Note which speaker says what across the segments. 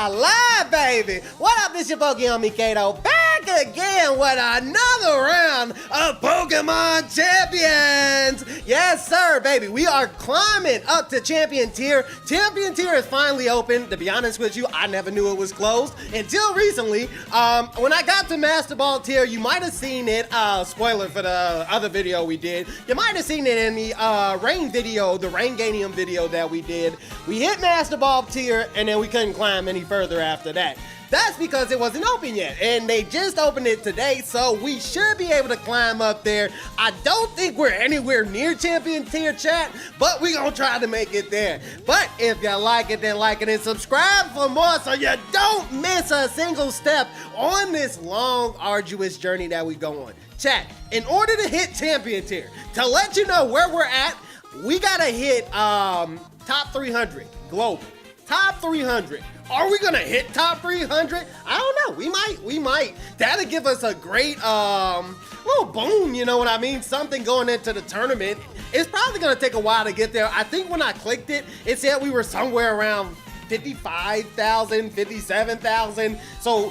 Speaker 1: live, baby. What up, it's your PokeHomie Kato, back again with another round of Pokemon Champions. Yes, sir, baby. We are climbing up to Champion Tier. Champion Tier is finally open. To be honest with you, I never knew it was closed until recently. When I got to Master Ball Tier, you might have seen it. Spoiler for the other video we did. You might have seen it in the rain video, the Rain Ganium video that we did. We hit Master Ball Tier, and then we couldn't climb any further after that. That's because it wasn't open yet, and they just opened it today, so we should be able to climb up there. I don't think we're anywhere near Champion Tier, chat, but we gonna try to make it there. But if you like it, then like it and subscribe for more so you don't miss a single step on this long, arduous journey that we go on. Chat, in order to hit Champion Tier, to let you know where we're at, we gotta hit top 300 global. Top 300. Are we gonna hit top 300? I don't know. We might. That'll give us a great little boom, you know what I mean? Something going into the tournament. It's probably gonna take a while to get there. I think when I clicked it, it said we were somewhere around 55,000, 57,000. So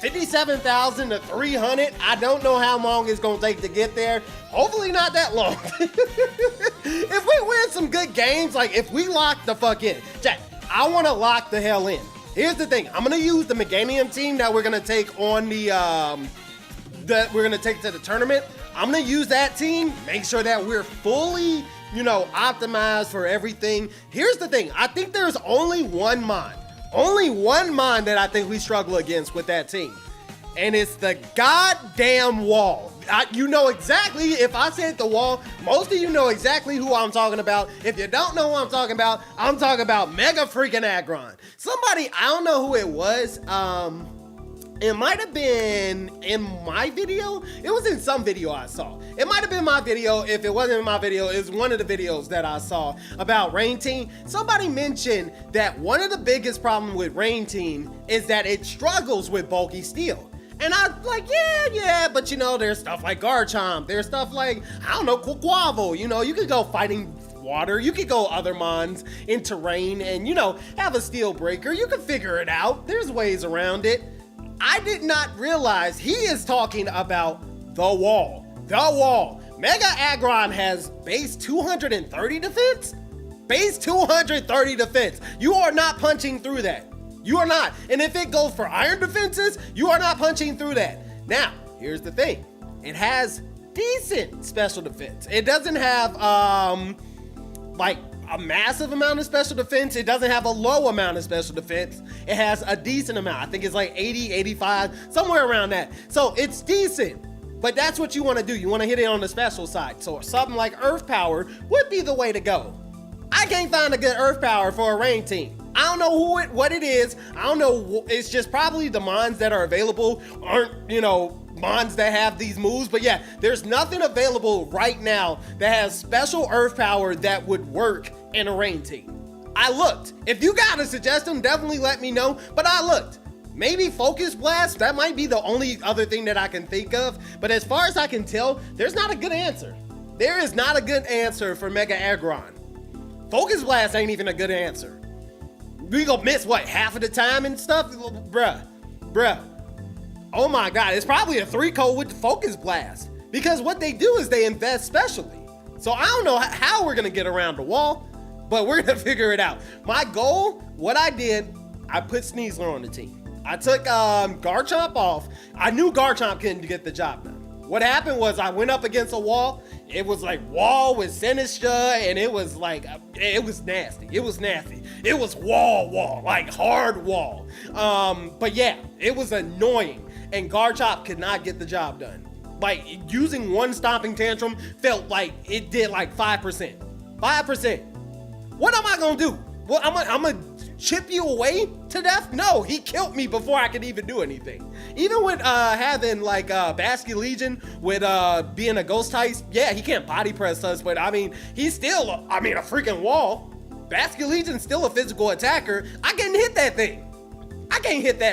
Speaker 1: 57,000 to 300. I don't know how long it's gonna take to get there. Hopefully not that long. If we win some good games, like if we lock the fuck in, Jack, I want to lock the hell in. Here's the thing. I'm going to use the Meganium team that we're going to take on the, that we're going to take to the tournament. I'm going to use that team, make sure that we're fully, you know, optimized for everything. Here's the thing. I think there's only one mon that I think we struggle against with that team. And it's the goddamn wall. You know exactly, if I said the wall, most of you know exactly who I'm talking about. If you don't know who I'm talking about Mega freaking Aggron. Somebody, I don't know who it was. It might have been in my video. It was in some video I saw. It might have been my video. If it wasn't in my video, it's one of the videos that I saw about Rain Team. Somebody mentioned that one of the biggest problems with Rain Team is that it struggles with bulky steel. And I was like, yeah, but you know, there's stuff like Garchomp, there's stuff like, I don't know, Quaquaval, you know, you could go fighting water, you could go other mons in terrain and, you know, have a steel breaker, you can figure it out, there's ways around it. I did not realize he is talking about the wall. Mega Aggron has base 230 defense? Base 230 defense. You are not punching through that. You are not. And if it goes for iron defenses, you are not punching through that. Now, here's the thing. It has decent special defense. It doesn't have like a massive amount of special defense. It doesn't have a low amount of special defense. It has a decent amount. I think it's like 80, 85, somewhere around that. So it's decent. But that's what you want to do. You want to hit it on the special side. So something like Earth Power would be the way to go. I can't find a good Earth Power for a Rain team. I don't know what it is. I don't know. It's just probably the mons that are available aren't, you know, mons that have these moves. But yeah, there's nothing available right now that has special Earth Power that would work in a Rain team. I looked. If you got a suggestion, definitely let me know. But I looked. Maybe Focus Blast. That might be the only other thing that I can think of. But as far as I can tell, there's not a good answer. There is not a good answer for Mega Aggron. Focus Blast ain't even a good answer. We gonna miss what, half of the time and stuff? Bruh. Oh my God, it's probably a 3-code with the Focus Blast. Because what they do is they invest specially. So I don't know how we're gonna get around the wall, but we're gonna figure it out. My goal, what I did, I put Sneasler on the team. I took Garchomp off. I knew Garchomp couldn't get the job done. What happened was I went up against a wall. It was like wall with Sinistra, and it was like, it was nasty. It was nasty. It was wall, like hard wall. But yeah, it was annoying, and Garchomp could not get the job done. Like using one stomping tantrum felt like it did like 5%. 5%. What am I gonna do? Well, I'm gonna chip you away to death? No, he killed me before I could even do anything. Even with having like Basque Legion with being a ghost type, yeah, he can't body press us, but I mean, he's still, a freaking wall. Basque Legion's still a physical attacker. I can't hit that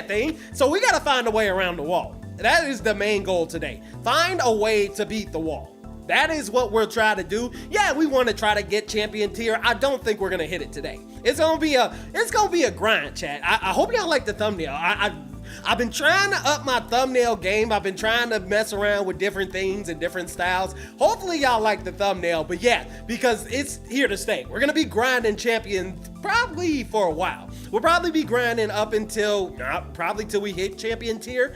Speaker 1: thing. So we gotta find a way around the wall. That is the main goal today. Find a way to beat the wall. That is what we're trying to do. Yeah, we want to try to get Champion Tier. I don't think we're going to hit it today. It's gonna be a grind, chat. I hope y'all like the thumbnail. I've been trying to up my thumbnail game. I've been trying to mess around with different things and different styles. Hopefully y'all like the thumbnail, but yeah, because it's here to stay. We're gonna be grinding champion probably for a while. We'll probably be grinding up until, probably till we hit champion tier.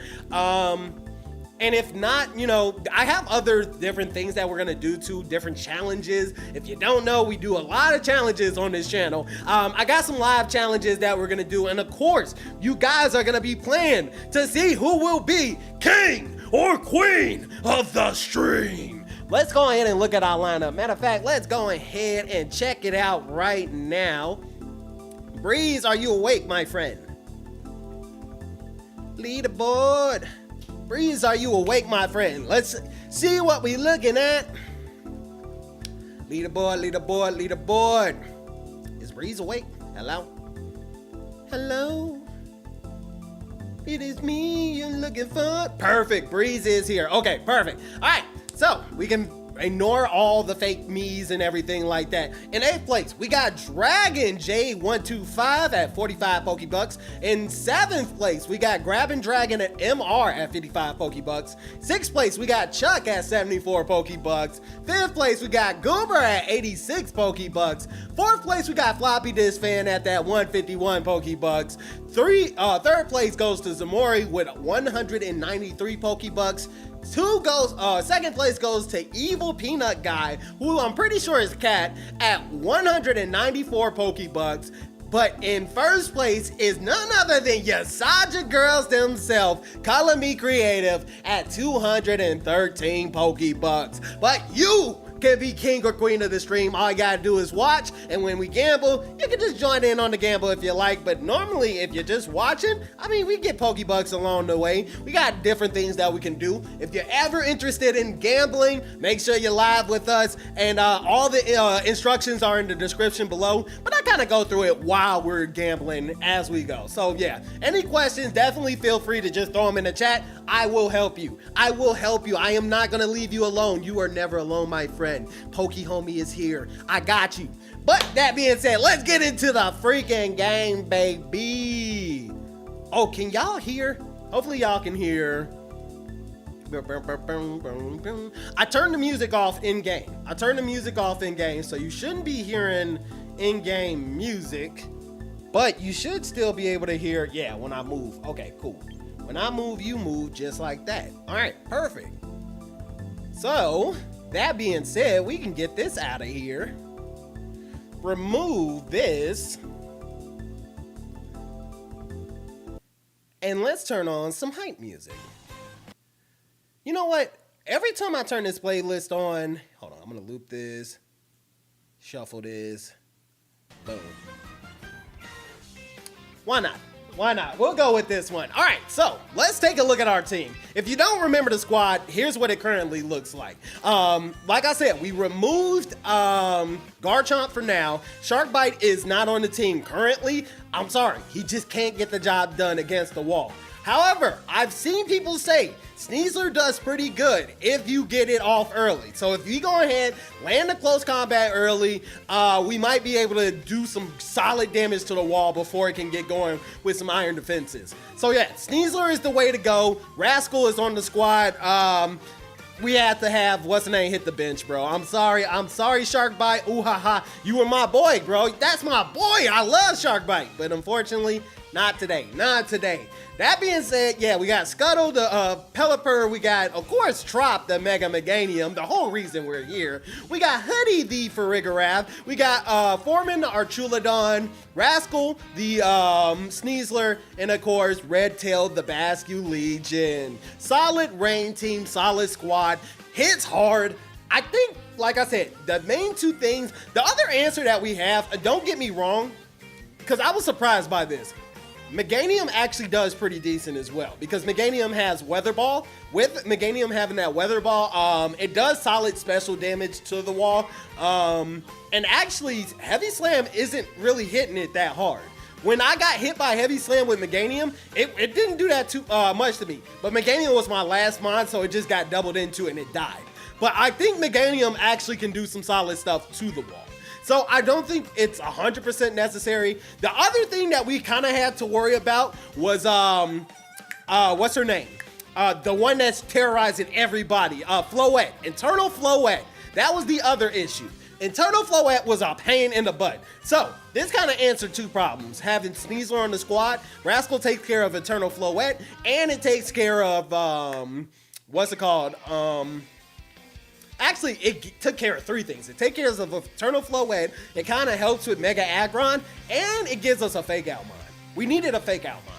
Speaker 1: And if not, you know, I have other different things that we're gonna do too, different challenges. If you don't know, we do a lot of challenges on this channel. I got some live challenges that we're gonna do, and of course, you guys are gonna be playing to see who will be king or queen of the stream. Let's go ahead and look at our lineup. Matter of fact, let's go ahead and check it out right now. Breeze, are you awake, my friend? Leaderboard. Breeze, are you awake, my friend? Let's see what we looking at. Leaderboard, leaderboard, leaderboard. Is Breeze awake? Hello? Hello? It is me you're looking for. Perfect, Breeze is here. Okay, perfect. All right, so we can ignore all the fake me's and everything like that. In 8th place, we got Dragon J125 at 45 Pokebucks. In 7th place, we got Grabbing Dragon at MR at 55 Pokebucks. 6th place, we got Chuck at 74 Pokebucks. 5th place, we got Goober at 86 Pokebucks. 4th place, we got Floppy Disk Fan at that 151 Pokebucks. 3rd place goes to Zamori with 193 Pokebucks. 2nd place goes to Evil Peanut Guy, who I'm pretty sure is Cat, at 194 Pokebucks. But in 1st place is none other than Yasaja Girls themselves, Color Me Creative, at 213 Pokebucks. But you can be king or queen of the stream. All you gotta do is watch, and when we gamble, you can just join in on the gamble if you like. But normally, if you're just watching, I mean, we get Pokebucks along the way. We got different things that we can do. If you're ever interested in gambling, make sure you're live with us, and all the instructions are in the description below. But I kind of go through it while we're gambling as we go. So yeah, any questions, definitely feel free to just throw them in the chat. I will help you. I will help you. I am not gonna leave you alone. You are never alone, my friend. PokeHomie is here. I got you. But that being said, let's get into the freaking game, baby. Oh, can y'all hear? Hopefully y'all can hear. I turned the music off in game. So you shouldn't be hearing in-game music, but you should still be able to hear, yeah, when I move. Okay, cool. When I move, you move just like that. All right, perfect. So, that being said, we can get this out of here. Remove this. And let's turn on some hype music. You know what? Every time I turn this playlist on, hold on, I'm gonna loop this, shuffle this, boom. Why not? Why not? We'll go with this one. All right, so let's take a look at our team. If you don't remember the squad, here's what it currently looks like. Like I said, we removed Garchomp for now. Sharkbite is not on the team currently. I'm sorry, he just can't get the job done against the wall. However, I've seen people say Sneasler does pretty good if you get it off early. So if you go ahead, land a close combat early, we might be able to do some solid damage to the wall before it can get going with some iron defenses. So yeah, Sneasler is the way to go. Rascal is on the squad. We have to have, what's the name, hit the bench, bro. I'm sorry, Sharkbite. Ooh, haha, you were my boy, bro. That's my boy. I love Sharkbite, but unfortunately, not today. That being said, yeah, we got Scuttle, the Pelipper. We got, of course, Trop, the Mega Meganium, the whole reason we're here. We got Hoodie, the Farigiraf. We got Foreman, the Archulodon. Rascal, the Sneasler. And, of course, Redtail, the Basque Legion. Solid Rain team, solid squad. Hits hard. I think, like I said, the main two things, the other answer that we have, don't get me wrong, because I was surprised by this. Meganium actually does pretty decent as well, because Meganium has Weather Ball. With Meganium having that Weather Ball, it does solid special damage to the wall. And actually, Heavy Slam isn't really hitting it that hard. When I got hit by Heavy Slam with Meganium, it didn't do that too much to me. But Meganium was my last mon, so it just got doubled into it and it died. But I think Meganium actually can do some solid stuff to the wall. So I don't think it's 100% necessary. The other thing that we kind of had to worry about was, what's her name? The one that's terrorizing everybody, Floette, internal Floette. That was the other issue. Internal Floette was a pain in the butt. So this kind of answered two problems. Having Sneasler on the squad, Rascal takes care of internal Floette, and it takes care of, what's it called? Actually, it took care of three things. It takes care of internal Floette, it kind of helps with Mega Aggron, and it gives us a fake out mod. We needed a fake out mod.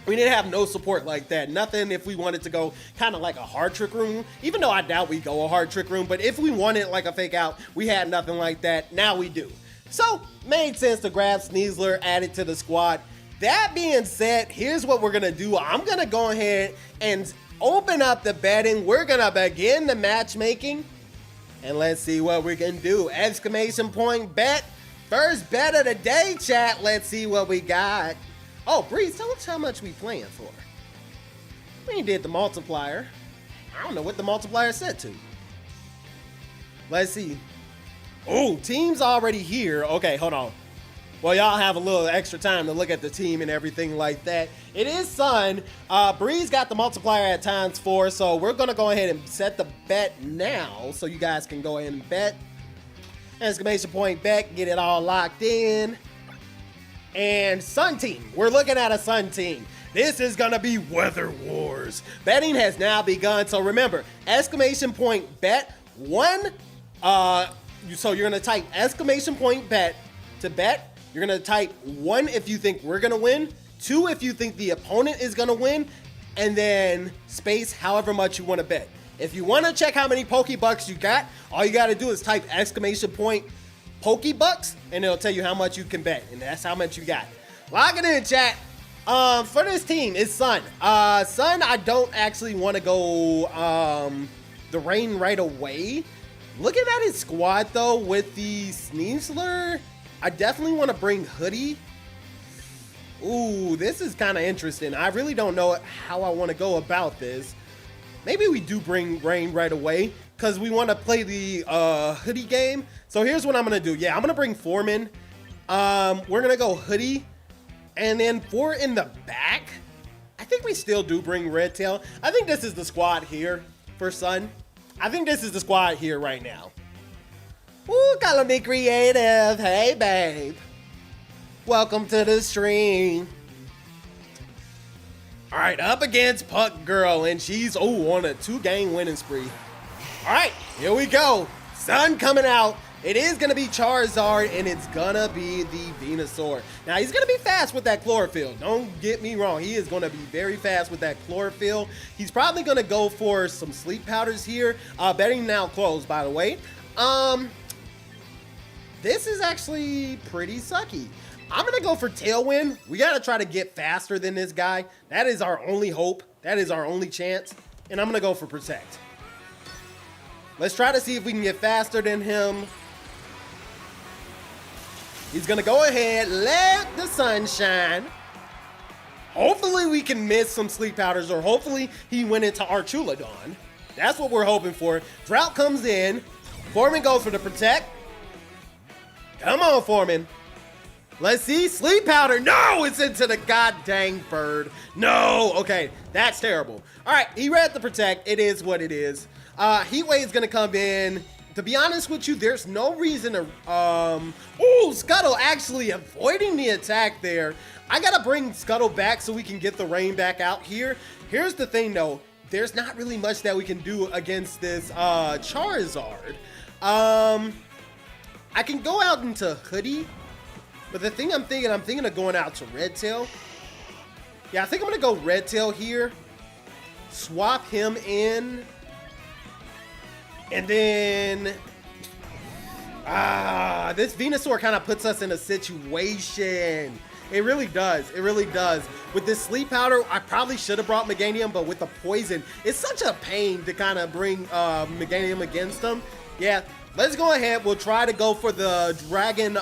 Speaker 1: We didn't have no support like that. Nothing if we wanted to go kind of like a hard trick room, even though I doubt we go a hard trick room, but if we wanted like a fake out, we had nothing like that. Now we do. So, made sense to grab Sneasler, add it to the squad. That being said, here's what we're going to do. I'm going to go ahead and open up the betting. We're going to begin the matchmaking, and let's see what we can do. Exclamation point bet. First bet of the day, chat. Let's see what we got. Oh, Breeze, tell us how much we playing for. We did the multiplier. I don't know what the multiplier set to. Let's see. Oh, team's already here. Okay, hold on. Well, y'all have a little extra time to look at the team and everything like that. It is Sun. Breeze got the multiplier at ×4, so we're going to go ahead and set the bet now so you guys can go ahead and bet. Exclamation point bet, get it all locked in. And Sun team, we're looking at a Sun team. This is gonna be Weather Wars. Betting has now begun, so remember, exclamation point bet, one, so you're gonna type exclamation point bet to bet. You're gonna type 1 if you think we're gonna win, 2 if you think the opponent is gonna win, and then space however much you wanna bet. If you wanna check how many Pokebucks you got, all you gotta do is type exclamation point Pokebucks, and it'll tell you how much you can bet, and that's how much you got. Lock it in, chat. For this team, it's Sun. Sun, I don't actually want to go the rain right away. Looking at his squad, though, with the Sneasler, I definitely want to bring Hoodie. Ooh, this is kind of interesting. I really don't know how I want to go about this. Maybe we do bring rain right away, because we want to play the Hoodie game. So here's what I'm going to do. Yeah, I'm going to bring Foreman. We're going to go Hoodie. And then for in the back, I think we still do bring Red Tail. I think this is the squad here for Sun. I think this is the squad here right now. Ooh, Color Me Creative. Hey, babe. Welcome to the stream. All right, up against Puck Girl, and she's, on a 2-game winning spree. All right, here we go. Sun coming out. It is going to be Charizard, and it's going to be the Venusaur. Now, he's going to be fast with that Chlorophyll. Don't get me wrong. He is going to be very fast with that Chlorophyll. He's probably going to go for some sleep powders here. Betting now closed, by the way. This is actually pretty sucky. I'm going to go for Tailwind. We got to try to get faster than this guy. That is our only hope. That is our only chance. And I'm going to go for Protect. Let's try to see if we can get faster than him. He's going to go ahead, let the sun shine. Hopefully we can miss some sleep powders, or hopefully he went into Archulodon. That's what we're hoping for. Drought comes in. Foreman goes for the Protect. Come on, Foreman. Let's see. Sleep powder. No, it's into the god dang bird. No. Okay, that's terrible. All right, he read the Protect. It is what it is. Heat Wave's going to come in. To be honest with you, there's no reason to, Scuttle actually avoiding the attack there. I gotta bring Scuttle back so we can get the rain back out here. Here's the thing though, there's not really much that we can do against this, Charizard. I can go out into Hoodie, but the thing I'm thinking of going out to Red Tail. Yeah, I think I'm gonna go Red Tail here. Swap him in. And then, this Venusaur kind of puts us in a situation. It really does. It really does. With this sleep powder, I probably should have brought Meganium, but with the poison, it's such a pain to kind of bring Meganium against them. Yeah, let's go ahead. We'll try to go for the Dragon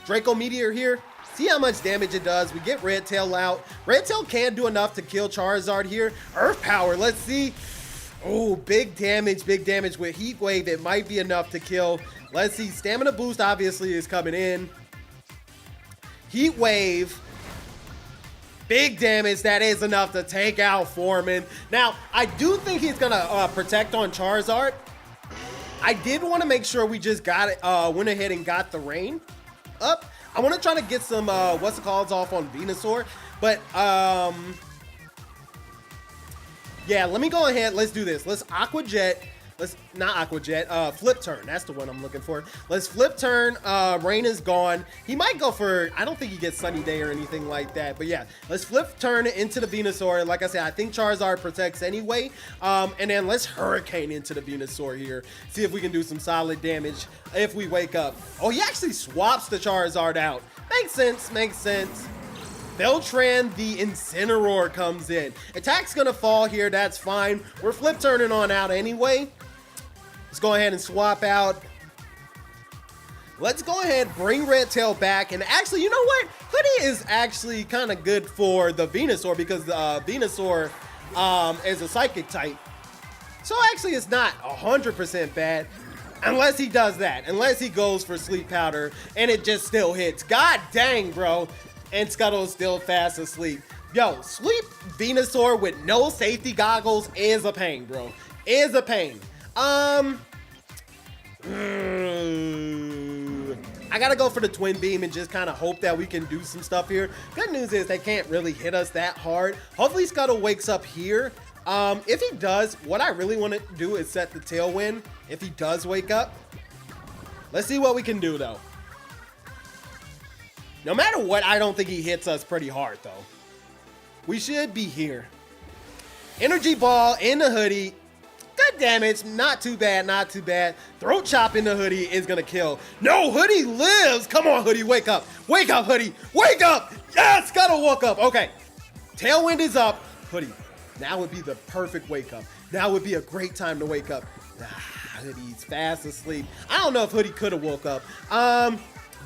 Speaker 1: Draco Meteor here. See how much damage it does. We get Red Tail out. Red Tail can't do enough to kill Charizard here. Earth Power, let's see. Oh, big damage with Heat Wave. It might be enough to kill. Let's see. Stamina boost obviously is coming in. Heat Wave. Big damage. That is enough to take out Foreman. Now, I do think he's going to protect on Charizard. I did want to make sure we just got it, went ahead and got the rain up. I want to try to get some, what's it called, off on Venusaur. But, yeah, let me go ahead. Let's do this. Let's Aqua Jet. Not Aqua Jet, Flip Turn. That's the one I'm looking for. Let's Flip Turn. Rain is gone. He might go for, I don't think he gets Sunny Day or anything like that. But yeah, let's Flip Turn into the Venusaur. Like I said, I think Charizard protects anyway. And then let's Hurricane into the Venusaur here. See if we can do some solid damage if we wake up. Oh, he actually swaps the Charizard out. Makes sense, makes sense. Beltran, the Incineroar comes in. Attack's gonna fall here, that's fine. We're Flip Turning on out anyway. Let's go ahead and swap out. Let's go ahead, bring Red Tail back. And actually, you know what? Hoodie is actually kind of good for the Venusaur because the Venusaur is a Psychic type. So actually, it's not 100% bad. Unless he does that. Unless he goes for Sleep Powder and it just still hits. God dang, bro. And Scuttle is still fast asleep. Yo, Sleep Venusaur with no safety goggles is a pain, bro. Is a pain. I gotta go for the Twin Beam and just kind of hope that we can do some stuff here. Good news is they can't really hit us that hard. Hopefully Scuttle wakes up here. If he does, what I really want to do is set the Tailwind. If he does wake up, let's see what we can do though. No matter what, I don't think he hits us pretty hard, though. We should be here. Energy Ball in the Hoodie. Good damage. Not too bad, not too bad. Throat Chop in the Hoodie is going to kill. No, Hoodie lives. Come on, Hoodie, wake up. Wake up, Hoodie. Wake up. Yes, gotta woke up. Okay. Tailwind is up. Hoodie, now would be the perfect wake up. Now would be a great time to wake up. Hoodie's fast asleep. I don't know if Hoodie could have woke up.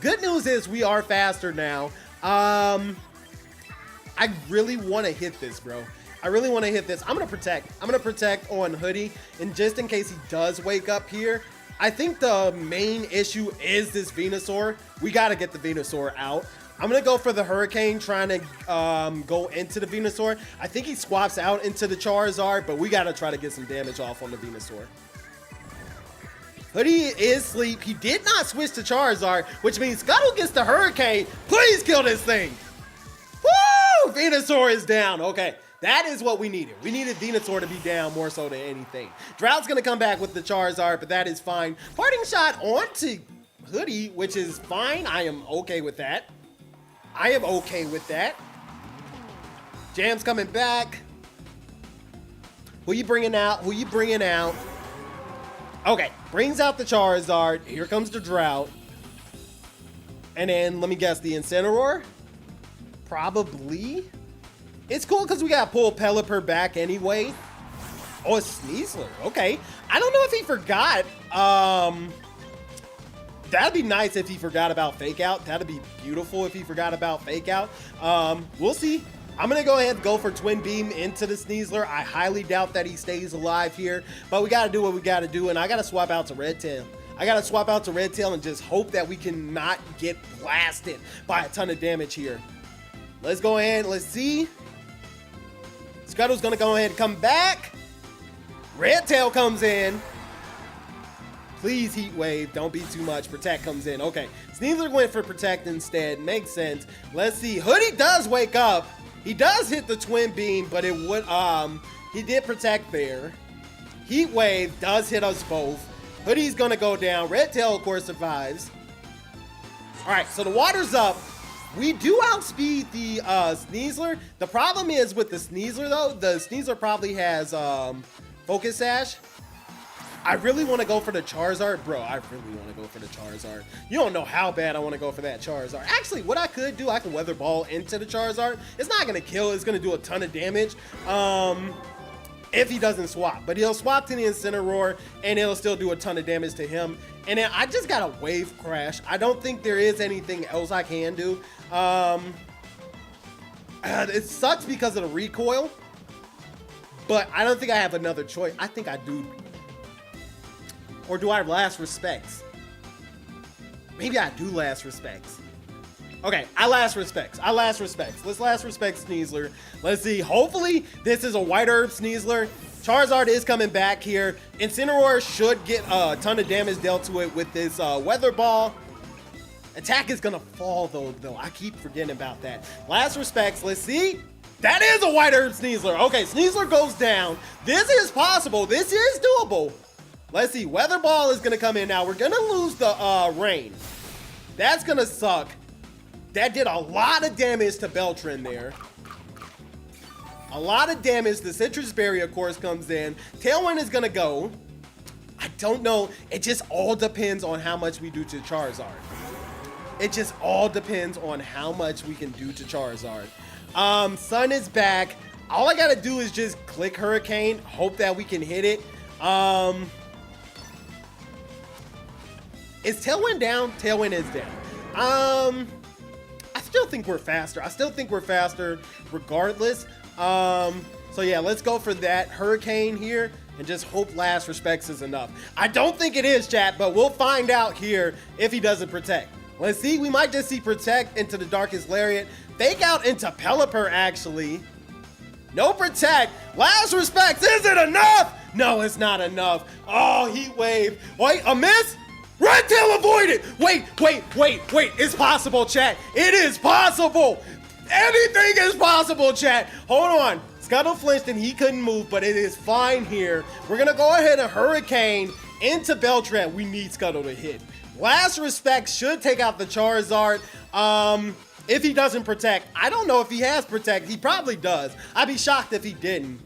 Speaker 1: Good news is we are faster now. I really want to hit this, bro. I really want to hit this. I'm going to protect. I'm going to protect on Hoodie. And just in case he does wake up here, I think the main issue is this Venusaur. We got to get the Venusaur out. I'm going to go for the Hurricane, trying to go into the Venusaur. I think he swaps out into the Charizard, but we got to try to get some damage off on the Venusaur. Hoodie is asleep. He did not switch to Charizard, which means Scuttle gets the Hurricane. Please kill this thing. Woo! Venusaur is down. Okay, that is what we needed. We needed Venusaur to be down more so than anything. Drought's going to come back with the Charizard, but that is fine. Parting Shot onto Hoodie, which is fine. I am okay with that. I am okay with that. Jam's coming back. Who you bringing out? Who you bringing out? Okay, brings out the Charizard. Here comes the Drought. And then, let me guess, the Incineroar? Probably. It's cool because we got to pull Pelipper back anyway. Oh, it's Sneasler. Okay. I don't know if he forgot. That'd be nice if he forgot about Fake Out. That'd be beautiful if he forgot about Fake Out. We'll see. I'm going to go ahead and go for Twin Beam into the Sneasler. I highly doubt that he stays alive here, but we got to do what we got to do, and I got to swap out to Red Tail. I got to swap out to Red Tail and just hope that we cannot get blasted by a ton of damage here. Let's go ahead. Let's see. Scuttle's going to go ahead and come back. Red Tail comes in. Please, Heat Wave. Don't be too much. Protect comes in. Okay. Sneasler went for Protect instead. Makes sense. Let's see. Hoodie does wake up. He does hit the Twin Beam, but it would, he did Protect there. Heat Wave does hit us both. Hoodie's gonna go down. Red Tail, of course, survives. All right, so the water's up. We do outspeed the Sneasler. The problem is with the Sneasler, though, the Sneasler probably has Focus Sash. I really want to go for the Charizard. Bro, I really want to go for the Charizard. You don't know how bad I want to go for that Charizard. Actually, what I could do, I can Weather Ball into the Charizard. It's not going to kill. It's going to do a ton of damage if he doesn't swap. But he'll swap to the Incineroar, and it'll still do a ton of damage to him. And then I just got a Wave Crash. I don't think there is anything else I can do. It sucks because of the recoil. but I don't think I have another choice. I think I do. Or do I last respects? Maybe I do last respects. Okay, I last respects. Let's last respects Sneasler. Let's see. Hopefully, this is a White Herb Sneasler. Charizard is coming back here. Incineroar should get a ton of damage dealt to it with this Weather Ball. Attack is going to fall, though. I keep forgetting about that. Last respects. Let's see. That is a White Herb Sneasler. Okay, Sneasler goes down. This is possible. This is doable. Let's see. Weather Ball is going to come in now. We're going to lose the rain. That's going to suck. That did a lot of damage to Beltran there. A lot of damage. The Citrus Berry, of course, comes in. Tailwind is going to go. I don't know. It just all depends on how much we do to Charizard. It just all depends on how much we can do to Charizard. Sun is back. All I got to do is just click Hurricane. Hope that we can hit it. Is Tailwind down? Tailwind is down. I still think we're faster. Regardless. So yeah, let's go for that Hurricane here and just hope last respects is enough. I don't think it is, chat, but we'll find out here if he doesn't protect. Let's see. We might just see protect into the Darkest Lariat. Fake out into Pelipper, actually. No protect. Last respects. Is it enough? No, it's not enough. Oh, Heat Wave. Wait, a miss? Red Tail avoided. Wait. It's possible, chat. It is possible. Anything is possible, chat. Hold on. Scuttle flinched and he couldn't move, but it is fine here. We're going to go ahead and Hurricane into Beltran. We need Scuttle to hit. Last respects should take out the Charizard. If he doesn't protect. I don't know if he has protect. He probably does. I'd be shocked if he didn't.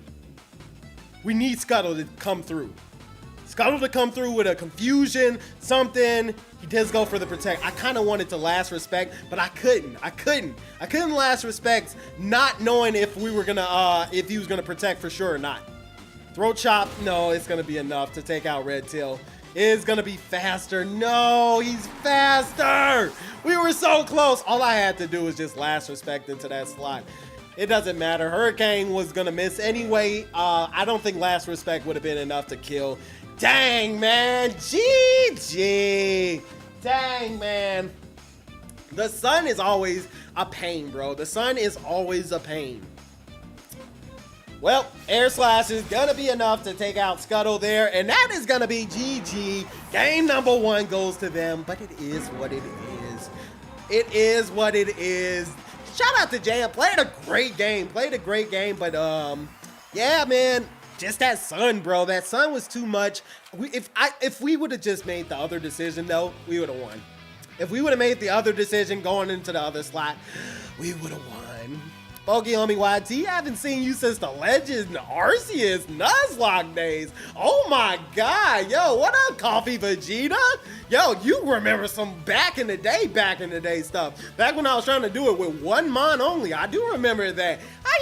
Speaker 1: We need Scuttle to come through. Scuttle to come through with a confusion, something. He does go for the protect. I kind of wanted to last respect, but I couldn't. I couldn't last respects, not knowing if we were gonna, if he was gonna protect for sure or not. Throat Chop, no, it's gonna be enough to take out Red Tail. Is gonna be faster. No, he's faster. We were so close. All I had to do was just last respect into that slot. It doesn't matter. Hurricane was gonna miss anyway. I don't think last respect would have been enough to kill. Dang, man. GG. Dang, man. The sun is always a pain, bro. The sun is always a pain. Well, Air Slash is going to be enough to take out Scuttle there, and that is going to be GG. Game number 1 goes to them, but it is what it is. It is what it is. Shout out to Jam. Played a great game. But, yeah, man. Just that sun, bro. That sun was too much. If we would have just made the other decision, though, we would have won. If we would have made the other decision going into the other slot, we would have won. PokeHomie YT, I haven't seen you since the Legend Arceus Nuzlocke days. Oh my God. Yo, what up, Coffee Vegeta? Yo, you remember some back in the day stuff. Back when I was trying to do it with one mon only. I do remember that. How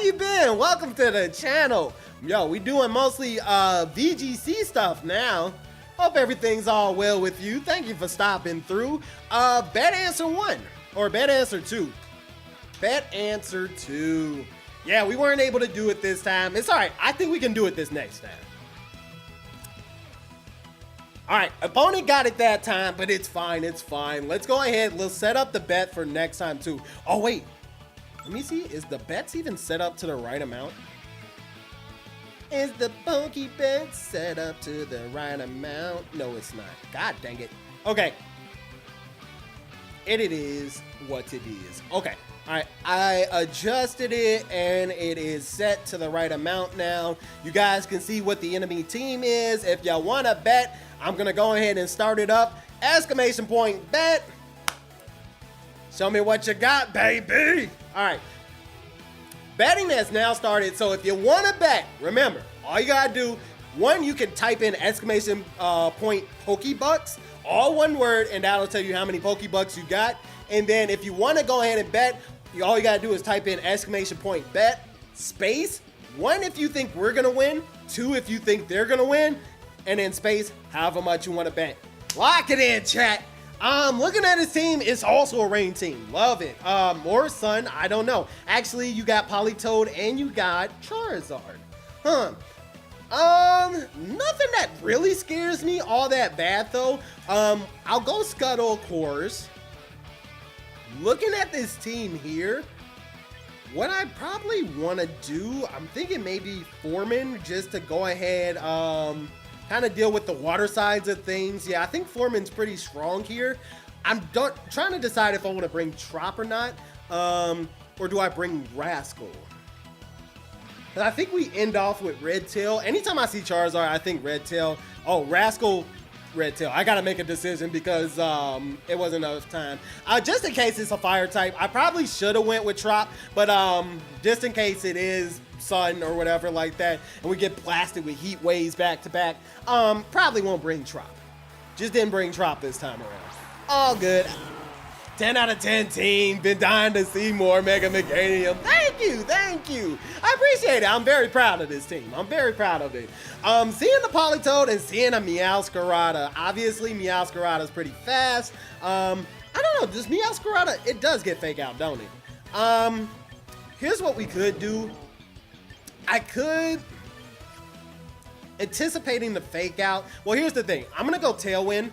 Speaker 1: you been? Welcome to the channel. Yo, we doing mostly VGC stuff now. Hope everything's all well with you. Thank you for stopping through. Bet answer 1 or bet answer 2. Bet answer 2. Yeah, we weren't able to do it this time. It's all right. I think we can do it this next time. All right, opponent got it that time, but it's fine. It's fine. Let's go ahead. Let's set up the bet for next time too. Oh wait, let me see. Is the bets even set up to the right amount? Is the PokeBet set up to the right amount? No, it's not. God dang it. Okay. It is what it is. Okay. All right, I adjusted it and it is set to the right amount now. You guys can see what the enemy team is. If y'all want to bet, I'm going to go ahead and start it up. Exclamation point bet. Show me what you got, baby. All right. Betting has now started. So if you want to bet, remember, all you got to do, one, you can type in exclamation point Pokebucks, all one word, and that'll tell you how many Pokebucks you got. And then if you want to go ahead and bet, all you got to do is type in exclamation point bet space. 1 if you think we're going to win. 2 if you think they're going to win. And then space however much you want to bet. Lock it in, chat. Looking at his team, it's also a rain team. Love it. Or sun, I don't know. Actually, you got Politoed and you got Charizard. Huh. Nothing that really scares me all that bad though. I'll go Scuttle, of course. Looking at this team here, what I probably want to do, I'm thinking maybe Foreman just to go ahead, kind of deal with the water sides of things. Yeah, I think Foreman's pretty strong here. I'm trying to decide if I want to bring Trop or not, or do I bring Rascal? I think we end off with Red Tail. Anytime I see Charizard, I think Red Tail. Oh, Rascal, Red Tail. I gotta make a decision because it wasn't enough time. Just in case it's a fire type, I probably should have went with Trop, but just in case it is sun or whatever like that, and we get blasted with heat waves back to back, probably won't bring Trop. Just didn't bring Trop this time around. All good. 10 out of 10 team. Been dying to see more Mega Meganium. Thank you, thank you. I appreciate it. I'm very proud of this team. I'm very proud of it. Seeing the Politoed and seeing a Meowscarada. Obviously, Meowscarada is pretty fast. I don't know, does Meowscarada, it does get fake out, don't it? Here's what we could do. I could, anticipating the fake out. Well, here's the thing. I'm gonna go Tailwind,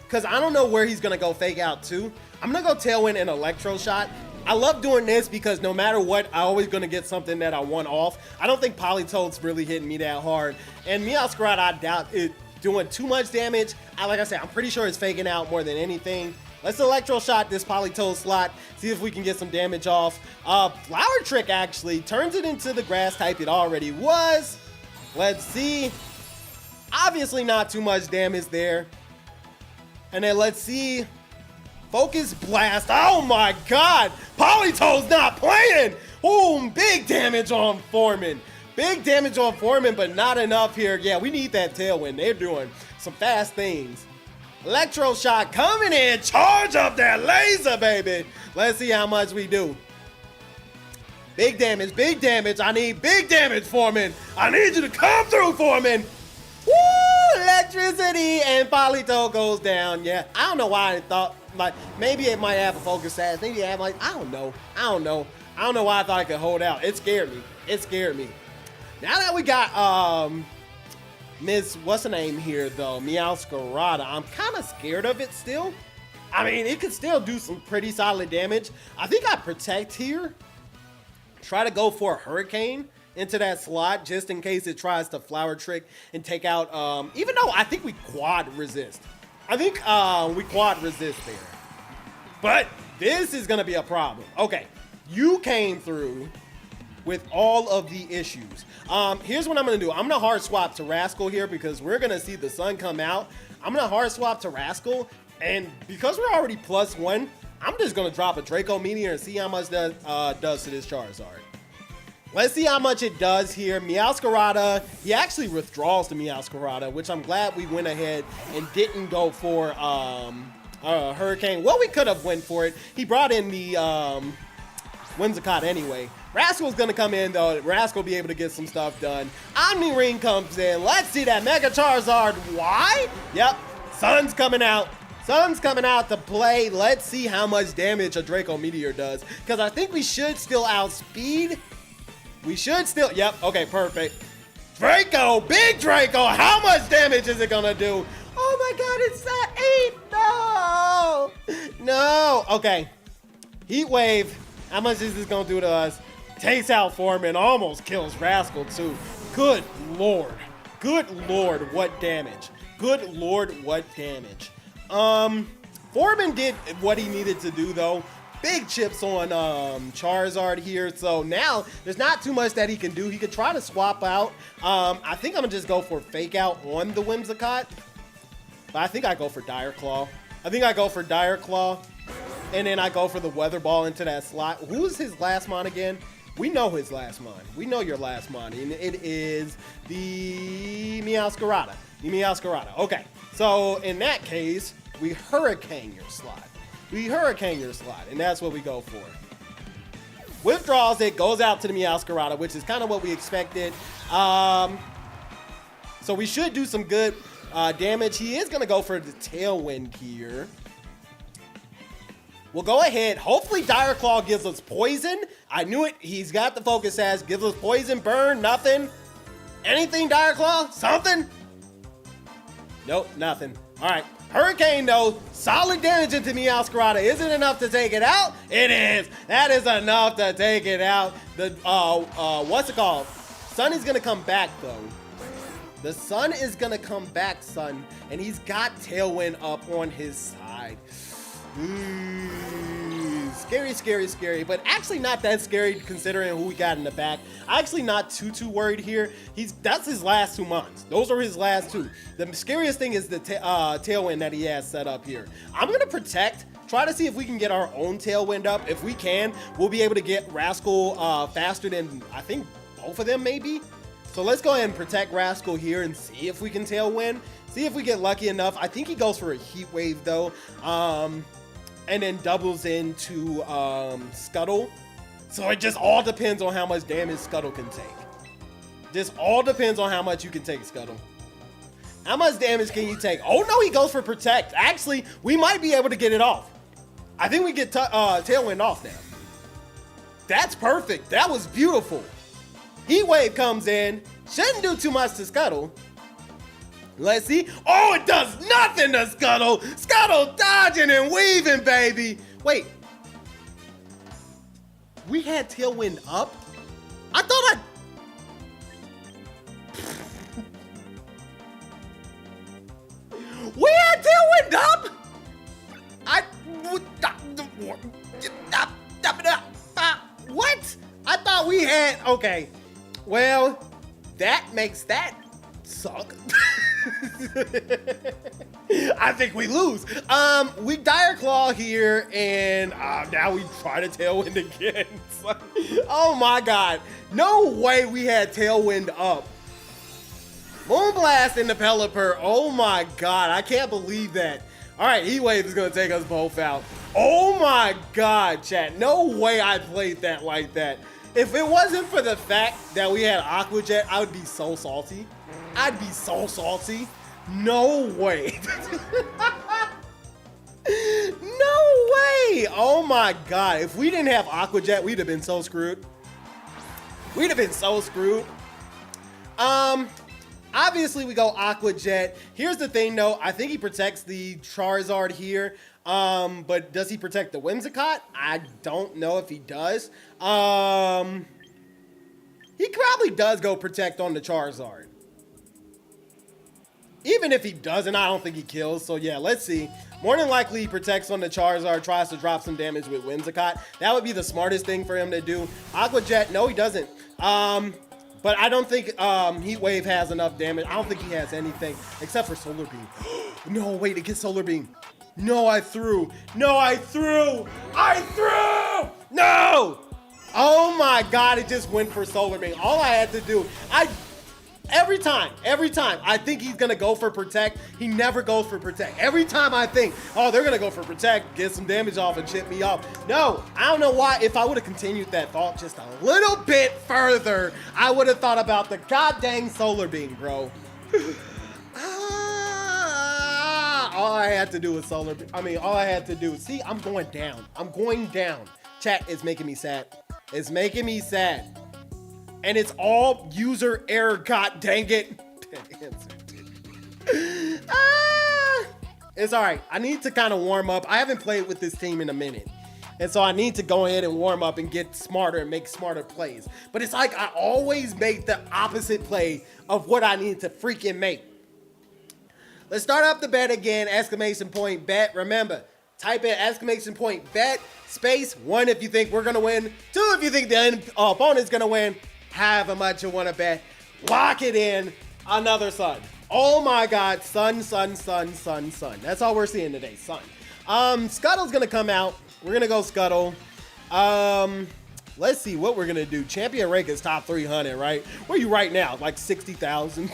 Speaker 1: because I don't know where he's going to go fake out to. I'm going to go Tailwind and Electro Shot. I love doing this because no matter what, I'm always going to get something that I want off. I don't think Politoed's really hitting me that hard. And Meowscarada, I doubt it doing too much damage. Like I said, I'm pretty sure it's faking out more than anything. Let's Electro Shot this Politoed slot, see if we can get some damage off. Flower Trick actually turns it into the grass type it already was. Let's see. Obviously not too much damage there. And then let's see, Focus Blast. Oh my God, Politoed's not playing. Boom, big damage on Foreman. Big damage on Foreman, but not enough here. Yeah, we need that Tailwind. They're doing some fast things. Electro Shot coming in, charge up that laser, baby. Let's see how much we do. Big damage, big damage. I need big damage, Foreman. I need you to come through, Foreman. Woo! Electricity, and Politoed goes down. Yeah, I don't know why I thought, like, maybe it might have a focus status. Maybe it have, like, I don't know why I thought I could hold out. It scared me. It scared me. Now that we got Miss, what's the name here though, Meowscarada, I'm kind of scared of it still. I mean, it could still do some pretty solid damage. I think I protect here. Try to go for a Hurricane into that slot just in case it tries to Flower Trick and take out, even though I think we quad resist. I think we quad resist there. But this is gonna be a problem. Okay, you came through with all of the issues. Here's what I'm gonna do. I'm gonna hard swap to Rascal here because we're gonna see the sun come out. I'm gonna hard swap to Rascal, and because we're already +1, I'm just gonna drop a Draco Meteor and see how much that does to this Charizard. Let's see how much it does here. Meowscarada, he actually withdraws to Meowscarada, which I'm glad we went ahead and didn't go for Hurricane. Well, we could have went for it. He brought in the Whimsicott anyway. Rascal's gonna come in though. Rascal will be able to get some stuff done. Omni Ring comes in. Let's see that Mega Charizard. Why? Yep, sun's coming out. Sun's coming out to play. Let's see how much damage a Draco Meteor does, because I think we should still outspeed. We should still, yep, okay, perfect. Draco, big Draco, how much damage is it gonna do? Oh my God, it's that 8, no! No, okay. Heat Wave, how much is this gonna do to us? Takes out Foreman, almost kills Rascal too. Good Lord, what damage. Good Lord, what damage. Foreman did what he needed to do though. Big chips on Charizard here, so now there's not too much that he can do. He could try to swap out. I think I'm gonna just go for fake out on the Whimsicott, but I think I go for Dire Claw. And then I go for the Weather Ball into that slot. Who's his last mon again? We know his last mon. We know your last mon, and it is the Meowscarada. Okay, so in that case, we Hurricane your slot. And that's what we go for. Withdraws it, goes out to the Meowscarada, which is kind of what we expected. So we should do some good damage. He is going to go for the Tailwind here. We'll go ahead. Hopefully Dire Claw gives us poison. I knew it. He's got the focus sash. Gives us poison, burn, nothing. Anything, Dire Claw? Something? Nope, nothing. All right. Hurricane, though, solid damage into Meowscarada. Is it enough to take it out? It is. That is enough to take it out. The, what's it called? Sun is going to come back, though. The Sun is going to come back, son. And he's got Tailwind up on his side. Scary, scary, scary, but actually not that scary considering who we got in the back. Actually not too worried here. That's his last 2 months. Those are his last 2. The scariest thing is the Tailwind that he has set up here. I'm gonna protect, try to see if we can get our own Tailwind up. If we can, we'll be able to get Rascal faster than, I think, both of them maybe. So let's go ahead and protect Rascal here and see if we can Tailwind. See if we get lucky enough. I think he goes for a Heat Wave though. And then doubles into Scuttle. So it just all depends on how much damage Scuttle can take. Just all depends on how much you can take, Scuttle. How much damage can you take? Oh no, he goes for Protect. Actually, we might be able to get it off. I think we get Tailwind off now. That's perfect. That was beautiful. Heat Wave comes in. Shouldn't do too much to Scuttle. Let's see. Oh, it does nothing to Scuttle. Scuttle dodging and weaving, baby. Wait. We had Tailwind up? I thought we had Tailwind up? What? I thought we had... Okay. Well, that makes that suck. I think we lose. We Dire Claw here, and now we try to Tailwind again. Oh my god. No way we had Tailwind up. Moonblast and the Pelipper. Oh my god. I can't believe that. Alright, Heat Wave is going to take us both out. Oh my god, chat. No way I played that like that. If it wasn't for the fact that we had Aqua Jet, I would be so salty. I'd be so salty. No way. No way. Oh my god. If we didn't have Aqua Jet, we'd have been so screwed. We'd have been so screwed. Obviously we go Aqua Jet. Here's the thing though. I think he protects the Charizard here. But does he protect the Whimsicott? I don't know if he does. He probably does go protect on the Charizard. Even if he doesn't, I don't think he kills. So yeah, let's see. More than likely he protects on the Charizard, tries to drop some damage with Whimsicott. That would be the smartest thing for him to do. Aqua Jet, no he doesn't. But I don't think Heat Wave has enough damage. I don't think he has anything except for Solar Beam. No, wait, it gets Solar Beam. No, I threw. No, I threw. I threw. No. Oh my god, it just went for Solar Beam. All I had to do, every time, I think he's gonna go for Protect. He never goes for Protect. Every time I think, oh, they're gonna go for Protect, get some damage off and chip me off. No, I don't know why. If I would have continued that thought just a little bit further, I would have thought about the goddamn Solar Beam, bro. All I had to do was all I had to do, see, I'm going down. I'm going down. Chat is making me sad. It's making me sad. And it's all user error, god dang it. It's all right. I need to kind of warm up. I haven't played with this team in a minute. And so I need to go ahead and warm up and get smarter and make smarter plays. But it's like I always make the opposite play of what I need to freaking make. Let's start up the bet again, exclamation point bet. Remember, type in exclamation point bet, space, 1 if you think we're gonna win, 2 if you think the opponent's gonna win, however much you wanna bet. Lock it in, another Sun. Oh my god, Sun. That's all we're seeing today, Sun. Scuttle's gonna come out. We're gonna go Scuttle. Let's see what we're gonna do. Champion rank is top 300, right? Where are you right now? Like 60,000?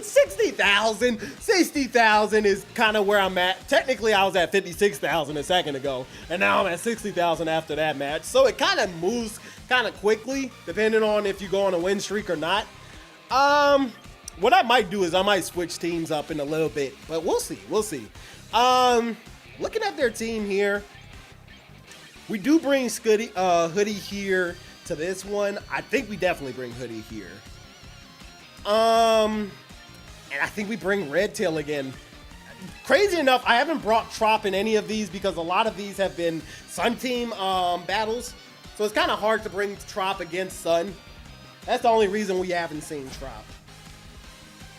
Speaker 1: 60,000 is kind of where I'm at. Technically, I was at 56,000 a second ago, and now I'm at 60,000 after that match. So it kind of moves kind of quickly, depending on if you go on a win streak or not. What I might do is I might switch teams up in a little bit, but we'll see. looking at their team here, we do bring Hoodie here to this one. I think we definitely bring Hoodie here. And I think we bring Red Tail again. Crazy enough, I haven't brought Trop in any of these because a lot of these have been Sun Team battles. So it's kind of hard to bring Trop against Sun. That's the only reason we haven't seen Trop.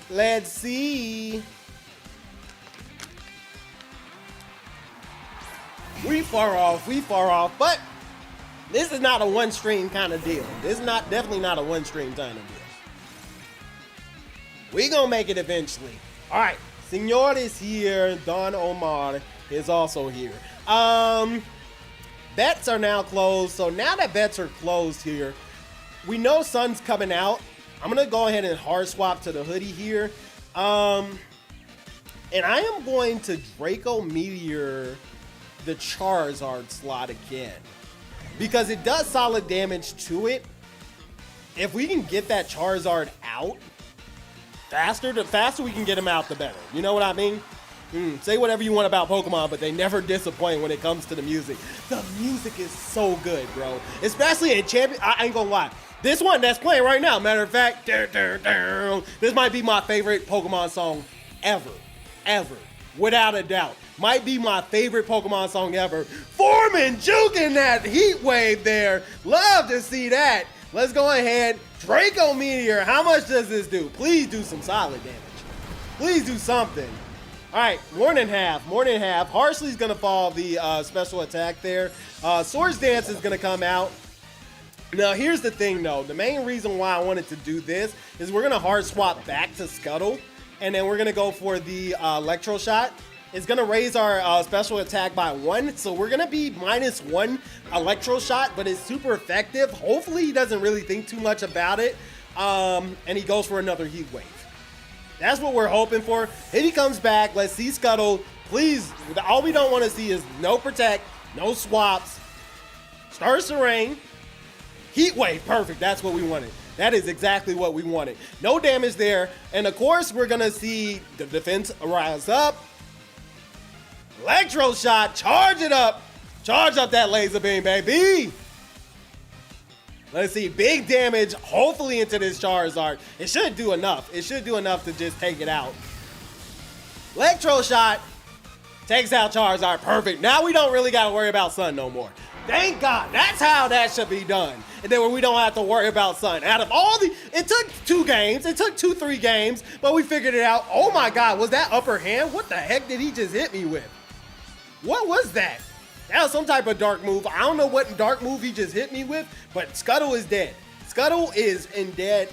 Speaker 1: Let's see. We far off, but this is not a one stream kind of deal. This is definitely not a one stream kind of deal. We gonna make it eventually. All right, Senor is here. Don Omar is also here. Bets are now closed. So now that bets are closed here, we know Sun's coming out. I'm gonna go ahead and hard swap to the Hoodie here. And I am going to Draco Meteor the Charizard slot again because it does solid damage to it. If we can get that Charizard out faster, the faster we can get him out, the better. You know what I mean? Say whatever you want about Pokemon, but they never disappoint when it comes to the music. The music is so good, bro. Especially in Champion. I ain't gonna lie. This one that's playing right now, matter of fact, this might be my favorite Pokemon song ever, without a doubt. Might be my favorite Pokemon song ever. Foreman juking that Heat Wave there. Love to see that. Let's go ahead. Draco Meteor, how much does this do? Please do some solid damage. Please do something. All right, more than half. Harshly's gonna fall the special attack there. Swords Dance is gonna come out. Now, here's the thing, though. The main reason why I wanted to do this is we're going to hard swap back to Scuttle, and then we're going to go for the Electro Shot. It's going to raise our special attack by 1, so we're going to be -1 Electro Shot, but it's super effective. Hopefully, he doesn't really think too much about it, and he goes for another Heat Wave. That's what we're hoping for. If he comes back, let's see Scuttle. Please, all we don't want to see is no Protect, no swaps. Starts to rain. Heat Wave, perfect. That's what we wanted. That is exactly what we wanted. No damage there. And of course, we're going to see the defense rise up. Electro Shot, charge it up. Charge up that laser beam, baby. Let's see, big damage, hopefully into this Charizard. It should do enough. It should do enough to just take it out. Electro Shot takes out Charizard, perfect. Now we don't really got to worry about Sun no more. Thank God. That's how that should be done. And then we don't have to worry about Sun. Out of all it took 2 games. It took 3 games, but we figured it out. Oh my God, was that upper hand? What the heck did he just hit me with? What was that? That was some type of dark move. I don't know what dark move he just hit me with, but Scuttle is dead. Scuttle is dead.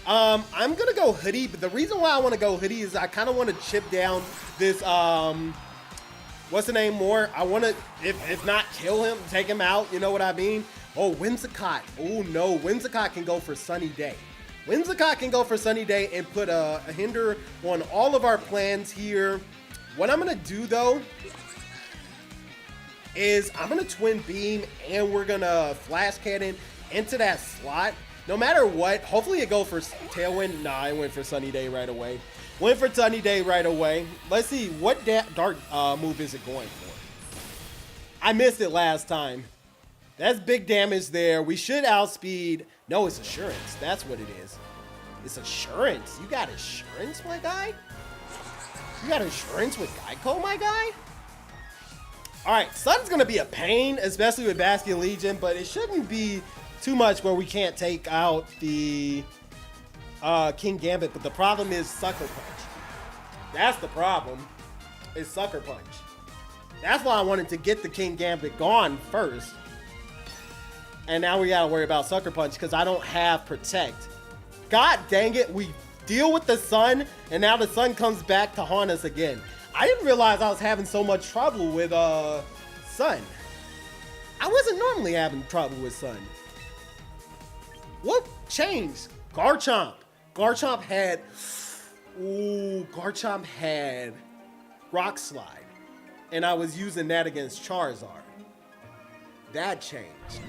Speaker 1: I'm gonna go Hoodie, but the reason why I want to go Hoodie is I kind of want to chip down this what's the name more? I want to, if not kill him, take him out. You know what I mean? Oh, Whimsicott. Oh no, Whimsicott can go for Sunny Day. Whimsicott can go for Sunny Day and put a hinder on all of our plans here. What I'm gonna do though is I'm gonna Twin Beam and we're gonna Flash Cannon into that slot. No matter what, hopefully it go for Tailwind. Nah, I went for Sunny Day right away. Went for Sunny Day right away. Let's see, what dark move is it going for? I missed it last time. That's big damage there. We should outspeed. No, it's Assurance. That's what it is. It's Assurance. You got Assurance, my guy? You got Assurance with Geico, my guy? All right, Sun's going to be a pain, especially with Bastion Legion, but it shouldn't be too much where we can't take out the King Gambit, but the problem is Sucker Punch. That's the problem, is Sucker Punch. That's why I wanted to get the King Gambit gone first. And now we gotta worry about Sucker Punch because I don't have Protect. God dang it, we deal with the Sun, and now the Sun comes back to haunt us again. I didn't realize I was having so much trouble with Sun. I wasn't normally having trouble with Sun. What changed? Garchomp. Garchomp had Rock Slide, and I was using that against Charizard. That changed.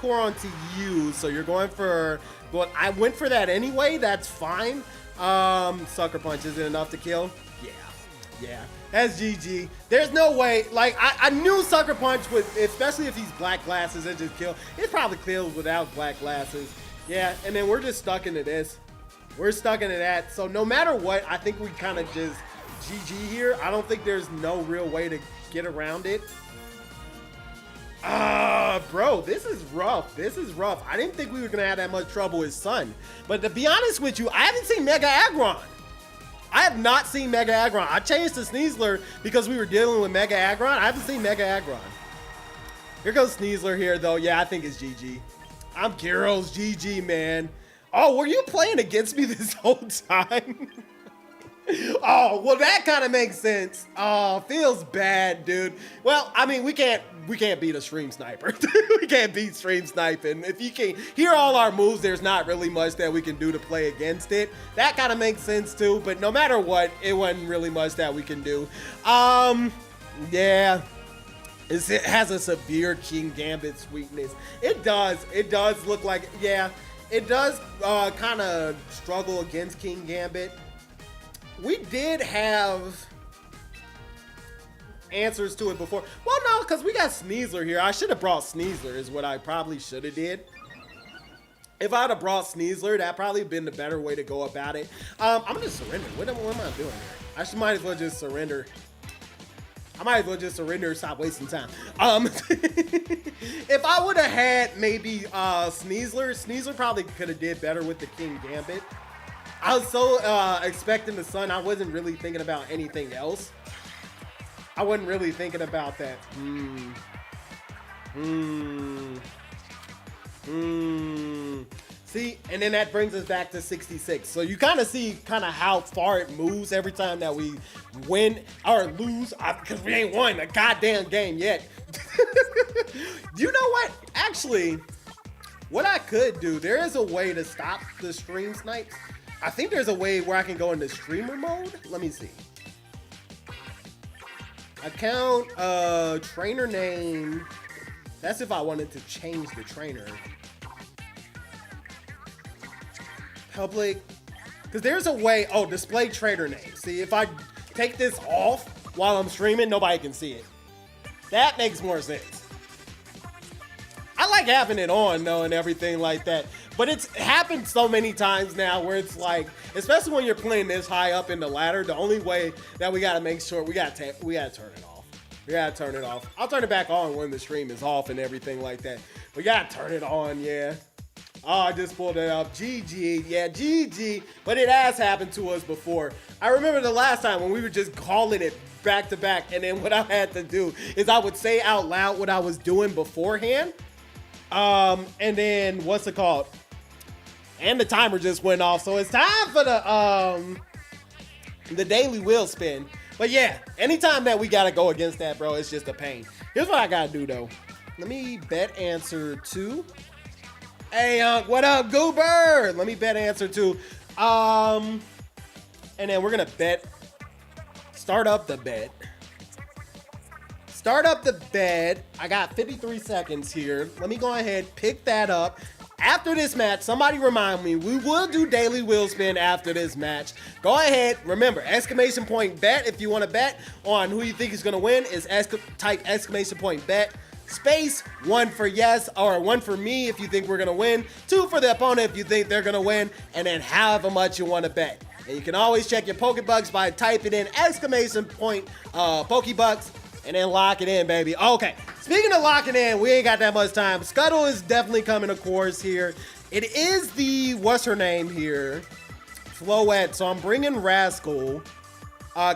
Speaker 1: core onto you, so you're going for, but I went for that anyway, that's fine. Sucker Punch isn't enough to kill. Yeah, that's GG. There's no way, like, I knew Sucker Punch would, especially if he's black glasses, it just kill. It probably kills without black glasses. Yeah, and then we're just stuck into this. We're stuck into that. So no matter what, I think we kind of just GG here. I don't think there's no real way to get around it. Bro, this is rough. This is rough. I didn't think we were going to have that much trouble with Sun. But to be honest with you, I haven't seen Mega Aggron. I have not seen Mega Aggron. I changed to Sneasler because we were dealing with Mega Aggron. I haven't seen Mega Aggron. Here goes Sneasler here, though. Yeah, I think it's GG. I'm Gyro's GG, man. Oh, were you playing against me this whole time? Oh, well, that kind of makes sense. Oh, feels bad, dude. Well, I mean, we can't beat a stream sniper. We can't beat stream sniping. If you can't hear all our moves, there's not really much that we can do to play against it. That kind of makes sense too, but no matter what, it wasn't really much that we can do. Yeah. It has a severe King Gambit weakness. It does look like, yeah, it does kind of struggle against King Gambit. We did have answers to it before. Well, no, because we got Sneasler here. I should have brought Sneasler is what I probably should have did. If I'd have brought Sneasler, that'd probably been the better way to go about it. I'm going to surrender. What am I doing here? I might as well just surrender. I might as well just surrender and stop wasting time. If I would have had maybe Sneasler probably could have did better with the King Gambit. I was so expecting the Sun, I wasn't really thinking about anything else. I wasn't really thinking about that. See, and then that brings us back to 66. So you kind of see how far it moves every time that we win or lose, because we ain't won a goddamn game yet. You know what? Actually, what I could do, there is a way to stop the stream snipes. I think there's a way where I can go into streamer mode. Let me see. Account, trainer name. That's if I wanted to change the trainer. Public, because there's a way, oh, display trainer name. See, if I take this off while I'm streaming, nobody can see it. That makes more sense. I like having it on though and everything like that, but it's happened so many times now where it's like, especially when you're playing this high up in the ladder, the only way that we gotta make sure we gotta turn it off. We gotta turn it off. I'll turn it back on when the stream is off and everything like that. We gotta turn it on, yeah. Oh, I just pulled it up. GG, yeah, GG. But it has happened to us before. I remember the last time when we were just calling it back to back, and then what I had to do is I would say out loud what I was doing beforehand. And then what's it called? And the timer just went off. So it's time for the daily wheel spin. But yeah, anytime that we gotta go against that, bro, it's just a pain. Here's what I gotta do though. Let me bet answer 2. Hey, what up, Goober? Let me bet answer 2. And then we're gonna bet. Start up the bet. Start up the bed. I got 53 seconds here. Let me go ahead, pick that up. After this match, somebody remind me, we will do daily wheel spin after this match. Go ahead, remember, exclamation point bet if you want to bet on who you think is going to win is type exclamation point bet. Space, 1 for yes, or 1 for me if you think we're going to win. 2 for the opponent if you think they're going to win. And then however much you want to bet. And you can always check your Pokebucks by typing in exclamation point Pokebucks. And then lock it in, baby. Okay, speaking of locking in, we ain't got that much time. Scuttle is definitely coming to course here. It is the, what's her name here? Floette. So I'm bringing Rascal.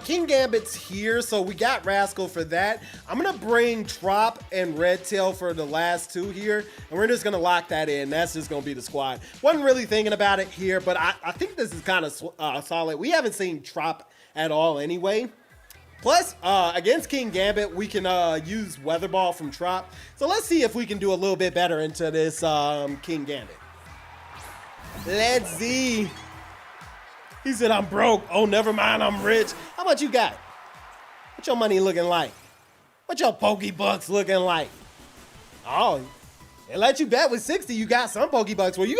Speaker 1: King Gambit's here, so we got Rascal for that. I'm going to bring Trop and Redtail for the last 2 here. And we're just going to lock that in. That's just going to be the squad. Wasn't really thinking about it here, but I think this is kind of solid. We haven't seen Trop at all anyway. Plus, against King Gambit, we can use Weather Ball from Trop. So let's see if we can do a little bit better into this King Gambit. Let's see. He said, I'm broke. Oh, never mind, I'm rich. How much you got? What your money looking like? What your Pokebucks looking like? Oh, It let you bet with 60. You got some Pokebucks. Well, you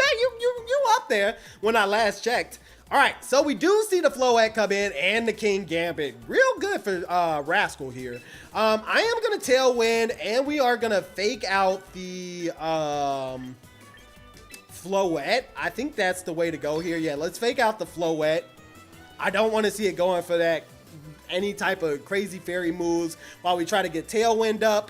Speaker 1: up there when I last checked. All right, so we do see the Floette come in and the King Gambit. Real good for Rascal here. I am going to Tailwind, and we are going to fake out the Floette. I think that's the way to go here. Yeah, let's fake out the Floette. I don't want to see it going for that any type of crazy fairy moves while we try to get Tailwind up.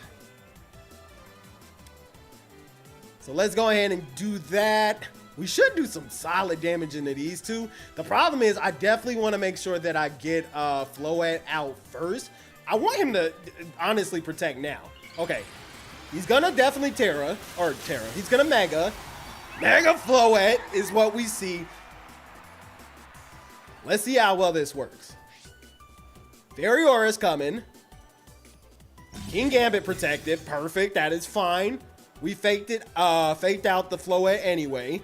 Speaker 1: So let's go ahead and do that. We should do some solid damage into these two. The problem is I definitely want to make sure that I get Floette out first. I want him to honestly protect now. Okay. He's going to definitely He's going to Mega. Mega Floette is what we see. Let's see how well this works. Fairy Aura's coming. King Gambit protected. Perfect. That is fine. We faked out the Floette anyway.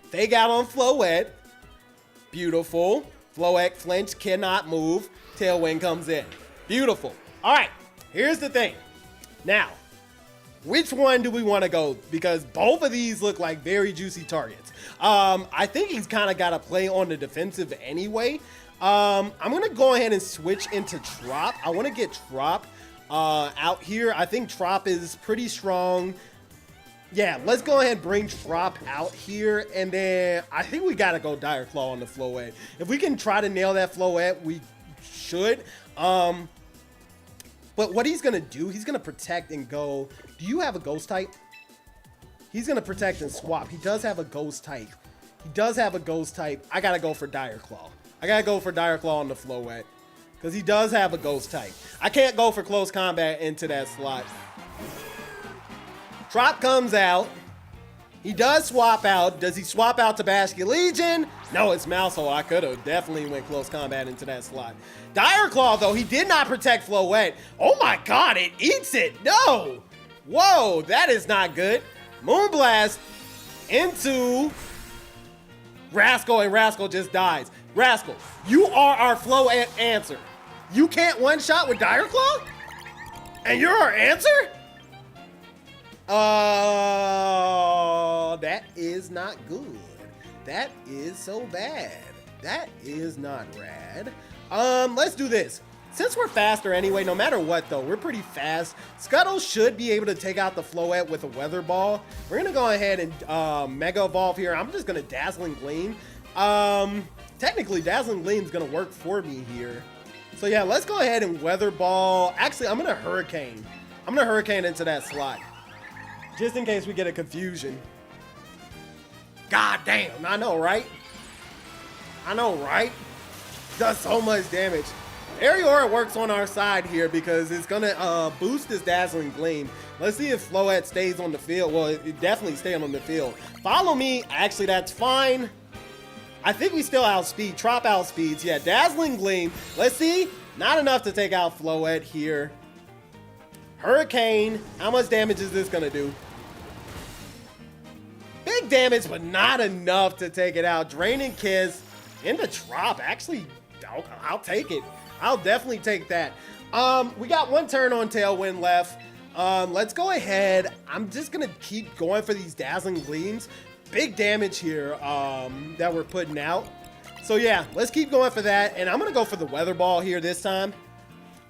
Speaker 1: Fake out on Floette. Beautiful. Floette flinch, cannot move. Tailwind comes in. Beautiful. All right, here's the thing. Now, which one do we want to go? Because both of these look like very juicy targets. I think he's kind of got to play on the defensive anyway. I'm going to go ahead and switch into Trop. I want to get Trop out here. I think Trop is pretty strong. Yeah, let's go ahead and bring Trop out here. And then I think we got to go Dire Claw on the Floette. If we can try to nail that Floette, we should. But what he's going to do, he's going to protect and go. Do you have a Ghost type? He's going to protect and swap. He does have a Ghost type. He does have a Ghost type. I got to go for Dire Claw. I got to go for Dire Claw on the Floette. Because he does have a Ghost type. I can't go for close combat into that slot. Trop comes out. He does swap out. Does he swap out to Basculegion? No, it's Mousehole. I could have definitely went close combat into that slot. Dire Claw, though, he did not protect Floette. Oh my god, it eats it. No. Whoa, that is not good. Moonblast into Rascal, and Rascal just dies. Rascal, you are our Floette answer. You can't one-shot with Dire Claw? And you're our answer? That is not good. That is so bad. That is not rad. Let's do this. Since we're faster anyway, no matter what though, we're pretty fast. Scuttle should be able to take out the Floette with a Weather Ball. We're gonna go ahead and Mega Evolve here. I'm just gonna Dazzling Gleam. Technically, Dazzling Gleam is gonna work for me here. So yeah, let's go ahead and Weather Ball. Actually, I'm gonna Hurricane. I'm gonna Hurricane into that slot. Just in case we get a confusion. God damn, I know, right? I know, right? Does so much damage. Aeriora works on our side here because it's gonna boost this Dazzling Gleam. Let's see if Floette stays on the field. Well, it definitely staying on the field. Follow me. Actually, that's fine. I think we still outspeed. Trop outspeeds. Yeah, Dazzling Gleam. Let's see. Not enough to take out Floette here. Hurricane. How much damage is this gonna do? Big damage, but not enough to take it out. Draining Kiss into Trop. Actually, I'll take it. I'll definitely take that. We got one turn on Tailwind left. Let's go ahead. I'm just gonna keep going for these Dazzling Gleams. Big damage here that we're putting out. So yeah, let's keep going for that. And I'm gonna go for the Weather Ball here this time.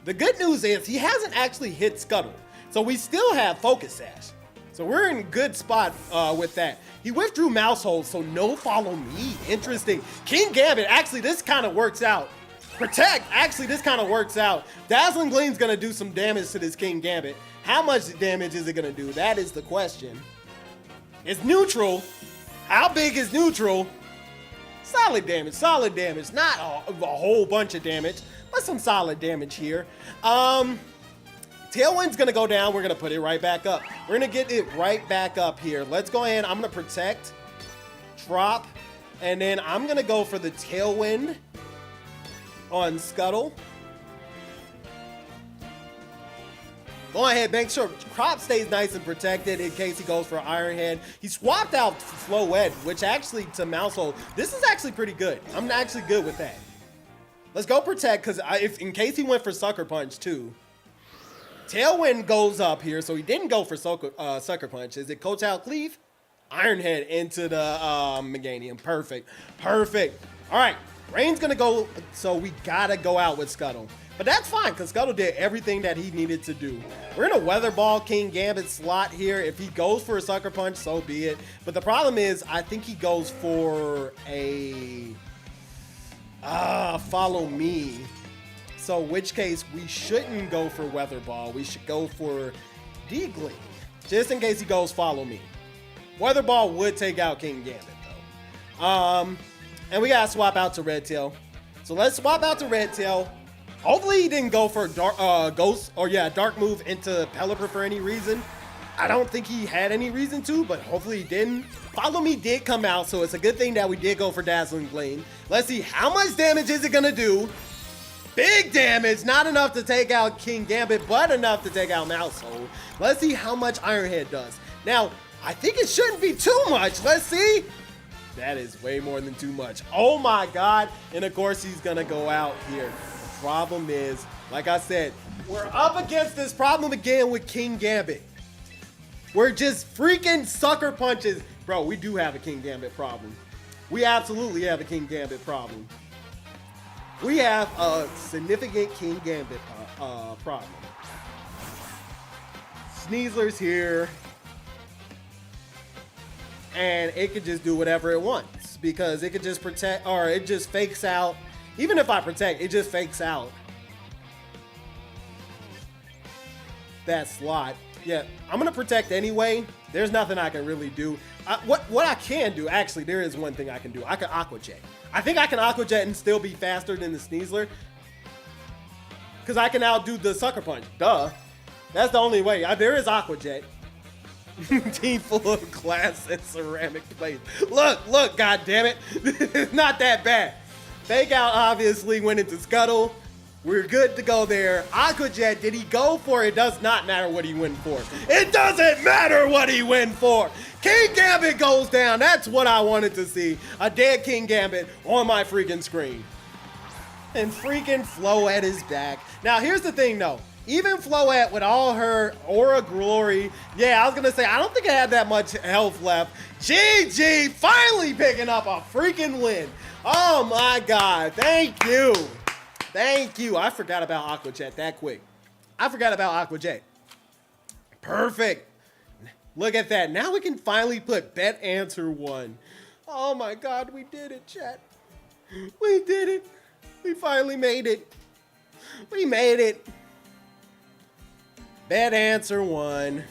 Speaker 1: The good news is he hasn't actually hit Scuttle. So we still have Focus Sash. So we're in a good spot with that. He withdrew Mousehole, so no Follow Me. Interesting. King Gambit, actually this kind of works out. Protect, actually this kind of works out. Dazzling Gleam's gonna do some damage to this King Gambit. How much damage is it gonna do? That is the question. It's neutral. How big is neutral? Solid damage, solid damage. Not a whole bunch of damage, but some solid damage here. Tailwind's gonna go down. We're gonna put it right back up. We're gonna get it right back up here. Let's go ahead. I'm gonna protect, drop, and then I'm gonna go for the Tailwind on Scuttle. Go ahead, make sure Crop stays nice and protected in case he goes for Iron Hand. He swapped out Floette, which actually to Mousehole, this is actually pretty good. I'm actually good with that. Let's go protect, because if in case he went for Sucker Punch too. Tailwind goes up here, so he didn't go for Sucker Punch. Is it Coach Out Cleave? Iron Head into the Meganium. Perfect. Perfect. All right. Rain's going to go, so we got to go out with Scuttle. But that's fine, because Scuttle did everything that he needed to do. We're in a Weather Ball King Gambit slot here. If he goes for a Sucker Punch, so be it. But the problem is, I think he goes for a Follow Me. So in which case, we shouldn't go for Weather Ball. We should go for D-Gleam, just in case he goes Follow Me. Weather Ball would take out King Gambit, though. And we got to swap out to Red Tail. So let's swap out to Red Tail. Hopefully he didn't go for Dark Move into Pelipper for any reason. I don't think he had any reason to, but hopefully he didn't. Follow Me did come out, so it's a good thing that we did go for Dazzling Gleam. Let's see, how much damage is it going to do? Big damage, not enough to take out King Gambit, but enough to take out Mousehole. Let's see how much Iron Head does. Now, I think it shouldn't be too much. Let's see. That is way more than too much. Oh my God. And of course, he's going to go out here. The problem is, like I said, we're up against this problem again with King Gambit. We're just freaking Sucker Punches. Bro, we do have a King Gambit problem. We absolutely have a King Gambit problem. We have a significant King Gambit problem. Sneasler's here. And it could just do whatever it wants. Because it could just protect, or it just fakes out. Even if I protect, it just fakes out that slot. Yeah, I'm going to protect anyway. There's nothing I can really do. What I can do, actually, there is one thing I can do. I can Aqua Jet. I think I can Aqua Jet and still be faster than the Sneasler. Because I can outdo the Sucker Punch. Duh. That's the only way. There is Aqua Jet. Team full of glass and ceramic plates. Look, God damn it. It's not that bad. Fake Out obviously went into Scuttle. We're good to go there. Aqua Jet, did he go for it? It does not matter what he went for. It doesn't matter what he went for. King Gambit goes down. That's what I wanted to see. A dead King Gambit on my freaking screen. And freaking Floette is back. Now, here's the thing, though. Even Floette, with all her Aura Glory, yeah, I was going to say, I don't think I had that much health left. GG, finally picking up a freaking win. Oh, my God. Thank you. Thank you. I forgot about Aqua Jet that quick. I forgot about Aqua Jet. Perfect. Look at that. Now we can finally put Bet Answer 1. Oh, my God. We did it, chat. We did it. We finally made it. We made it. Bet Answer 1.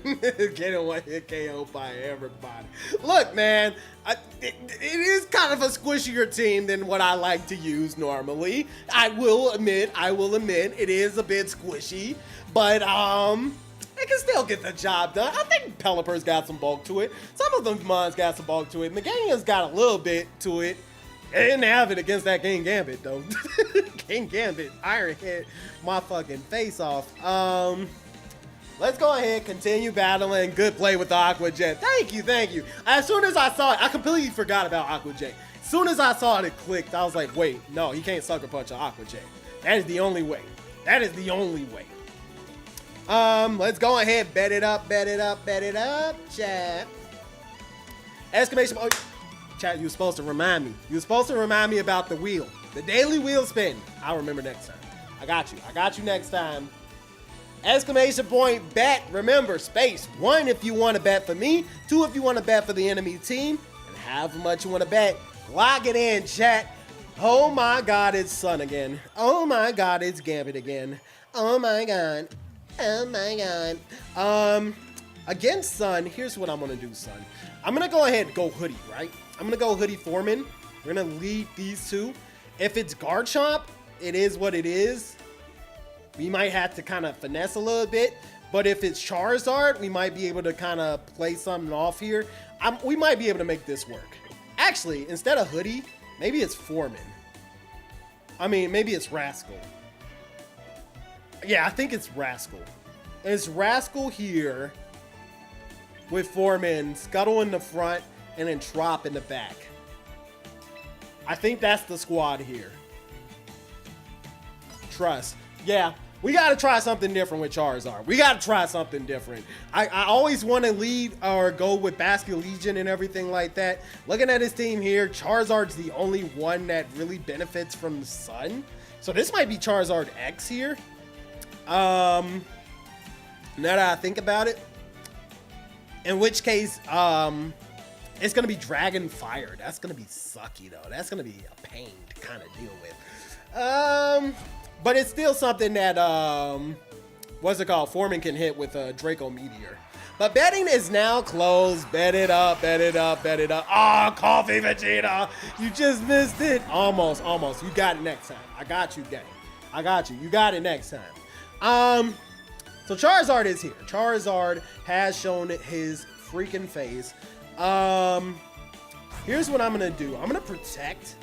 Speaker 1: Getting one hit KO by everybody. Look, man, it is kind of a squishier team than what I like to use normally. I will admit, it is a bit squishy, but it can still get the job done. I think Pelipper's got some bulk to it. Some of them mons got some bulk to it. Meganium's got a little bit to it. They didn't have it against that King Gambit, though. King Gambit, Iron Head my fucking face off. Let's go ahead, continue battling. Good play with the Aqua Jet. Thank you, thank you. As soon as I saw it, I completely forgot about Aqua Jet. As soon as I saw it, it clicked. I was like, wait, no, he can't Sucker Punch an Aqua Jet. That is the only way. That is the only way. Let's go ahead, bet it up, chat. Exclamation point. Chat, you were supposed to remind me. You were supposed to remind me about the wheel. The daily wheel spin. I'll remember next time. I got you. I got you next time. Exclamation point, bet. Remember, space. 1 if you want to bet for me. 2 if you want to bet for the enemy team. And however much you want to bet. Lock it in, chat. Oh my God, it's Sun again. Oh my God, it's Gambit again. Oh my God. Oh my God. Against Sun, here's what I'm going to do, Sun. I'm going to go ahead and go Hoodie, right? I'm going to go Hoodie Foreman. We're going to lead these two. If it's Garchomp, it is what it is. We might have to kind of finesse a little bit. But if it's Charizard, we might be able to kind of play something off here. We might be able to make this work. Actually, instead of Hoodie, maybe it's Foreman. I mean, maybe it's Rascal. Yeah, I think it's Rascal. It's Rascal here with Foreman, Scuttle in the front, and then Trop in the back. I think that's the squad here. trust. Yeah, we got to try something different with Charizard. We got to try something different. I always want to lead or go with Bastion Legion and everything like that. Looking at his team here, Charizard's the only one that really benefits from the sun. So this might be Charizard X here. Now that I think about it. In which case, it's going to be Dragon Fire. That's going to be sucky, though. That's going to be a pain to kind of deal with. But it's still something that, what's it called? Foreman can hit with a Draco Meteor. But betting is now closed. Bet it up, bet it up, bet it up. Oh, Coffee Vegeta. You just missed it. Almost, almost. You got it next time. I got you, gang. I got you. You got it next time. So Charizard is here. Charizard has shown his freaking face. Here's what I'm going to do. I'm going to protect.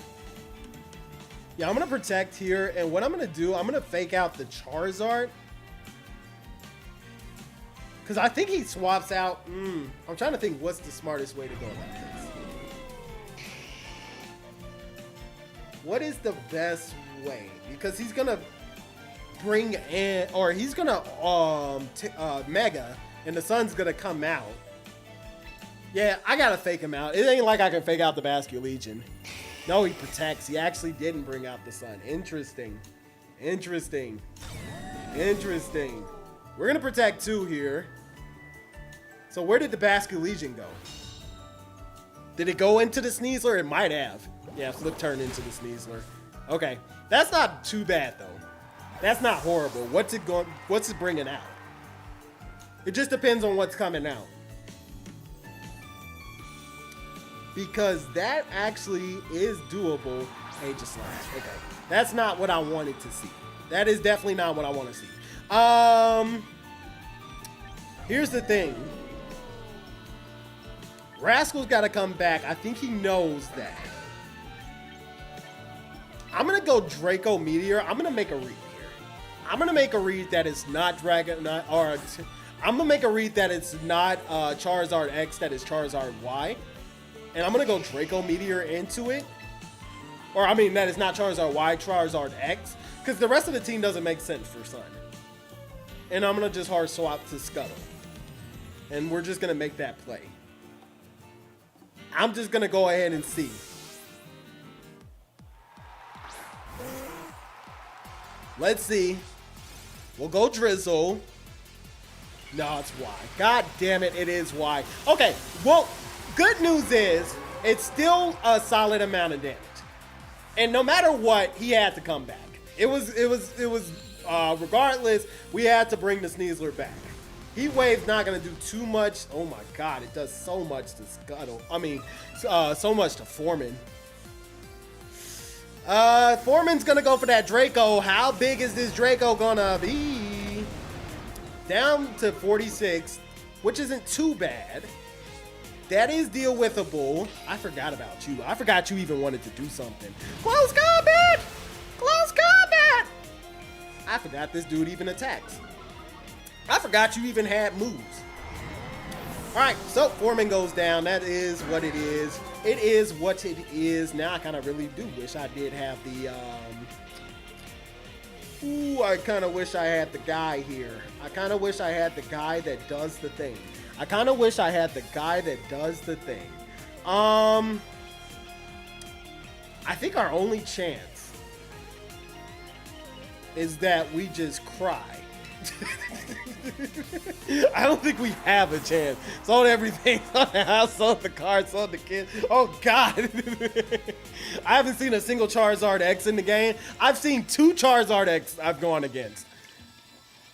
Speaker 1: Yeah, I'm going to protect here. And what I'm going to do, I'm going to fake out the Charizard. Because I think he swaps out. I'm trying to think what's the smartest way to go about this. What is the best way? Because he's going to bring in, or he's going to Mega, and the sun's going to come out. Yeah, I got to fake him out. It ain't like I can fake out the Bastion Legion. No, he protects. He actually didn't bring out the sun. Interesting. Interesting. Interesting. We're going to protect 2 here. So where did the Bastion Legion go? Did it go into the Sneasler? It might have. Yeah, Flip turned into the Sneasler. Okay. That's not too bad, though. That's not horrible. What's it bringing out? It just depends on what's coming out. Because that actually is doable. Aegis Slash. Okay. That's not what I wanted to see. That is definitely not what I want to see. Here's the thing. Rascal's got to come back. I think he knows that. I'm going to go Draco Meteor. I'm going to make a read here. I'm going to make a read that it's not Dragon, I'm going to make a read that it's not Charizard X, that is Charizard Y. And I'm going to go Draco Meteor into it. Or, I mean, that is not Charizard Y, Charizard X. Because the rest of the team doesn't make sense for Sun. And I'm going to just hard swap to Scuttle. And we're just going to make that play. I'm just going to go ahead and see. Let's see. We'll go Drizzle. No, it's Y. God damn it, it is Y. Okay, well, good news is it's still a solid amount of damage. And no matter what, he had to come back. It was regardless, we had to bring the Sneasler back. Heat Wave's not going to do too much. Oh my God, it does so much to Scuttle. I mean, so much to Foreman. Foreman's going to go for that Draco. How big is this Draco going to be? Down to 46, which isn't too bad. That is deal withable. I forgot about you. I forgot you even wanted to do something. Close combat! Close combat! I forgot this dude even attacks. I forgot you even had moves. All right, so Foreman goes down. That is what it is. It is what it is. Now I kind of really do wish I did have the, I kind of wish I had the guy here. I kind of wish I had the guy that does the thing. I kind of wish I had the guy that does the thing. I think our only chance is that we just cry. I don't think we have a chance. Sold everything. Sold the house, sold the car, sold the kids. Oh, God. I haven't seen a single Charizard X in the game. I've seen 2 Charizard X I've gone against.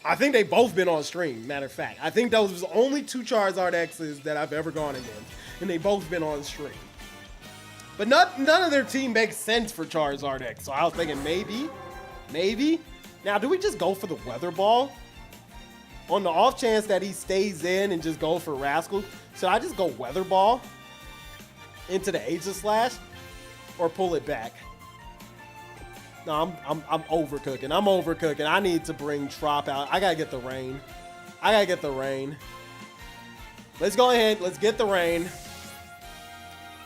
Speaker 1: I think they both been on stream, matter of fact. I think those was only 2 Charizard X's that I've ever gone against. And they both been on stream. But none of their team makes sense for Charizard X. So I was thinking maybe. Now, do we just go for the Weather Ball? On the off chance that he stays in and just go for Rascal, should I just go Weather Ball into the Aegis Slash or pull it back? No, I'm overcooking. I'm overcooking. I need to bring Trop out. I gotta get the rain. Let's go ahead. Let's get the rain.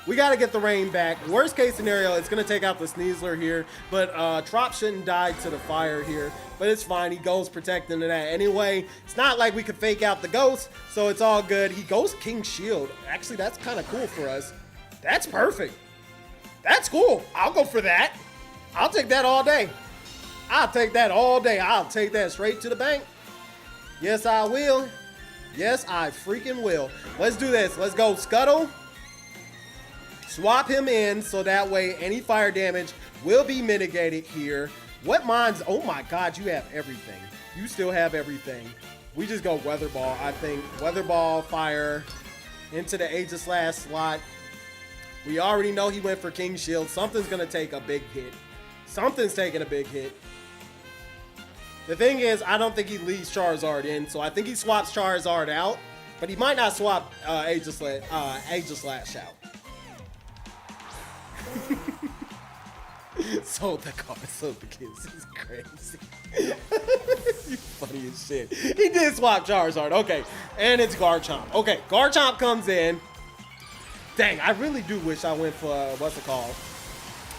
Speaker 1: We got to get the rain back. Worst case scenario, it's going to take out the Sneasler here. But Trop shouldn't die to the fire here. But it's fine. He goes protecting that. Anyway, it's not like we could fake out the ghost. So it's all good. He goes King Shield. Actually, that's kind of cool for us. That's perfect. That's cool. I'll go for that. I'll take that all day. I'll take that all day. I'll take that straight to the bank. Yes, I will. Yes, I freaking will. Let's do this. Let's go Scuttle. Swap him in so that way any fire damage will be mitigated here. What mines? Oh my God, you have everything. You still have everything. We just go Weather Ball, I think. Weather Ball, fire, into the Aegis Slash slot. We already know he went for King Shield. Something's going to take a big hit. Something's taking a big hit. The thing is, I don't think he leaves Charizard in, so I think he swaps Charizard out, but he might not swap Aegis Slash out. Sold the car, sold the kids. This is crazy. You funny as shit. He did swap Charizard. Okay, and it's Garchomp. Okay, Garchomp comes in. Dang, I really do wish I went for what's it called?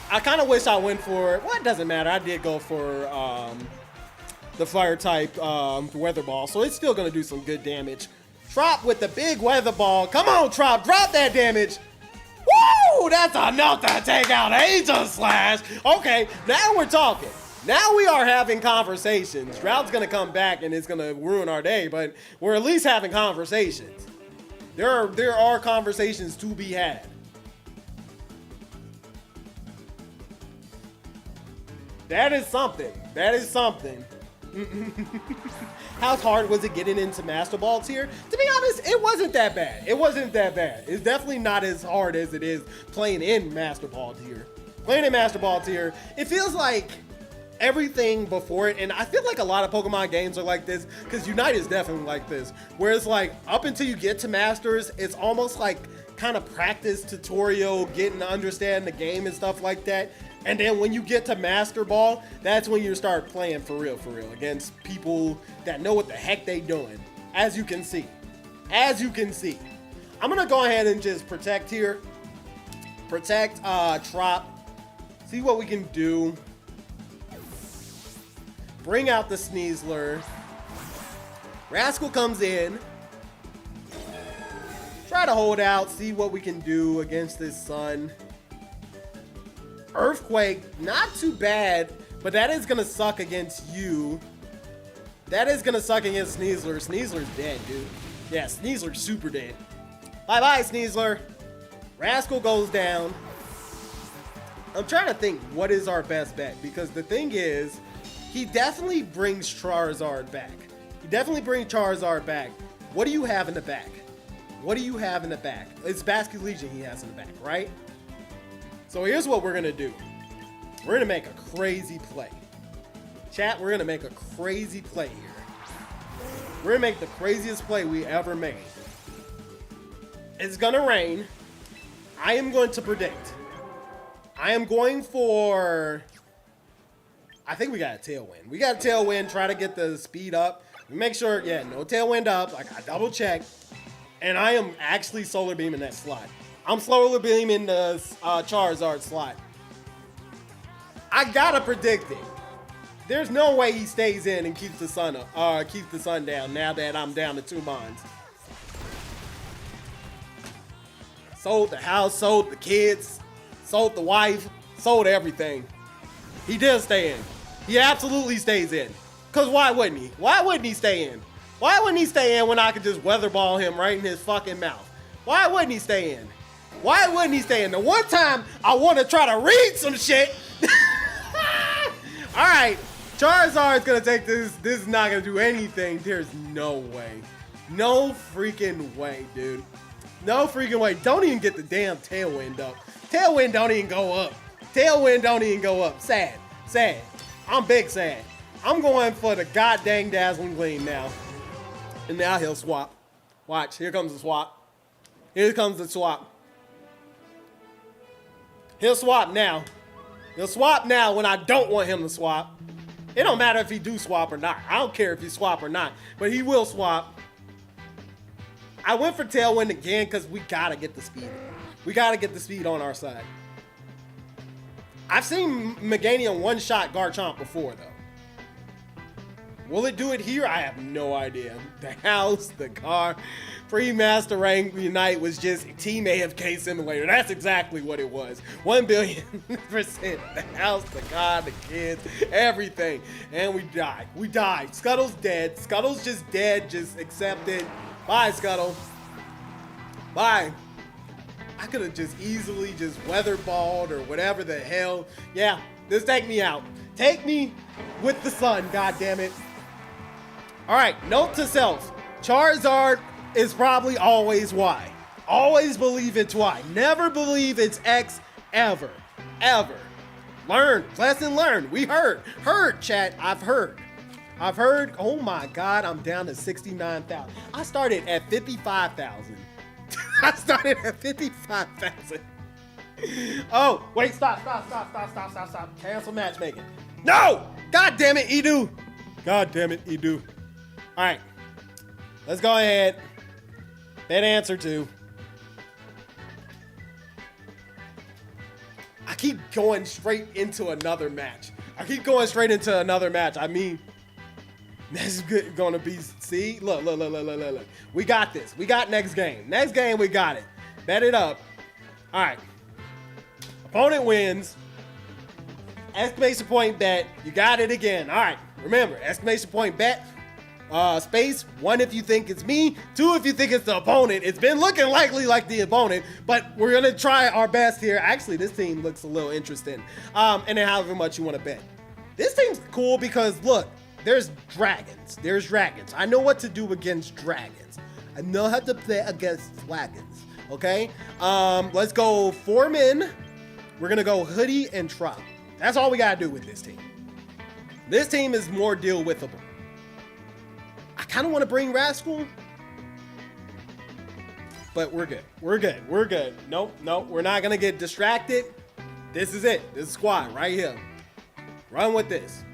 Speaker 1: I kind of wish I went for. Well, it doesn't matter. I did go for the fire type Weather Ball, so it's still gonna do some good damage. Trop with the big Weather Ball. Come on, Trop, drop that damage. Woo! That's enough to take out Aegis Slash. Okay, now we're talking. Now we are having conversations. Drought's gonna come back and it's gonna ruin our day, but we're at least having conversations. There are conversations to be had. That is something. That is something. How hard was it getting into Master Ball tier? To be honest, it wasn't that bad. It wasn't that bad. It's definitely not as hard as it is playing in Master Ball tier. Playing in Master Ball tier, it feels like everything before it, and I feel like a lot of Pokemon games are like this, because Unite is definitely like this, where it's like, up until you get to Masters, it's almost like kind of practice tutorial, getting to understand the game and stuff like that. And then when you get to Master Ball, that's when you start playing for real, against people that know what the heck they doing. As you can see. As you can see. I'm going to go ahead and just protect here. Protect Trop. See what we can do. Bring out the Sneasler. Rascal comes in. Try to hold out. See what we can do against this Sun. Earthquake, not too bad, but that is going to suck against you. That is going to suck against Sneasler. Sneasler's dead, dude. Yeah, Sneasler's super dead. Bye-bye, Sneasler. Rascal goes down. I'm trying to think what is our best bet, because the thing is, he definitely brings Charizard back. He definitely brings Charizard back. What do you have in the back? What do you have in the back? It's Basket Legion he has in the back, right? So here's what we're going to do. We're going to make a crazy play. Chat, we're going to make a crazy play here. We're going to make the craziest play we ever made. It's going to rain. I am going to predict. I am going for... I think we got a Tailwind. We got a Tailwind. Try to get the speed up. Make sure, yeah, no Tailwind up. Like, I double check. And I am actually Solar Beaming that slot. I'm Solar Beaming the Charizard slot. I gotta predict it. There's no way he stays in and keeps the sun up, keeps the sun down now that I'm down to 2 mines. Sold the house, sold the kids, sold the wife, sold everything. He did stay in. He absolutely stays in. Cause why wouldn't he? Why wouldn't he stay in? Why wouldn't he stay in when I could just weather ball him right in his fucking mouth? Why wouldn't he stay in? Why wouldn't he stay in? The one time I want to try to read some shit. All right, Charizard's gonna take this. This is not gonna do anything. There's no way. No freaking way, dude. No freaking way. Don't even get the damn Tailwind up. Tailwind don't even go up. Tailwind don't even go up. Sad. Sad. I'm big sad. I'm going for the god dang Dazzling Gleam now. And now he'll swap. Watch. Here comes the swap. Here comes the swap. He'll swap now. He'll swap now when I don't want him to swap. It don't matter if he do swap or not. I don't care if he swap or not. But he will swap. I went for Tailwind again because we got to get the speed. We got to get the speed on our side. I've seen Meganium one-shot Garchomp before, though. Will it do it here? I have no idea. The house, the car, pre-Master Rank Unite was just Team AFK Simulator. That's exactly what it was. 1,000,000,000%. The house, the car, the kids, everything. And we died. We died. Scuttle's dead. Scuttle's just dead. Just accept it. Bye, Scuttle. Bye. I could have just easily just weatherballed or whatever the hell. Yeah, just take me out. Take me with the sun, god damn it. All right, note to self. Charizard is probably always Y. Always believe it's Y. Never believe it's X ever. Ever. Learn. Lesson learned. We heard. Heard, chat. I've heard. I've heard. Oh my god, I'm down to 69,000. I started at 55,000. I started at 55,000. Oh, wait, stop. Cancel matchmaking. No! God damn it, Edu. God damn it, Edu. All right, let's go ahead. Bet answer 2. I keep going straight into another match. I mean, this is gonna be, see? Look. We got this. We got next game. Next game, we got it. Bet it up. All right. Opponent wins. Exclamation point bet. You got it again. All right. Remember, exclamation point bet. Space. 1 if you think it's me. 2 if you think it's the opponent. It's been looking likely like the opponent, but we're gonna try our best here. Actually, this team looks a little interesting. And then however much you want to bet. This team's cool because look. There's dragons. I know what to do against dragons. I know how to play against dragons. Okay? Let's go 4 men. We're gonna go Hoodie and Trop. That's all we gotta do with this team. This team is more deal withable. I kind of want to bring Rascal, but we're good. Nope, we're not gonna get distracted. This is it. This is squad right here. Run with this.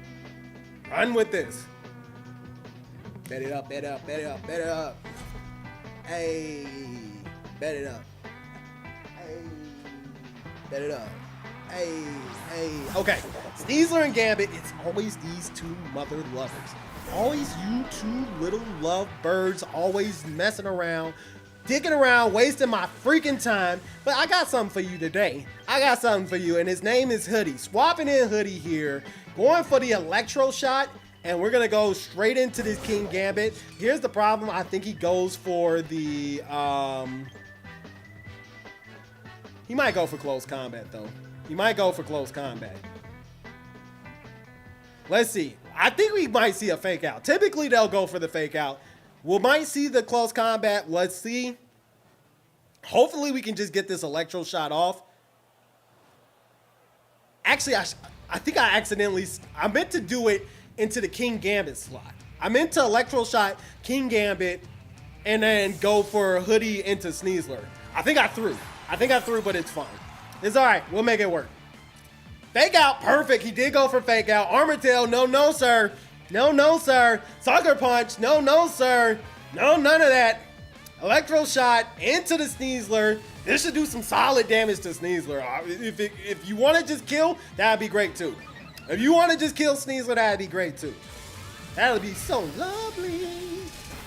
Speaker 1: Bet it up. Hey, bet it up. Hey. Okay, Sneasler and Gambit, it's always these 2 mother lovers. Always you 2 little love birds, always messing around, dicking around, wasting my freaking time. But I got something for you today. And his name is Hoodie. Swapping in Hoodie here, going for the Electro Shot. And we're gonna go straight into this King Gambit. Here's the problem. I think he goes for the, he might go for close combat though. Let's see. I think we might see a fake out. Typically they'll go for the fake out. We might see the close combat. Let's see. Hopefully we can just get this Electro Shot off. Actually, I think I meant to do it into the King Gambit slot. I meant to Electro Shot King Gambit and then go for Hoodie into Sneasler. I think I threw, but it's fine. It's all right. We'll make it work. Fake out. Perfect. He did go for fake out. Armor Tail. No, sir. No, sir. Sucker Punch. No, sir. No, none of that. Electro Shot into the Sneasler. This should do some solid damage to Sneasler. If you want to just kill, that'd be great too. If you want to just kill Sneasler, that'd be great too. That'd be so lovely.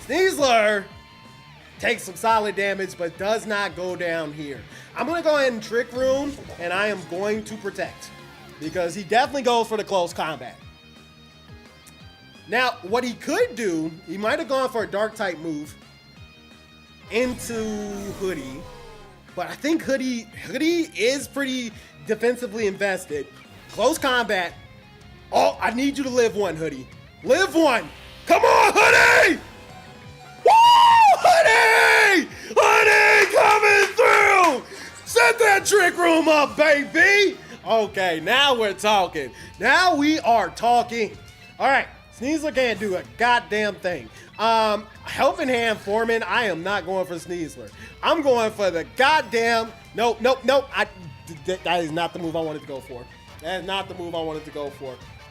Speaker 1: Sneasler takes some solid damage, but does not go down here. I'm going to go ahead and Trick Room, and I am going to Protect. Because he definitely goes for the close combat. Now, what he could do, he might have gone for a Dark type move into Hoodie. But I think Hoodie is pretty defensively invested. Close combat. Oh, I need you to live 1, Hoodie. Live 1. Come on, Hoodie! Woo! Hoodie! Hoodie coming through! Set that Trick Room up, baby! Okay, now we're talking. Now we are talking. All right, Sneasler can't do a goddamn thing. Helping Hand Foreman, I am not going for Sneasler. I'm going for the goddamn, nope. That is not the move I wanted to go for.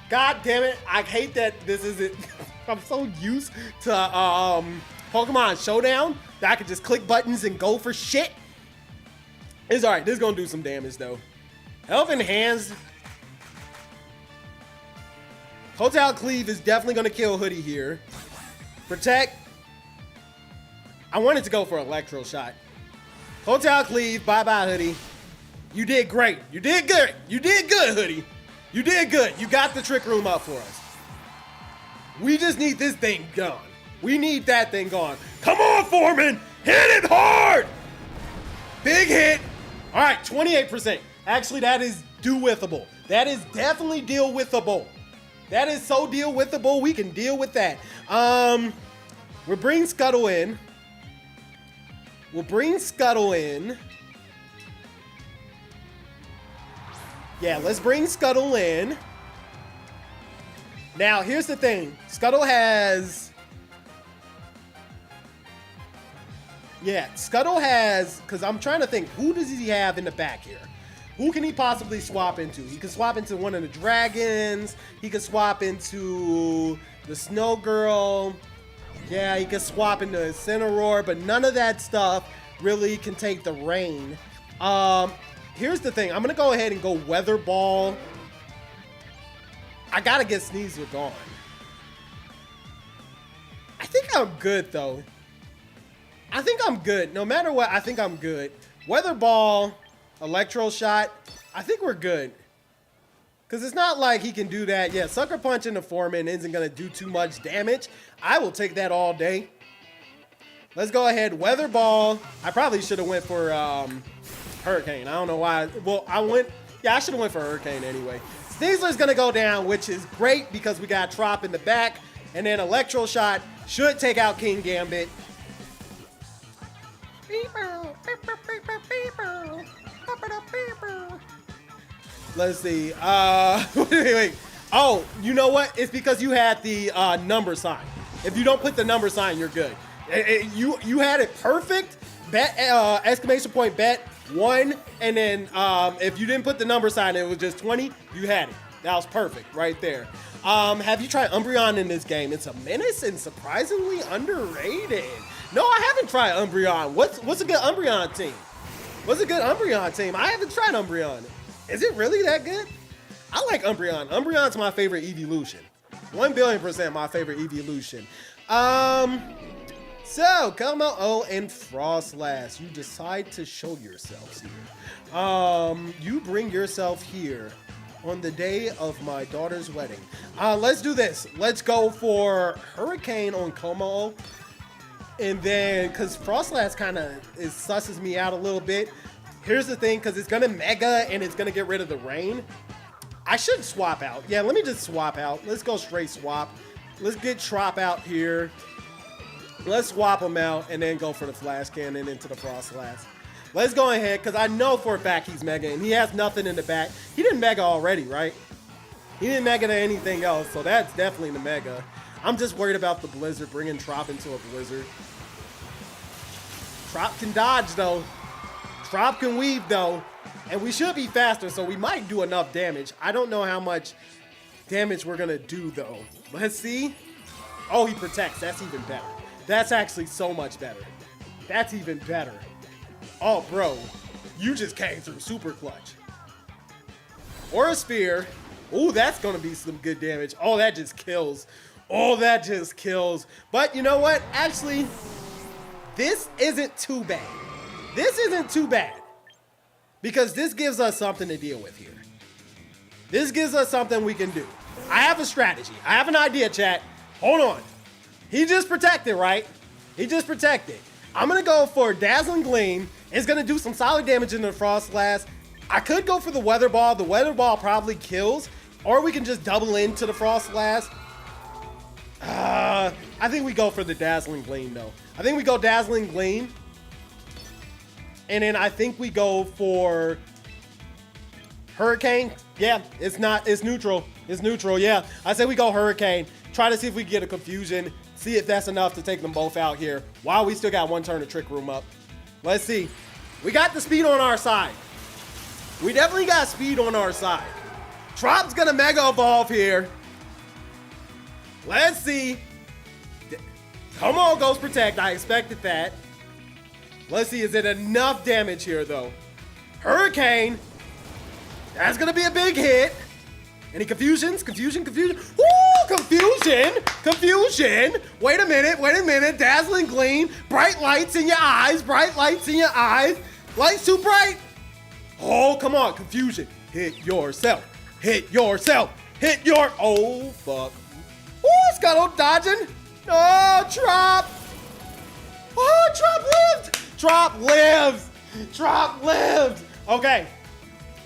Speaker 1: God damn it, I hate that this isn't, I'm so used to Pokemon Showdown that I can just click buttons and go for shit. It's all right. This is going to do some damage, though. Health Enhanced. Hotel Cleave is definitely going to kill Hoodie here. Protect. I wanted to go for Electro Shot. Hotel Cleave. Bye-bye, Hoodie. You did great. You did good. You did good, Hoodie. You did good. You got the Trick Room up for us. We just need this thing gone. We need that thing gone. Come on, Foreman. Hit it hard. Big hit. All right, 28%. Actually, that is do-withable. That is definitely deal-withable. That is so deal-withable. We can deal with that. We'll bring Scuttle in. We'll bring Scuttle in. Yeah, let's bring Scuttle in. Now, here's the thing. Scuttle has... Yeah, Scuttle has... Because I'm trying to think, who does he have in the back here? Who can he possibly swap into? He can swap into one of the dragons. He can swap into the Snow Girl. Yeah, he can swap into Incineroar, but none of that stuff really can take the reign. Here's the thing. I'm going to go ahead and go Weather Ball. I got to get Sneasel gone. I think I'm good, though. I think I'm good. No matter what, I think I'm good. Weather Ball, Electro Shot, I think we're good. Because it's not like he can do that. Yeah, Sucker Punch into Foreman isn't going to do too much damage. I will take that all day. Let's go ahead. Weather Ball. I probably should have went for Hurricane. I don't know why. Well, I should have went for Hurricane anyway. Sneasler's going to go down, which is great because we got Trop in the back. And then Electro Shot should take out King Gambit. Let's see. Wait. Oh, you know what? It's because you had the number sign. If you don't put the number sign, you're good. You had it perfect. Bet exclamation point bet 1, and then if you didn't put the number sign, it was just 20. You had it. That was perfect right there. Have you tried Umbreon in this game? It's a menace and surprisingly underrated. No, I haven't tried Umbreon. What's a good Umbreon team? What's a good Umbreon team? I haven't tried Umbreon. Is it really that good? I like Umbreon. Umbreon's my favorite evolution. 1,000,000,000% my favorite evolution. So, Como and Frostlass, you decide to show yourselves here. You bring yourself here on the day of my daughter's wedding. Let's do this. Let's go for Hurricane on Como. And then, because Frostlass kind of susses me out a little bit. Here's the thing, because it's going to Mega and it's going to get rid of the rain. I should swap out. Yeah, let me just swap out. Let's go straight swap. Let's get Trop out here. Let's swap him out and then go for the Flash Cannon into the Frostlass. Let's go ahead, because I know for a fact he's Mega, and he has nothing in the back. He didn't Mega already, right? He didn't Mega to anything else, so that's definitely the Mega. I'm just worried about the Blizzard, bringing Trop into a Blizzard. Trop can dodge, though. Trop can weave, though. And we should be faster, so we might do enough damage. I don't know how much damage we're going to do, though. Let's see. Oh, he protects. That's even better. That's actually so much better. That's even better. Oh, bro. You just came through super clutch. Or a Spear. Ooh, that's going to be some good damage. Oh, that just kills. Oh, that just kills. But you know what? Actually, this isn't too bad. This isn't too bad. Because this gives us something to deal with here. This gives us something we can do. I have a strategy. I have an idea, chat. Hold on. He just protected, right? He just protected. I'm going to go for Dazzling Gleam. It's going to do some solid damage into the Frostlass. I could go for the Weather Ball. The Weather Ball probably kills. Or we can just double into the Frostlass. I think we go for the Dazzling Gleam, though. I think we go Dazzling Gleam. And then I think we go for Hurricane. Yeah, it's neutral. It's neutral, yeah. I say we go Hurricane. Try to see if we can get a confusion. See if that's enough to take them both out here. While we still got one turn to Trick Room up. Let's see. We got the speed on our side. We definitely got speed on our side. Trop's gonna Mega Evolve here. Let's see. Come on, Ghost Protect. I expected that. Let's see, is it enough damage here, though? Hurricane. That's gonna be a big hit. Any confusions? Confusion? Woo! Confusion! Wait a minute. Dazzling gleam. Bright lights in your eyes. Lights too bright. Oh, come on. Confusion. Hit yourself. Oh, fuck. Woo! Scuttle dodging. Oh, Trop. Oh, Trop lives. Okay.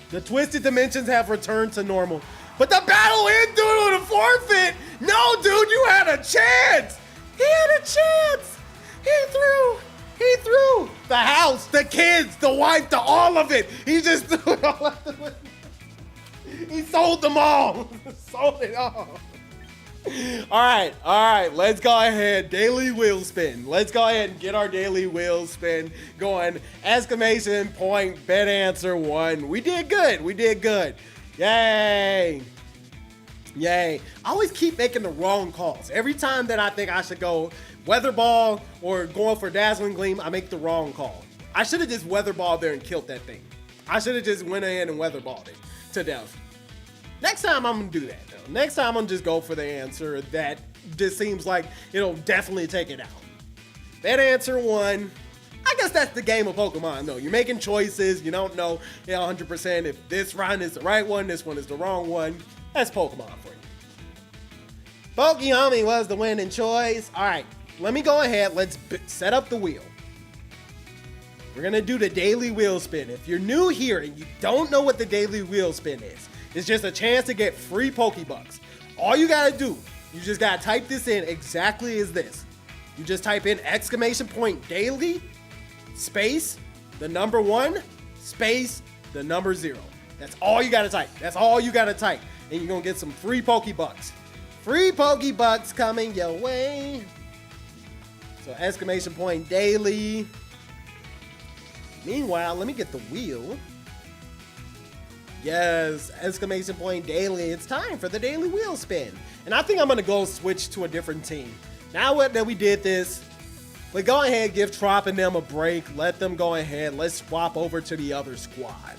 Speaker 1: The twisted dimensions have returned to normal. But the battle ended due to the forfeit. No, dude, you had a chance. He threw the house, the kids, the wife, all of it. He just threw it all out the window. He sold them all. Sold it all. All right, let's go ahead. Daily wheel spin. Let's go ahead and get our daily wheel spin going. Exclamation point, bet answer 1. We did good. Yay. I always keep making the wrong calls. Every time that I think I should go weather ball or going for dazzling gleam, I make the wrong call. I should have just weather balled there and killed that thing. I should have just went in and weather balled it to death. Next time I'm gonna do that though. Next time I'm gonna just go for the answer that just seems like it'll definitely take it out. That answer 1. I guess that's the game of Pokemon though. You're making choices. You don't know 100% if this run is the right one, this one is the wrong one. That's Pokemon for you. PokeHomie was the winning choice. All right, let me go ahead. Let's set up the wheel. We're gonna do the daily wheel spin. If you're new here and you don't know what the daily wheel spin is, it's just a chance to get free Pokebucks. All you gotta do, you just gotta type this in exactly as this. You just type in exclamation point daily, space, the number 1, space, the number 0. That's all you gotta type. And you're gonna get some free Pokebucks. Free Pokebucks coming your way. So exclamation point daily. Meanwhile, let me get the wheel. Yes, exclamation point daily. It's time for the daily wheel spin. And I think I'm gonna go switch to a different team. Now that we did this, but go ahead, give Trop and them a break. Let them go ahead. Let's swap over to the other squad.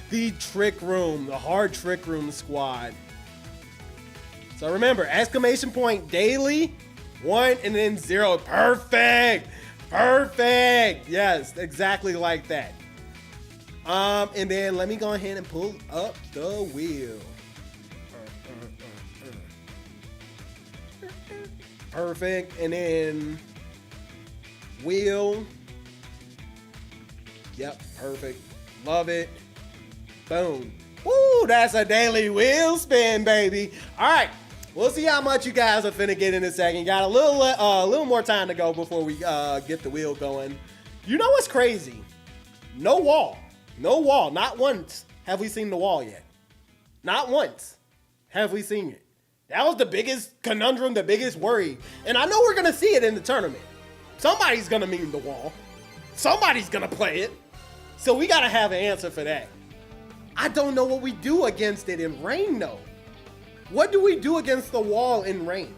Speaker 1: The Trick Room, the Hard Trick Room squad. So remember, exclamation point daily, 1 and then 0. Perfect. Yes, exactly like that. And then let me go ahead and pull up the wheel. Perfect. And then wheel. Yep, perfect. Love it. Boom. Woo, that's a daily wheel spin, baby. All right. We'll see how much you guys are finna get in a second. Got a little more time to go before we get the wheel going. You know what's crazy? No wall. Not once have we seen the wall yet. Not once have we seen it. That was the biggest conundrum, the biggest worry. And I know we're gonna see it in the tournament. Somebody's gonna meme the wall. Somebody's gonna play it. So we gotta have an answer for that. I don't know what we do against it in rain though. What do we do against the wall in rain?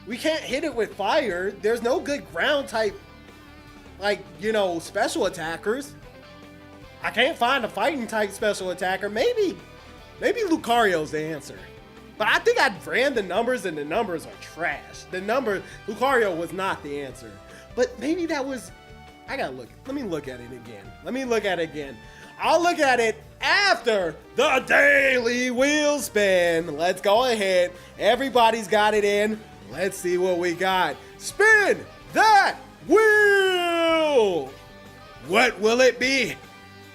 Speaker 1: We can't hit it with fire. There's no good ground type, special attackers. I can't find a fighting type special attacker. Maybe Lucario's the answer. But I think I ran the numbers and the numbers are trash. Lucario was not the answer. But maybe that was, I gotta look. Let me look at it again. I'll look at it after the daily wheel spin. Let's go ahead. Everybody's got it in. Let's see what we got. Spin that wheel. What will it be?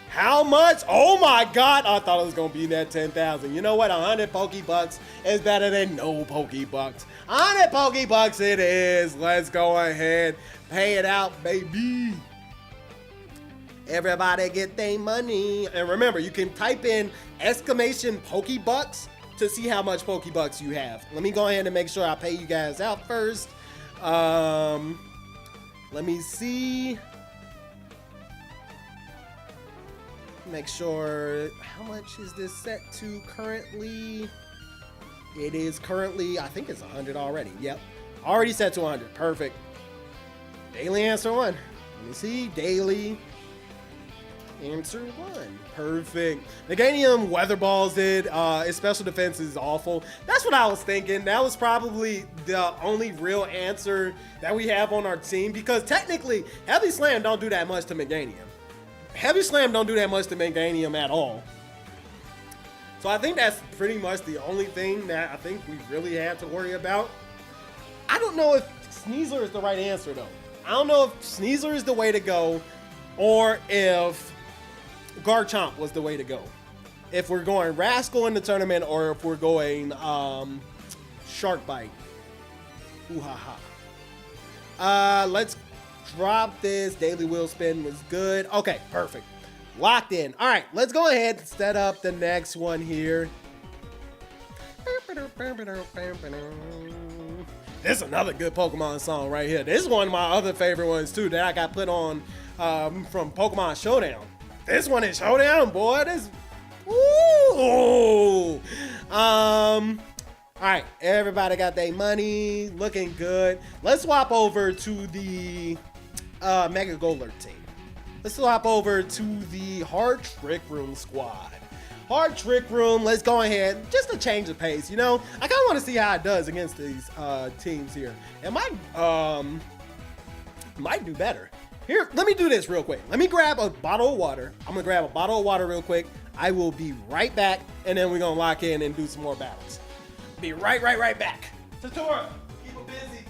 Speaker 1: How much? Oh my God. I thought it was going to be that 10,000. You know what? 100 Pokebucks is better than no Pokebucks. 100 Pokebucks it is. Let's go ahead. Pay it out, baby. Everybody get their money. And remember, you can type in exclamation Pokebucks to see how much Pokebucks you have. Let me go ahead and make sure I pay you guys out first. Let me see. Make sure, how much is this set to currently? It is currently, I think it's 100 already. Yep, already set to 100. Perfect. Daily answer 1. Let me see, daily. Answer 1. Perfect. Meganium weather balls it. Its special defense is awful. That's what I was thinking. That was probably the only real answer that we have on our team, because technically Heavy Slam don't do that much to Meganium. Heavy Slam don't do that much to Meganium at all. So I think that's pretty much the only thing that I think we really had to worry about. I don't know if Sneasler is the right answer though. I don't know if Sneasler is the way to go or if Garchomp was the way to go. If we're going Rascal in the tournament or if we're going Shark Bite. Ooh ha ha. Let's drop this. Daily Wheel Spin was good. Okay, perfect. Locked in. All right, let's go ahead and set up the next one here. This is another good Pokemon song right here. This is one of my other favorite ones too that I got put on from Pokemon Showdown. This one is Showdown, boy. This, ooh. All right, everybody got their money, looking good. Let's swap over to the Mega Golurk team. Let's swap over to the Hard Trick Room squad. Hard Trick Room, let's go ahead, just to change the pace, you know? I kind of want to see how it does against these teams here. It might do better. Here, let me do this real quick. Let me grab a bottle of water. I'm going to grab a bottle of water real quick. I will be right back, and then we're going to lock in and do some more battles. Be right back. Tatora, keep it busy.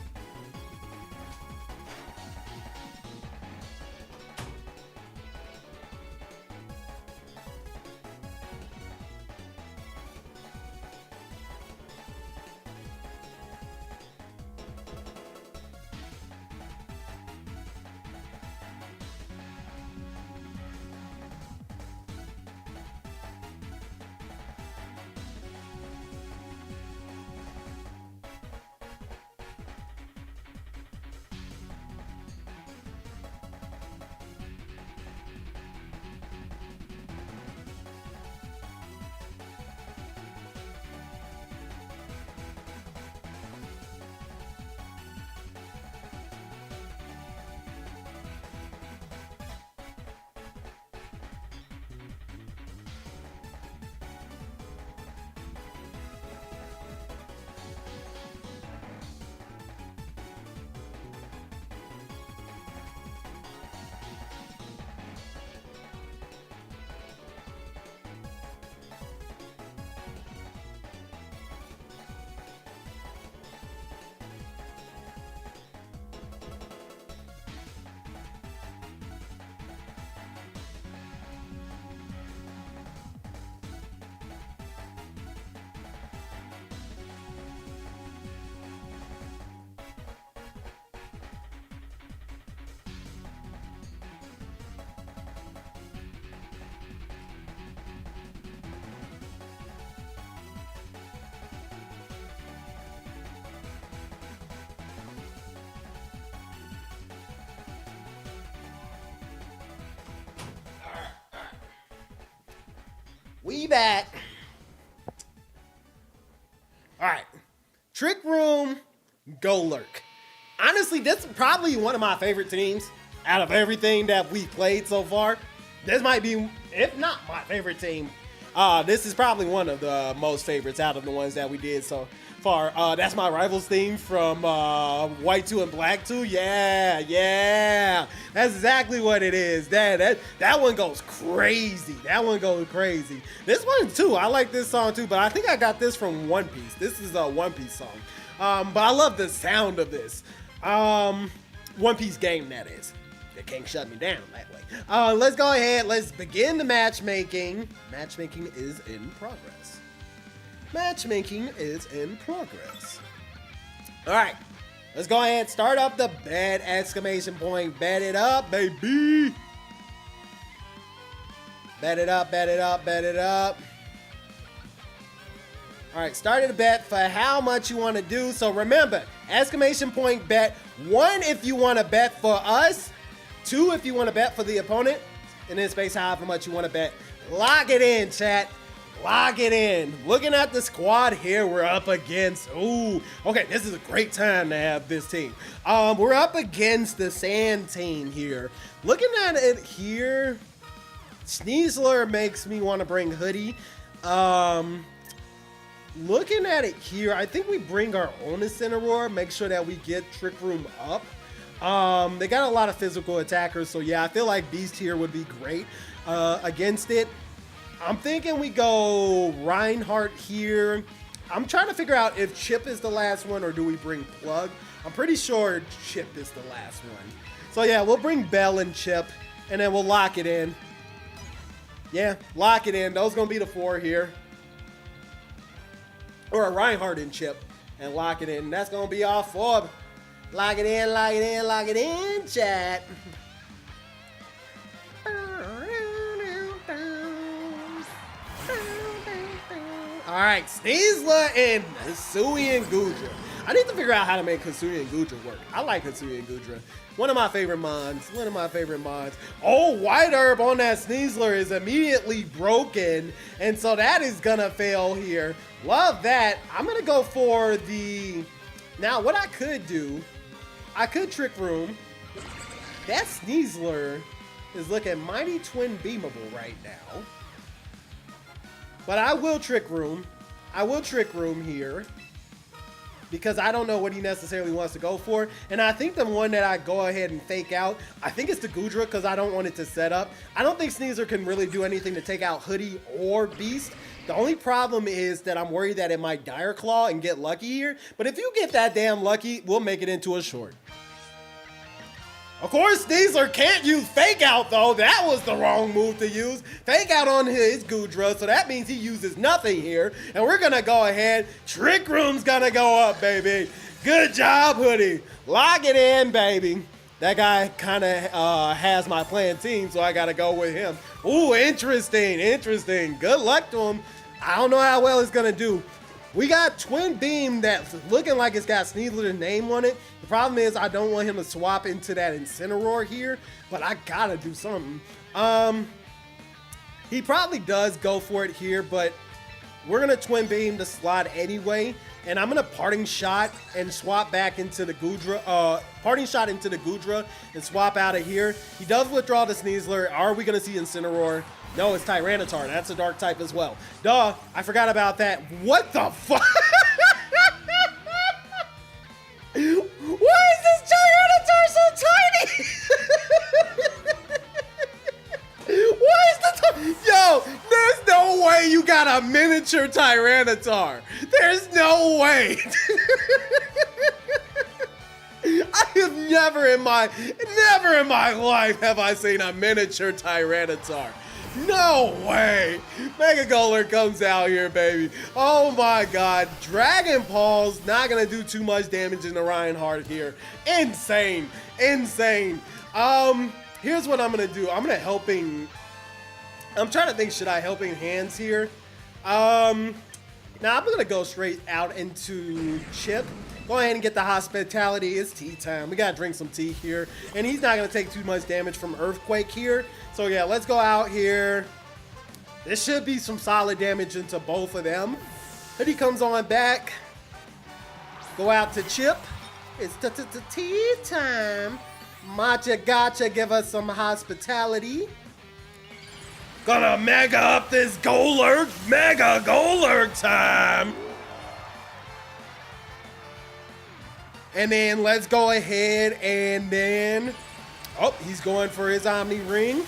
Speaker 1: We back. All right. Trick Room, Golurk. Honestly, this is probably one of my favorite teams out of everything that we played so far. This might be, if not my favorite team, this is probably one of the most favorites out of the ones that we did so far. That's my Rivals theme from White 2 and Black 2. Yeah. That's exactly what it is. That one goes crazy. That one goes crazy. This one too, I like this song too, but I think I got this from One Piece. This is a One Piece song. But I love the sound of this. One Piece game, that is. They can't shut me down that way. Let's go ahead. Let's begin the matchmaking. Matchmaking is in progress. Matchmaking is in progress. All right. Let's go ahead. Start up the bet. Exclamation point. Bet it up, baby. Bet it up, bet it up, bet it up. All right, started a bet for how much you want to do. So remember, exclamation point bet. 1 if you want to bet for us. 2 if you want to bet for the opponent. And then space however much you want to bet. Lock it in, chat. Lock it in. Looking at the squad here, we're up against, ooh, okay, this is a great time to have this team. We're up against the Sand team here. Looking at it here, Sneasler makes me want to bring Hoodie. Looking at it here, I think we bring our own Incineroar, make sure that we get Trick Room up. They got a lot of physical attackers, so yeah, I feel like Beast here would be great against it. I'm thinking we go Reinhardt here. I'm trying to figure out if Chip is the last one or do we bring Plug. I'm pretty sure Chip is the last one. So yeah, we'll bring Bell and Chip, and then we'll lock it in. Yeah, lock it in. Those gonna be the 4 here. Or a Reinhardt and Chip, and lock it in. That's gonna be our 4. Lock it in, lock it in, lock it in, chat. All right, Sneasler and Hisui and Gudra. I need to figure out how to make Hisui and Gudra work. I like Hisui and Gudra. One of my favorite mons. One of my favorite mons. Oh, White Herb on that Sneasler is immediately broken, and so that is gonna fail here. Love that. I'm gonna go for the... Now, what I could do, I could Trick Room. That Sneasler is looking mighty twin beamable right now. But I will Trick Room. I will Trick Room here, because I don't know what he necessarily wants to go for. And I think the one that I go ahead and fake out, I think it's the Gudra, because I don't want it to set up. I don't think Sneasler can really do anything to take out Hoodie or Beast. The only problem is that I'm worried that it might Dire Claw and get lucky here. But if you get that damn lucky, we'll make it into a short. Of course, Sneasler can't use Fake Out, though. That was the wrong move to use. Fake Out on his Gudra, so that means he uses nothing here. And we're going to go ahead. Trick Room's going to go up, baby. Good job, Hoodie. Lock it in, baby. That guy kind of has my playing team, so I got to go with him. Ooh, interesting, interesting. Good luck to him. I don't know how well it's going to do. We got Twin Beam that's looking like it's got Sneasler's name on it. The problem is I don't want him to swap into that Incineroar here, but I got to do something. He probably does go for it here, but we're going to Twin Beam the slot anyway. And I'm going to Parting Shot and swap back into the Gudra. Parting Shot into the Gudra and swap out of here. He does withdraw the Sneasler. Are we going to see Incineroar? No, it's Tyranitar. That's a dark type as well. Duh, I forgot about that. What the fuck? Why is this Tyranitar so tiny? Why is the Yo, there's no way you got a miniature Tyranitar. There's no way. I have never in my life have I seen a miniature Tyranitar. No way! Mega Golem comes out here, baby. Oh my god. Dragon Pulse not gonna do too much damage in the Reinhardt here. Insane. Insane. Here's what I'm gonna do. I'm trying to think, should I Helping Hands here? Now I'm gonna go straight out into Chip. Go ahead and get the Hospitality. It's tea time. We gotta drink some tea here. And he's not gonna take too much damage from Earthquake here. So yeah, let's go out here. This should be some solid damage into both of them. Hoodie comes on back. Go out to Chip. It's tea time. Matcha Gotcha, give us some Hospitality. Gonna mega up this Golurk. Mega Golurk time. And then let's go ahead and then... Oh, he's going for his Omni Ring.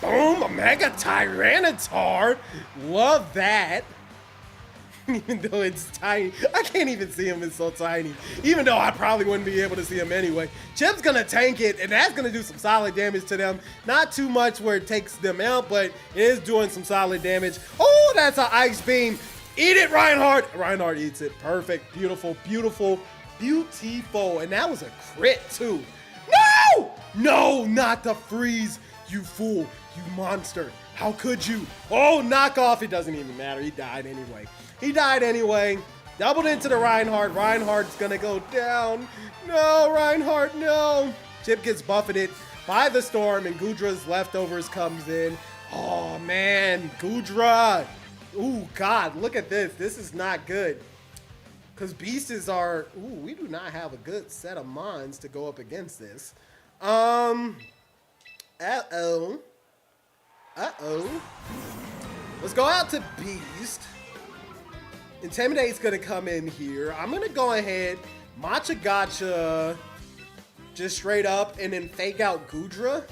Speaker 1: Boom, a Mega Tyranitar. Love that. Even though it's tiny. I can't even see him, it's so tiny. Even though I probably wouldn't be able to see him anyway. Chip's gonna tank it, and that's gonna do some solid damage to them. Not too much where it takes them out, but it is doing some solid damage. Oh, that's an Ice Beam. Eat it, Reinhardt. Reinhardt eats it. Perfect. Beautiful, beautiful, beautiful. And that was a crit, too. No! No, not the freeze. You fool. You monster. How could you? Oh, knockoff. It doesn't even matter. He died anyway. He died anyway. Doubled into the Reinhardt. Reinhardt's going to go down. No, Reinhardt, no. Chip gets buffeted by the Storm, and Gudra's leftovers comes in. Oh, man. Gudra. Ooh, God, look at this. This is not good. Because Beasts are... Ooh, we do not have a good set of mons to go up against this. Uh-oh. Uh-oh. Let's go out to Beast. Intimidate's gonna come in here. I'm gonna go ahead, Matcha Gotcha, just straight up, and then fake out Goodra.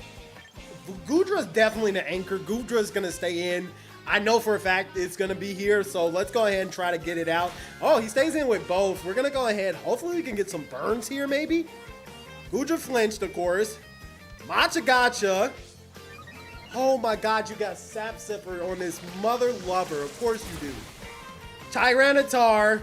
Speaker 1: Goodra's definitely the anchor. Goodra's gonna stay in. I know for a fact it's gonna be here, so let's go ahead and try to get it out. Oh, he stays in with both. We're gonna go ahead. Hopefully we can get some burns here, maybe. Goodra flinched, of course. Matcha Gotcha. Oh my God, you got Sap Sipper on this mother lover. Of course you do. Tyranitar.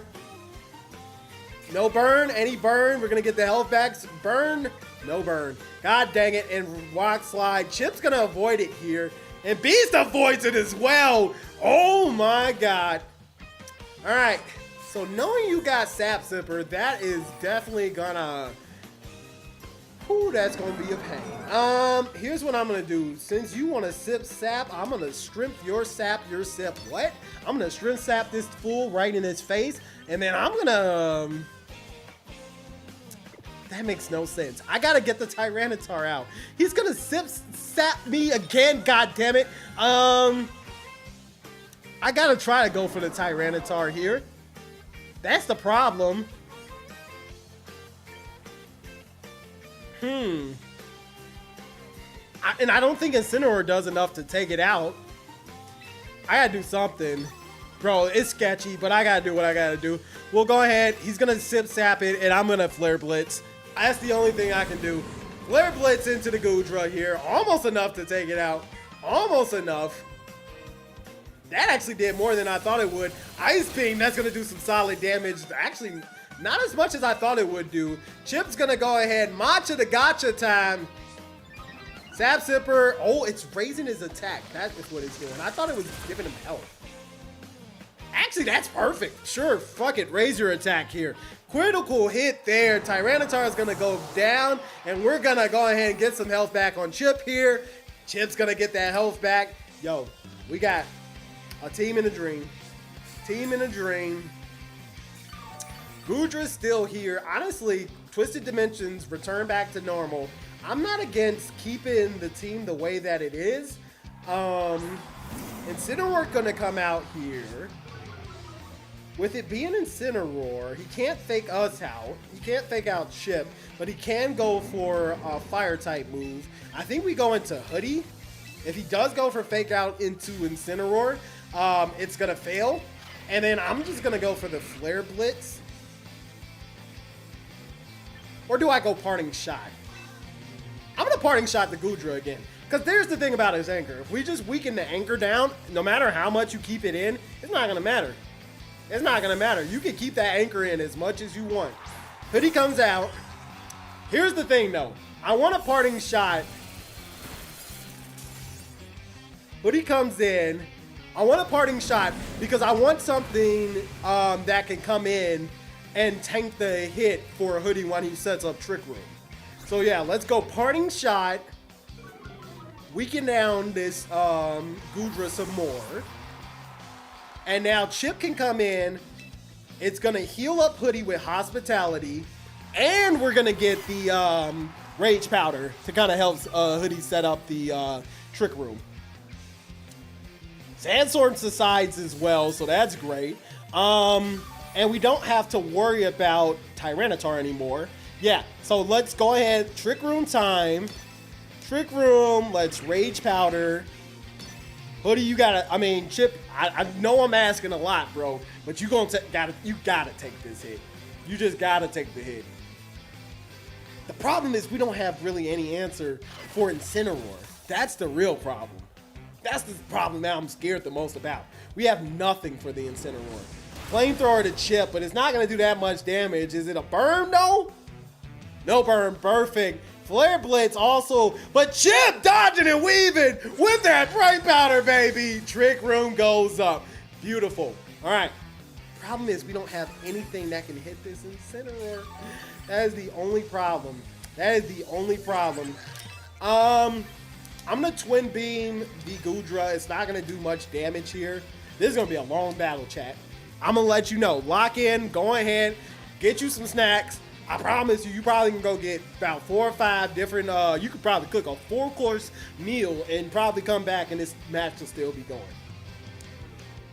Speaker 1: No burn, any burn. We're gonna get the health back. Burn, no burn. God dang it, and Rock Slide. Chip's gonna avoid it here. And Beast avoids it as well. Oh my God. All right, so knowing you got Sap Sipper, that is definitely gonna, ooh, that's gonna be a pain. Here's what I'm gonna do. Since you wanna sip sap, I'm gonna shrimp your sap, your sip. What? I'm gonna shrimp sap this fool right in his face, and then I'm gonna, that makes no sense. I gotta get the Tyranitar out. He's gonna sap me again, god damn it. I gotta try to go for the Tyranitar here. That's the problem. And I don't think Incineroar does enough to take it out. I gotta do something. Bro, it's sketchy, but I gotta do what I gotta do. We'll go ahead. He's gonna sap it, and I'm gonna Flare Blitz. That's the only thing I can do. Flare Blitz into the Goodra here. Almost enough to take it out. Almost enough. That actually did more than I thought it would. Ice Beam, that's gonna do some solid damage. Actually, not as much as I thought it would do. Chip's gonna go ahead. Matcha the Gotcha time. Sap Sipper. Oh, it's raising his attack. That is what it's doing. I thought it was giving him health. Actually, that's perfect. Sure, fuck it. Raise your attack here. Critical hit there. Tyranitar is going to go down, and we're going to go ahead and get some health back on Chip here. Chip's going to get that health back. Yo, we got a team in a dream. Team in a dream. Goodra's still here. Honestly, Twisted Dimensions return back to normal. I'm not against keeping the team the way that it is. Incineroar gonna come out here. With it being Incineroar, he can't fake us out. He can't fake out Chip, but he can go for a fire type move. I think we go into Hoodie. If he does go for fake out into Incineroar, it's gonna fail. And then I'm just gonna go for the Flare Blitz. Or do I go Parting Shot? I'm gonna Parting Shot the Goodra again. Because there's the thing about his anchor. If we just weaken the anchor down, no matter how much you keep it in, it's not gonna matter. It's not gonna matter. You can keep that anchor in as much as you want. Hoodie comes out. Here's the thing though. I want a Parting Shot. Hoodie comes in. I want a Parting Shot because I want something that can come in and tank the hit for Hoodie when he sets up Trick Room. So yeah, let's go Parting Shot. Weaken down this Goodra some more. And now Chip can come in. It's gonna heal up Hoodie with Hospitality. And we're gonna get the Rage Powder to kind of help Hoodie set up the Trick Room. Sandstorm subsides as well, so that's great. And we don't have to worry about Tyranitar anymore. Yeah, so let's go ahead. Trick Room time. Trick Room, let's Rage Powder. Hoodie, you gotta, I mean, Chip, I know I'm asking a lot, bro, but you gotta take this hit. You just gotta take the hit. The problem is we don't have really any answer for Incineroar. That's the real problem. That's the problem that I'm scared the most about. We have nothing for the Incineroar. Flamethrower to Chip, but it's not gonna do that much damage. Is it a burn though? No burn, perfect. Flare Blitz also, but Chip dodging and weaving with that Bright Powder, baby. Trick Room goes up. Beautiful. All right. Problem is we don't have anything that can hit this Incineroar. That is the only problem. That is the only problem. I'm gonna Twin Beam the Goodra. It's not gonna do much damage here. This is gonna be a long battle, chat. I'm gonna let you know. Lock in, go ahead, get you some snacks. I promise you, you probably can go get about 4 or 5 different, you could probably cook a 4-course meal and probably come back and this match will still be going.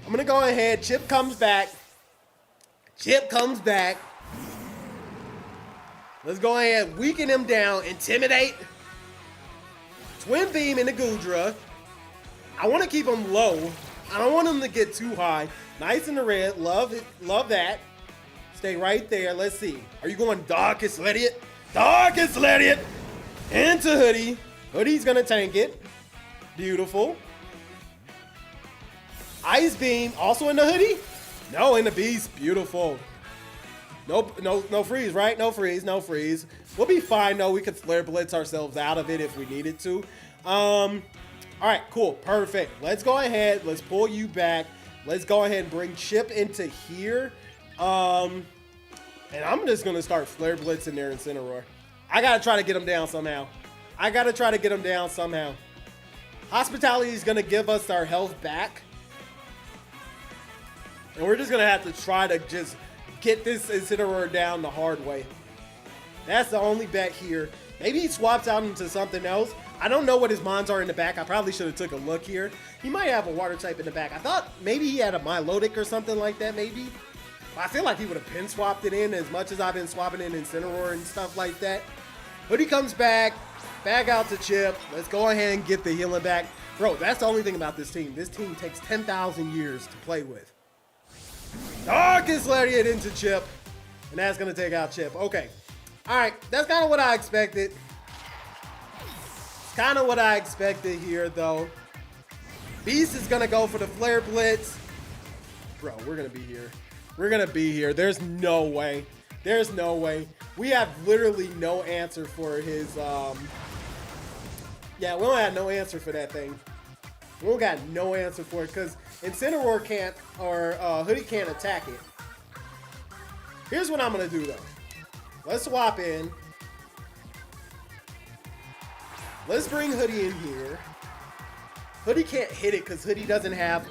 Speaker 1: I'm gonna go ahead, Chip comes back. Chip comes back. Let's go ahead, weaken him down, intimidate. Twin beam into Goodra. I wanna keep him low. I don't want him to get too high. Nice in the red, love it, love that. Stay right there. Let's see. Are you going Darkest Lariat? Darkest Lariat into Hoodie. Hoodie's gonna tank it. Beautiful. Ice Beam also in the Hoodie? No, in the Beast. Beautiful. Nope, no freeze, right? No freeze, no freeze. We'll be fine though. We could Flare Blitz ourselves out of it if we needed to. All right, cool, perfect. Let's go ahead. Let's pull you back. Let's go ahead and bring Chip into here. And I'm just gonna start Flare Blitz in there in Incineroar. I gotta try to get him down somehow. Hospitality is gonna give us our health back. And we're just gonna have to try to just get this Incineroar down the hard way. That's the only bet here. Maybe he swaps out into something else. I don't know what his mons are in the back. I probably should have took a look here. He might have a water type in the back. I thought maybe he had a Milotic or something like that, maybe. I feel like he would have pin swapped it in as much as I've been swapping in Incineroar and stuff like that. Hoodie comes back out to Chip. Let's go ahead and get the healing back. Bro, that's the only thing about this team. This team takes 10,000 years to play with. Darkest Lariat into Chip. And that's going to take out Chip. Okay. All right. That's kind of what I expected. It's kind of what I expected here, though. Beast is going to go for the Flare Blitz. Bro, we're going to be here. We're going to be here. There's no way. There's no way. We have literally no answer for his, yeah, we don't have no answer for that thing. We don't got no answer for it because Incineroar can't, or Hoodie can't attack it. Here's what I'm going to do, though. Let's swap in. Let's bring Hoodie in here. Hoodie can't hit it because Hoodie doesn't have,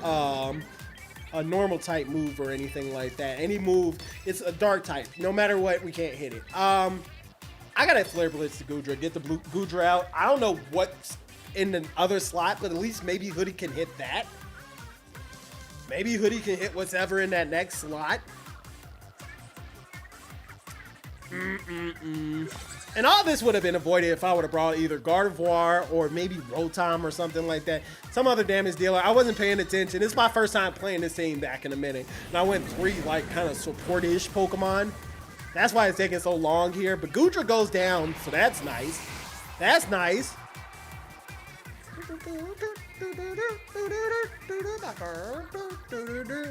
Speaker 1: a normal type move or anything like that. Any move, it's a dark type. No matter what, we can't hit it. I gotta Flare Blitz to Goodra, get the blue Goodra out. I don't know what's in the other slot, but at least maybe Hoodie can hit that. Maybe Hoodie can hit whatever in that next slot. And all this would have been avoided if I would have brought either Gardevoir or maybe Rotom or something like that. Some other damage dealer. I wasn't paying attention. This is my first time playing this team back in a minute. And I went 3 like kind of support-ish Pokemon. That's why it's taking so long here. But Goodra goes down, so that's nice. That's nice.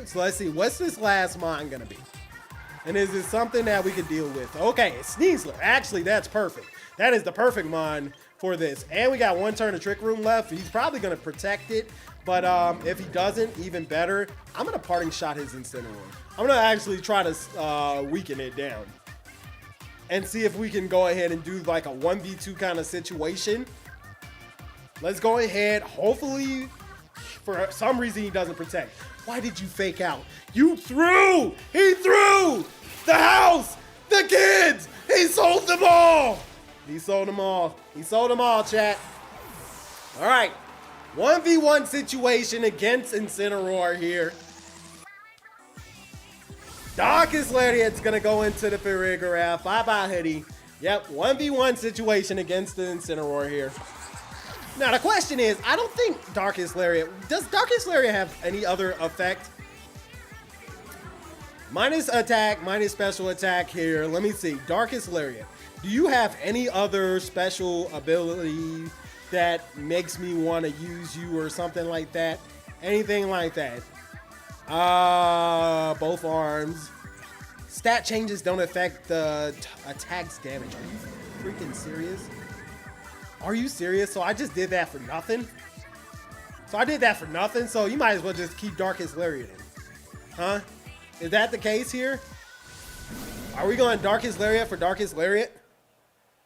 Speaker 1: So let's see. What's this last mon gonna be? And is it something that we could deal with? Okay, Sneasler. Actually, that's perfect. That is the perfect mon for this. And we got 1 turn of Trick Room left. He's probably going to protect it. But if he doesn't, even better. I'm going to parting shot his Incineroar. I'm going to actually try to weaken it down. And see if we can go ahead and do like a 1v2 kind of situation. Let's go ahead. Hopefully, for some reason, he doesn't protect. Why did you fake out? You threw! He threw! The house! The kids! He sold them all! He sold them all. He sold them all, chat. All right. 1v1 situation against Incineroar here. Darkest Lariat's going to go into the Farigiraf. Bye-bye, Hoodie. Yep, 1v1 situation against the Incineroar here. Now, the question is, I don't think Darkest Lariat... Does Darkest Lariat have any other effect? Minus attack, minus special attack here. Let me see. Darkest Lariat. Do you have any other special ability that makes me want to use you or something like that? Anything like that? Both arms. Stat changes don't affect the attack's damage. Are you freaking serious? Are you serious? So I just did that for nothing? So you might as well just keep Darkest Lariat in. Huh? Is that the case here? Are we going Darkest Lariat for Darkest Lariat?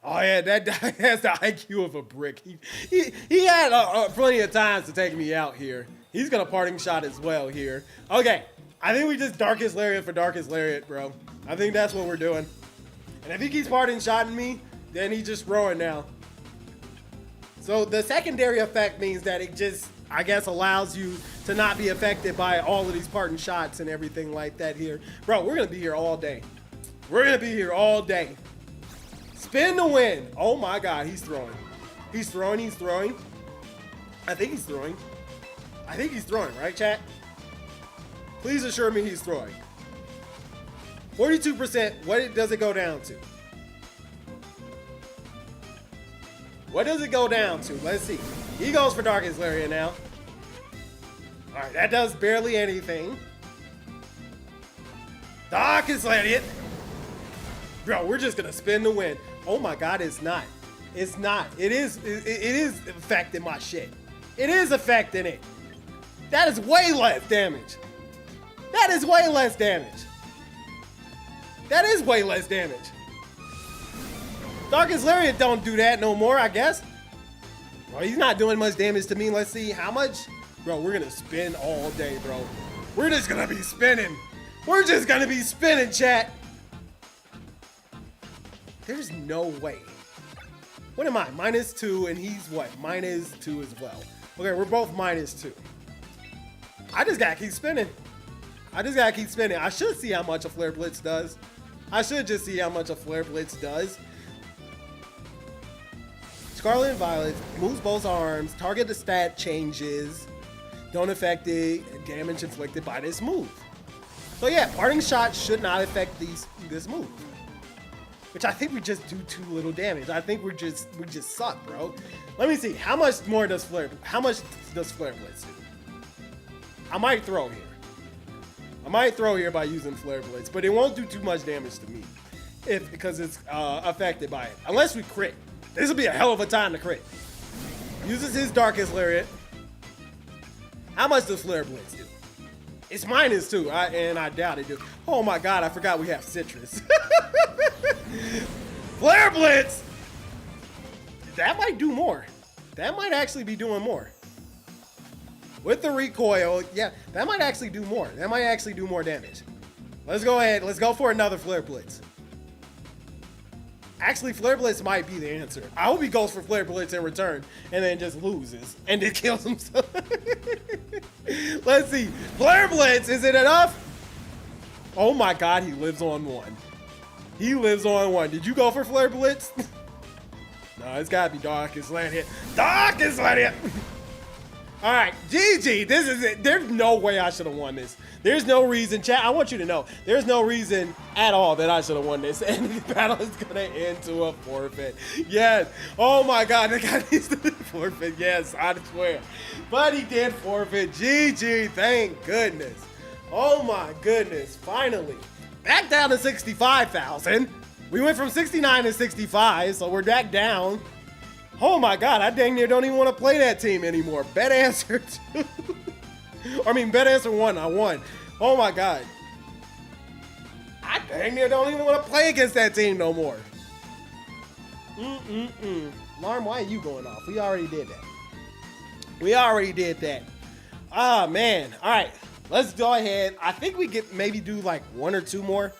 Speaker 1: Oh yeah, that has the IQ of a brick. He had plenty of times to take me out here. He's gonna parting shot as well here. Okay, I think we just Darkest Lariat for Darkest Lariat, bro. I think that's what we're doing. And if he keeps parting shotting me, then he's just throwing now. So the secondary effect means that it just, I guess, allows you to not be affected by all of these parting shots and everything like that here. Bro, we're going to be here all day. We're going to be here all day. Spin to win. Oh my God, he's throwing. He's throwing, he's throwing. I think he's throwing. I think he's throwing, right, chat? Please assure me he's throwing. 42%, what does it go down to? What does it go down to? Let's see. He goes for Darkest Lariat now. All right, that does barely anything. Darkest Lariat. Bro, we're just gonna spin to win. Oh my God, it's not. It's not. It is affecting my shit. It is affecting it. That is way less damage. That is way less damage. That is way less damage. Darkest Lariat don't do that no more, I guess. Bro, he's not doing much damage to me. Let's see how much. Bro, we're gonna spin all day, bro. We're just gonna be spinning. We're just gonna be spinning, chat. There's no way. What am I? -2, and he's what? -2 as well. Okay, we're both -2. I just gotta keep spinning. I just gotta keep spinning. I should see how much a Flare Blitz does. I should just see how much a Flare Blitz does. Scarlet and Violet moves both arms. Target the stat changes. Don't affect the damage inflicted by this move. So yeah, parting shots should not affect this move. Which I think we just do too little damage. I think we just suck, bro. Let me see. How much does Flare Blitz do? I might throw here. I might throw here by using Flare Blitz, but it won't do too much damage to me because it's affected by it. Unless we crit. This will be a hell of a time to crit. Uses his Darkest Lariat. How much does Flare Blitz do? It's -2, and I doubt it do. Oh my God, I forgot we have Citrus. Flare Blitz! That might do more. That might actually be doing more. With the recoil, yeah, that might actually do more. That might actually do more damage. Let's go ahead. Let's go for another Flare Blitz. Actually, Flare Blitz might be the answer. I hope he goes for Flare Blitz in return and then just loses and then kills himself. Let's see. Flare Blitz, is it enough? Oh my God, he lives on 1. He lives on 1. Did you go for Flare Blitz? No, it's gotta be Darkest Lariat. Darkest Lariat! All right, GG, this is it. There's no way I should have won this. There's no reason, chat, I want you to know, there's no reason at all that I should have won this. And the battle is gonna end to a forfeit. Yes, oh my God, the guy needs to forfeit, yes, I swear. But he did forfeit, GG, thank goodness. Oh my goodness, finally. Back down to 65,000. We went from 69 to 65, so we're back down. Oh my God, I dang near don't even want to play that team anymore. Bet answer 2. I mean, bet answer 1, I won. Oh my God. I dang near don't even want to play against that team no more. Alarm, why are you going off? We already did that. We already did that. Ah, man. All right, let's go ahead. I think we get maybe do like 1 or 2 more.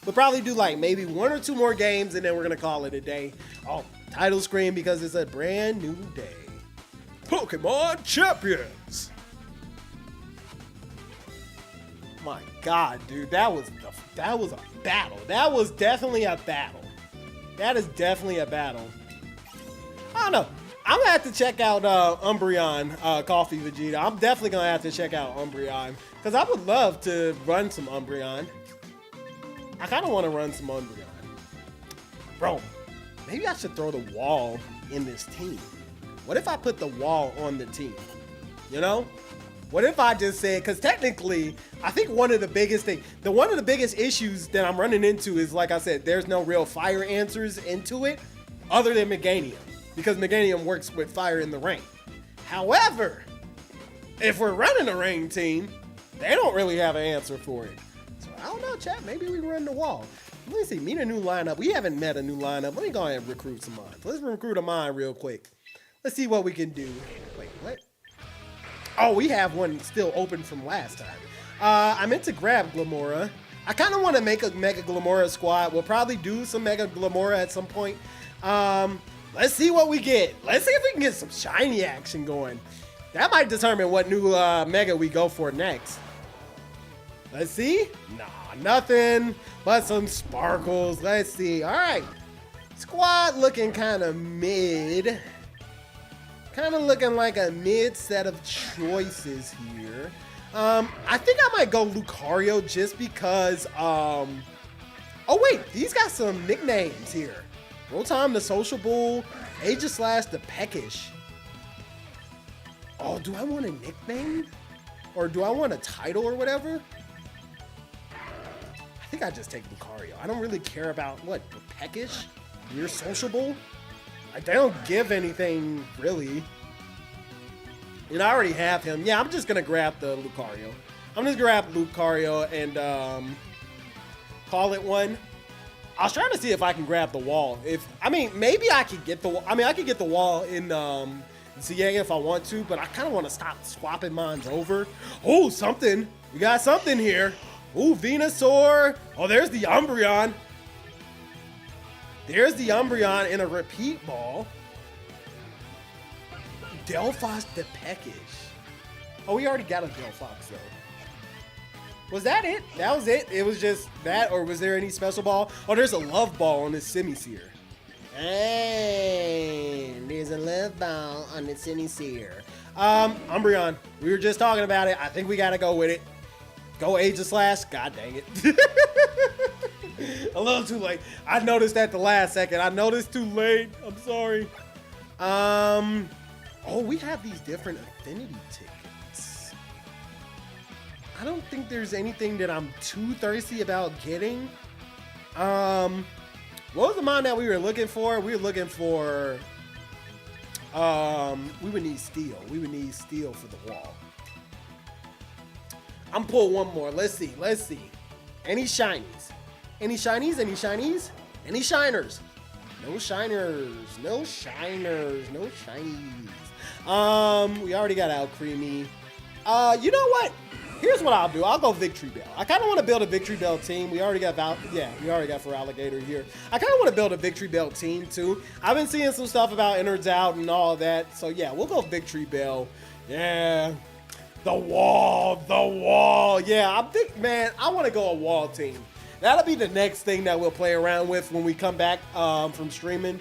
Speaker 1: We'll probably do like maybe 1 or 2 more games and then we're going to call it a day. Oh, title screen because it's a brand new day. Pokemon Champions. My God, dude, that was a battle. That was definitely a battle. That is definitely a battle. I don't know. I'm gonna have to check out Umbreon Coffee Vegeta. I'm definitely gonna have to check out Umbreon because I would love to run some Umbreon. I kind of want to run some Umbreon. Bro, maybe I should throw the wall in this team. What if I put the wall on the team? You know? What if I just said, because technically, I think one of the biggest issues that I'm running into is, like I said, there's no real fire answers into it other than Meganium, because Meganium works with fire in the rain. However, if we're running a rain team, they don't really have an answer for it. So I don't know, chat, maybe we run the wall. Let me see, meet a new lineup. We haven't met a new lineup. Let me go ahead and recruit some mines. Let's recruit a mine real quick. Let's see what we can do. Wait, what? Oh, we have one still open from last time. I meant to grab Glamora. I kind of want to make a Mega Glamora squad. We'll probably do some Mega Glamora at some point. Let's see what we get. Let's see if we can get some shiny action going. That might determine what new Mega we go for next. Let's see. Nah, nothing but some sparkles. Let's see. All right. Squad looking kind of mid. Kind of looking like a mid set of choices here. I think I might go Lucario just because, oh wait, these got some nicknames here. Rotom the Sociable, Aegislash the Peckish. Oh, do I want a nickname? Or do I want a title or whatever? I think I just take Lucario. I don't really care about, what, the Peckish? You're Sociable? Like, they don't give anything, really. And I already have him. Yeah, I'm just going to grab the Lucario. I'm just going to grab Lucario and call it one. I was trying to see if I can grab the wall. Maybe I could get the. I could get the wall in Ciega if I want to, but I kind of want to stop swapping mines over. Oh, something. We got something here. Ooh, Venusaur. Oh, there's the Umbreon. There's the Umbreon in a repeat ball. Delphos the Peckish. Oh, we already got a Delphox though. Was that it? That was it? It was just that, or was there any special ball? Oh, there's a love ball on this Simisear. Hey, there's a love ball on the Simisear. Umbreon. We were just talking about it. I think we gotta go with it. Go Aegislash. God dang it. A little too late. I noticed at the last second. I noticed too late. I'm sorry. Oh, we have these different affinity tickets. I don't think there's anything that I'm too thirsty about getting. What was the mon that we were looking for? We were looking for, we would need steel. We would need steel for the wall. I'm pulling one more. Let's see. Let's see. Any shinies? Any shinies? Any shinies? Any shiners? No shiners. No shiners. No shinies. We already got Alcremie. You know what? Here's what I'll do. I'll go Victory Bell. I kind of want to build a Victory Bell team. We already got we already got for Alligator here. I kind of want to build a Victory Bell team too. I've been seeing some stuff about innards out and all that. So yeah, we'll go Victory Bell. Yeah. The wall. Yeah, I think, man, I want to go a wall team. That'll be the next thing that we'll play around with when we come back from streaming.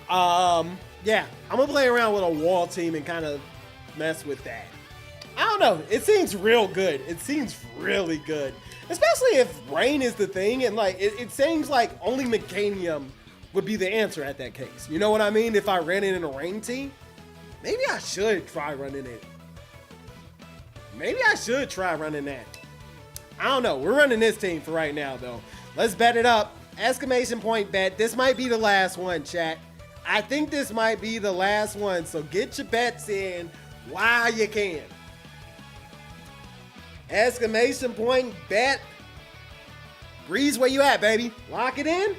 Speaker 1: Yeah, I'm going to play around with a wall team and kind of mess with that. I don't know. It seems real good. It seems really good. Especially if rain is the thing. And like, it seems like only Mecanium would be the answer at that case. You know what I mean? If I ran it in a rain team, maybe I should try running it. Maybe I should try running that. I don't know. We're running this team for right now, though. Let's bet it up. Exclamation point bet. This might be the last one, chat. I think this might be the last one. So get your bets in while you can. Exclamation point bet. Breeze, where you at, baby? Lock it in.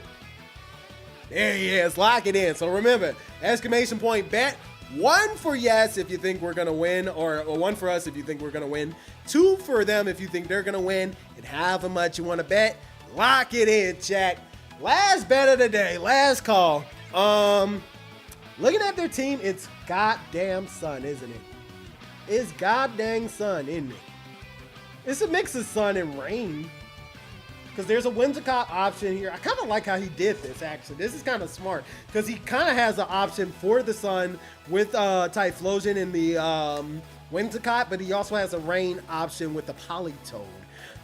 Speaker 1: There he is. Lock it in. So remember, exclamation point bet. 1 for yes if you think we're going to win, or 1 for us if you think we're going to win. 2 for them if you think they're going to win, and however much you want to bet. Lock it in, chat. Last bet of the day, last call. Looking at their team, it's goddamn sun, isn't it? It's goddamn sun, isn't it? It's a mix of sun and rain. Because there's a Whimsicott option here. I kind of like how he did this, actually. This is kind of smart. Because he kind of has an option for the sun with Typhlosion in the Whimsicott. But he also has a rain option with the Politoed.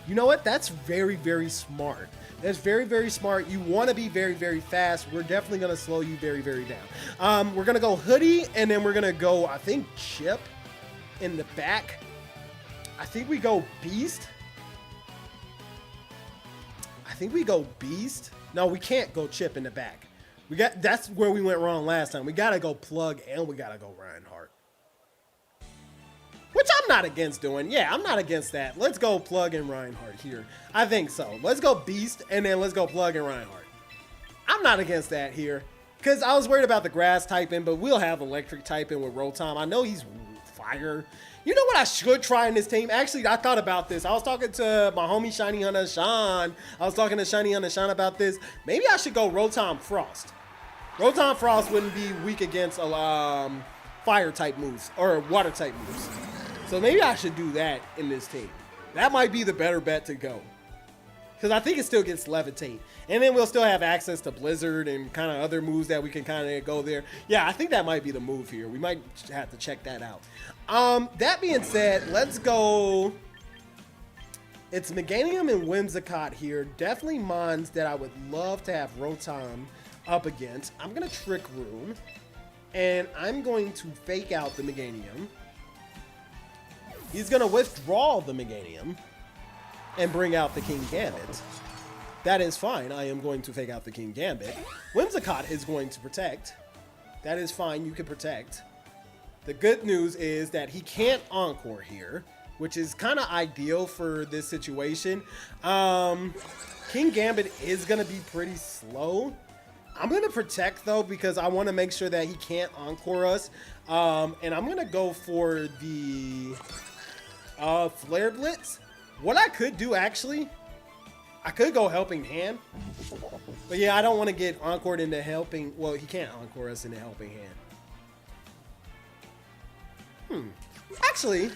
Speaker 1: You know what? That's very, very smart. That's very, very smart. You want to be very, very fast. We're definitely going to slow you very, very down. We're going to go Hoodie. And then we're going to go, I think, Chip in the back. I think we go Beast. I think we go Beast. No, we can't go Chip in the back. That's where we went wrong last time. We gotta go Plug and we gotta go Reinhardt. Which I'm not against doing. Yeah, I'm not against that. Let's go Plug and Reinhardt here. I think so. Let's go Beast and then let's go Plug and Reinhardt. I'm not against that here. Because I was worried about the grass typing, but we'll have electric typing with Rotom. I know he's fire. You know what I should try in this team? Actually, I thought about this. I was talking to my homie Shiny Hunter Sean. I was talking to Shiny Hunter Sean about this. Maybe I should go Rotom Frost. Rotom Frost wouldn't be weak against fire type moves or water type moves. So maybe I should do that in this team. That might be the better bet to go. Because I think it still gets Levitate. And then we'll still have access to Blizzard and kind of other moves that we can kind of go there. Yeah, I think that might be the move here. We might have to check that out. That being said, let's go. It's Meganium and Whimsicott here. Definitely mons that I would love to have Rotom up against. I'm going to Trick Room. And I'm going to fake out the Meganium. He's going to withdraw the Meganium and bring out the King Gambit. That is fine. I am going to fake out the King Gambit. Whimsicott is going to protect. That is fine. You can protect. The good news is that he can't Encore here, which is kind of ideal for this situation. King Gambit is going to be pretty slow. I'm going to protect, though, because I want to make sure that he can't Encore us. And I'm going to go for the Flare Blitz. What I could do, actually, I could go Helping Hand. But yeah, I don't want to get Encored into Helping. Well, he can't Encore us into Helping Hand. Actually,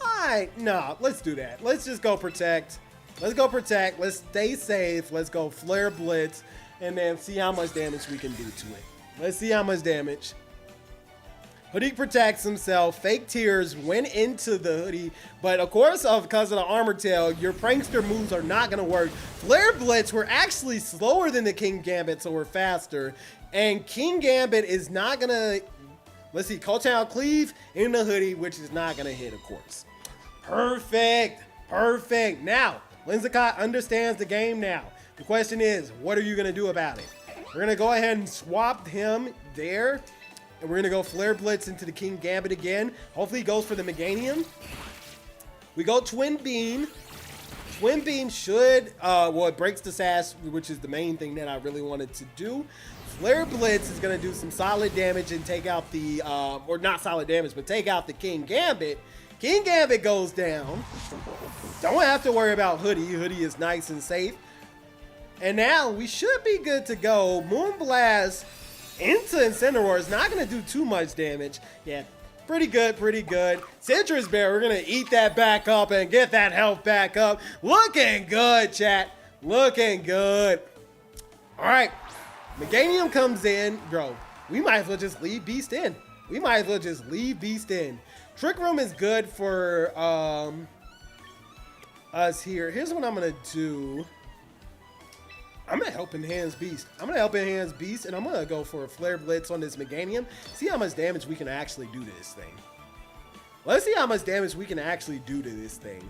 Speaker 1: why? No, let's do that. Let's just go Protect. Let's go Protect. Let's stay safe. Let's go Flare Blitz. And then see how much damage we can do to it. Let's see how much damage. Hoodie protects himself. Fake Tears went into the Hoodie, but of course, because of the Armor Tail, your prankster moves are not going to work. Flare Blitz were actually slower than the King Gambit, so we're faster. And King Gambit is not going to, let's see, Cold Cleave in the Hoodie, which is not going to hit, of course. Perfect. Perfect. Now, Whimsicott understands the game now. The question is, what are you going to do about it? We're going to go ahead and swap him there. And we're going to go Flare Blitz into the King Gambit again. Hopefully he goes for the Meganium. We go Twin Beam. Twin Beam should, well, it breaks the sash, which is the main thing that I really wanted to do. Flare Blitz is going to do some solid damage and take out the, or not solid damage, but take out the King Gambit. King Gambit goes down. Don't have to worry about Hoodie. Hoodie is nice and safe. And now we should be good to go. Moonblast into Incineroar is not going to do too much damage. Yeah, pretty good, pretty good. Citrus Bear, we're going to eat that back up and get that health back up. Looking good, chat. Looking good. All right. Meganium comes in. Bro, we might as well just leave Beast in. We might as well just leave Beast in. Trick Room is good for us here. Here's what I'm going to do. I'm going to Helping Hands Beast. I'm going to Helping Hands Beast, and I'm going to go for a Flare Blitz on this Meganium. See how much damage we can actually do to this thing. Let's see how much damage we can actually do to this thing.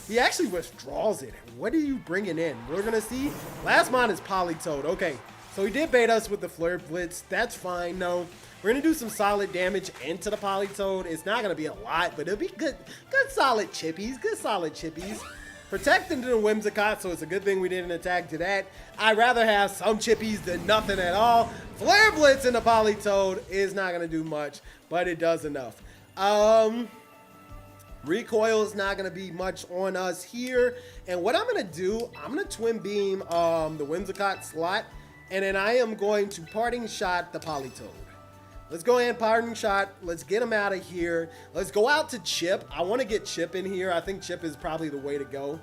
Speaker 1: He actually withdraws it. What are you bringing in? We're going to see. Last mon is Politoed. Okay, so he did bait us with the Flare Blitz. That's fine. No, we're going to do some solid damage into the Politoed. It's not going to be a lot, but it'll be good solid chippies. Good solid chippies. Protecting the Whimsicott, so it's a good thing we didn't attack to that. I'd rather have some chippies than nothing at all. Flare Blitz in the Politoed is not going to do much, but it does enough. Recoil is not going to be much on us here. And what I'm going to do, I'm going to Twin Beam the Whimsicott slot, and then I am going to Parting Shot the Politoed. Let's go ahead and Parting Shot. Let's get him out of here. Let's go out to Chip. I want to get Chip in here. I think Chip is probably the way to go.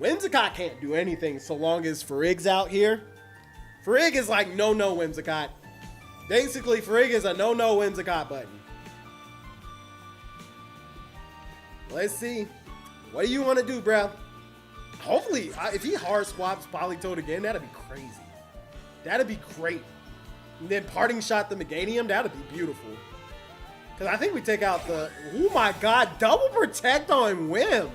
Speaker 1: Whimsicott can't do anything so long as Farig's out here. Farig is like no Whimsicott. Basically, Farig is a no Whimsicott button. Let's see. What do you want to do, bro? Hopefully, if he hard swaps Politoed again, that'd be crazy. That'd be great. And then Parting Shot the Meganium, that'd be beautiful. Because I think we take out the, oh my god, Double Protect on Whim.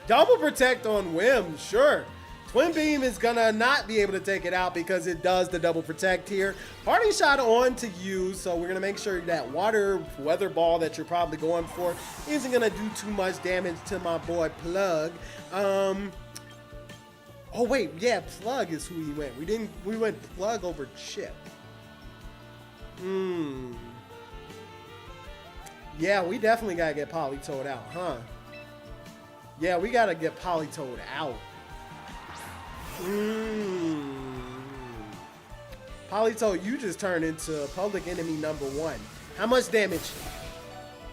Speaker 1: Double Protect on Whim, sure. Twin Beam is gonna not be able to take it out because it does the Double Protect here. Parting Shot on to you, so we're gonna make sure that Weather Ball that you're probably going for isn't gonna do too much damage to my boy Plug. Oh wait, yeah, Plug is who he went. We went Plug over Chip. Yeah, we definitely gotta get Politoed out, huh? Yeah, we gotta get Politoed out. Politoed, you just turned into public enemy number 1. How much damage?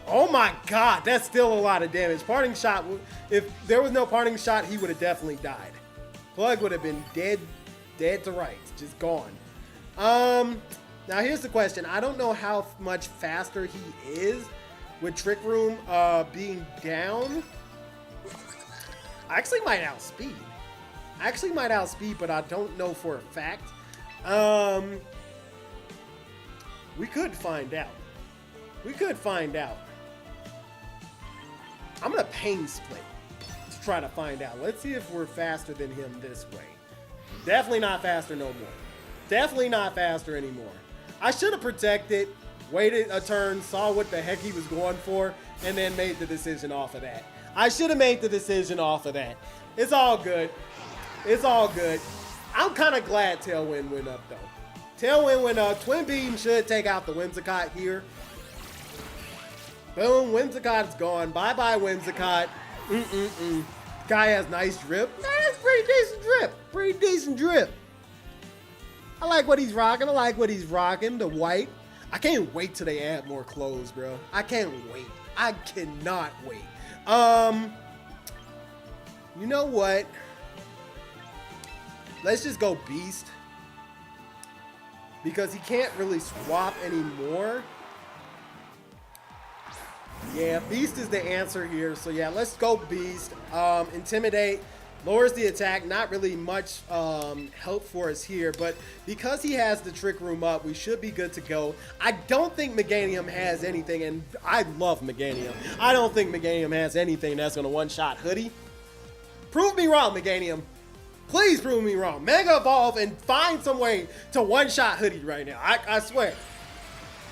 Speaker 1: Oh my god, that's still a lot of damage. Parting shot, if there was no parting shot, he would have definitely died. Plug would have been dead to rights, just gone. Now here's the question. I don't know how much faster he is with Trick Room being down. I actually might outspeed. But I don't know for a fact. We could find out. I'm gonna pain split to try to find out. Let's see if we're faster than him this way. Definitely not faster no more. Definitely not faster anymore. I should have protected, waited a turn, saw what the heck he was going for, and then made the decision off of that. I should have made the decision off of that. It's all good. It's all good. I'm kind of glad Tailwind went up though. Tailwind went up. Twin Beam should take out the Whimsicott here. Boom, Whimsicott's gone. Bye-bye, Whimsicott. Guy has nice drip. That's pretty decent drip. Pretty decent drip. I like what he's rocking. The white. I can't wait till they add more clothes, bro. I can't wait. I cannot wait. You know what? Let's just go Beast. Because he can't really swap anymore. Yeah, Beast is the answer here. So yeah, let's go Beast. Intimidate. Lowers the attack. Not really much help for us here. But because he has the Trick Room up, we should be good to go. I don't think Meganium has anything. And I love Meganium. I don't think Meganium has anything that's going to one-shot Hoodie. Prove me wrong, Meganium. Please prove me wrong. Mega Evolve and find some way to one-shot Hoodie right now. I swear.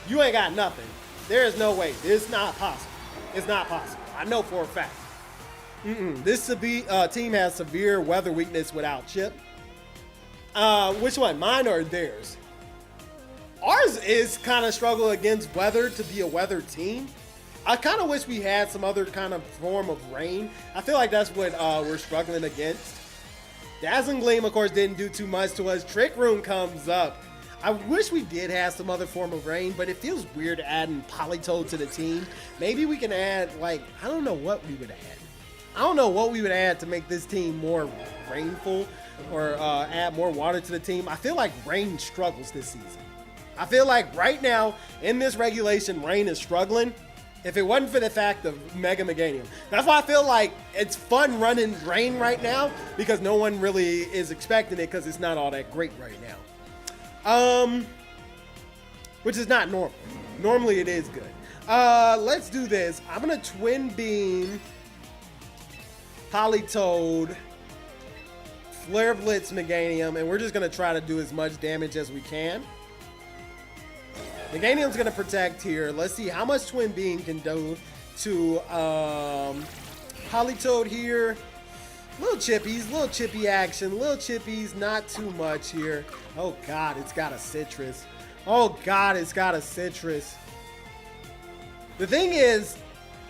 Speaker 1: You ain't got nothing. There is no way. It's not possible. It's not possible. I know for a fact. This team has severe weather weakness without Chip. Which one? Mine or theirs? Ours is kind of struggle against weather to be a weather team. I kind of wish we had some other kind of form of rain. I feel like that's what we're struggling against. Dazzling Gleam, of course, didn't do too much to us. Trick Room comes up. I wish we did have some other form of rain, but it feels weird adding Politoed to the team. Maybe we can add, like, I don't know what we would add. I don't know what we would add to make this team more rainful or add more water to the team. I feel like rain struggles this season. I feel like right now in this regulation, rain is struggling. If it wasn't for the fact of Mega Meganium. That's why I feel like it's fun running rain right now because no one really is expecting it because it's not all that great right now. Which is not normal. Normally it is good. Let's do this. I'm gonna Twin Beam Politoed, Flare Blitz Meganium, and we're just gonna try to do as much damage as we can. Meganium's gonna protect here. Let's see how much Twin Beam can do to Politoed here. Little chippy action, little chippies, not too much here. Oh god, it's got a citrus. Oh god, it's got a citrus. The thing is,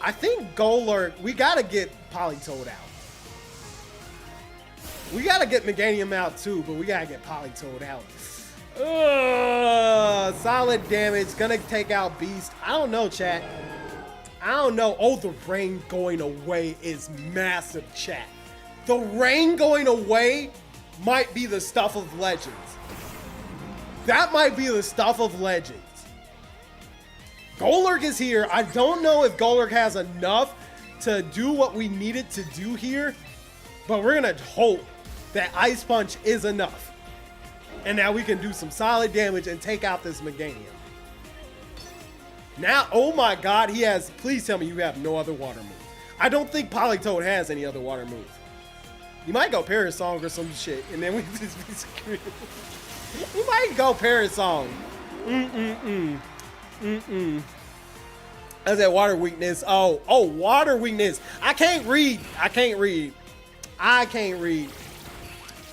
Speaker 1: I think Golurk, we gotta get Politoed out. We gotta get Meganium out too, but we gotta get Politoed out. Solid damage, gonna take out Beast. I don't know, chat. I don't know. Oh, the rain going away is massive, chat. The rain going away might be the stuff of legends. That might be the stuff of legends. Golurk is here. I don't know if Golurk has enough to do what we needed to do here, but we're gonna hope that Ice Punch is enough. And now we can do some solid damage and take out this Meganium. Now, oh my god, he has, please tell me you have no other water move. I don't think Politoed has any other water move. You might go Parasong or some shit, and then we just be screwed. You might go Parasong. That's that water weakness. Oh, water weakness. I can't read.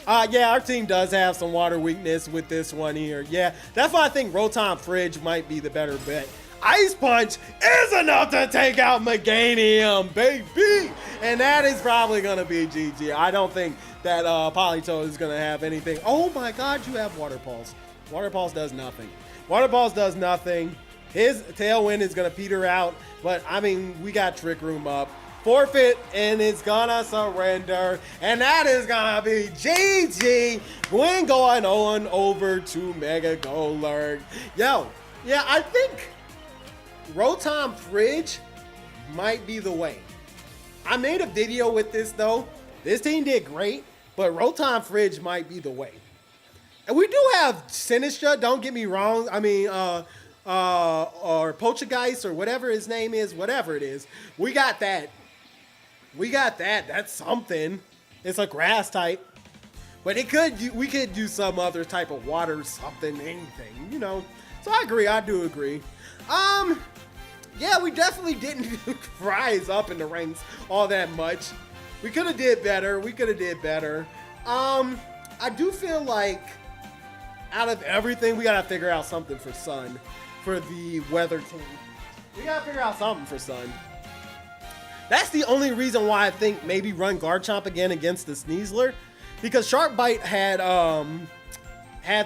Speaker 1: Yeah, our team does have some water weakness with this one here. Yeah, that's why I think Rotom Fridge might be the better bet. Ice Punch is enough to take out Meganium, baby! And that is probably going to be GG. I don't think that Politoed is going to have anything. Oh my god, you have Water Pulse. Water Pulse does nothing. Water Pulse does nothing. His Tailwind is going to peter out, but I mean, we got Trick Room up. Forfeit, and it's gonna surrender, and that is gonna be GG. We're going on over to Mega Golurk. Yo, yeah, I think Rotom Fridge might be the way. I made a video with this though. This team did great, but Rotom Fridge might be the way. And we do have Sinistra, don't get me wrong. I mean, or Poltergeist or whatever his name is, whatever it is. We got that. We got that. That's something. It's a grass type. But we could do some other type of water, something, anything, you know. So I agree. I do agree. Yeah, we definitely didn't rise up in the ranks all that much. We could have did better. We could have did better. I do feel like out of everything, we got to figure out something for Sun, for the weather team. We got to figure out something for Sun. That's the only reason why I think maybe run Garchomp again against the Sneasler, because Shark Bite had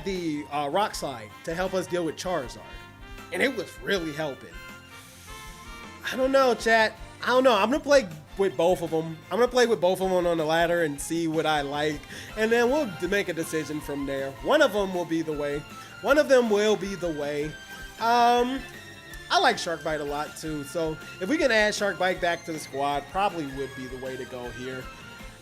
Speaker 1: the Rock Slide to help us deal with Charizard, and it was really helping. I don't know, chat. I don't know. I'm gonna play with both of them. I'm gonna play with both of them on the ladder and see what I like, and then we'll make a decision from there. One of them will be the way. One of them will be the way. I like Shark Bite a lot too, so if we can add Shark Bite back to the squad, probably would be the way to go here.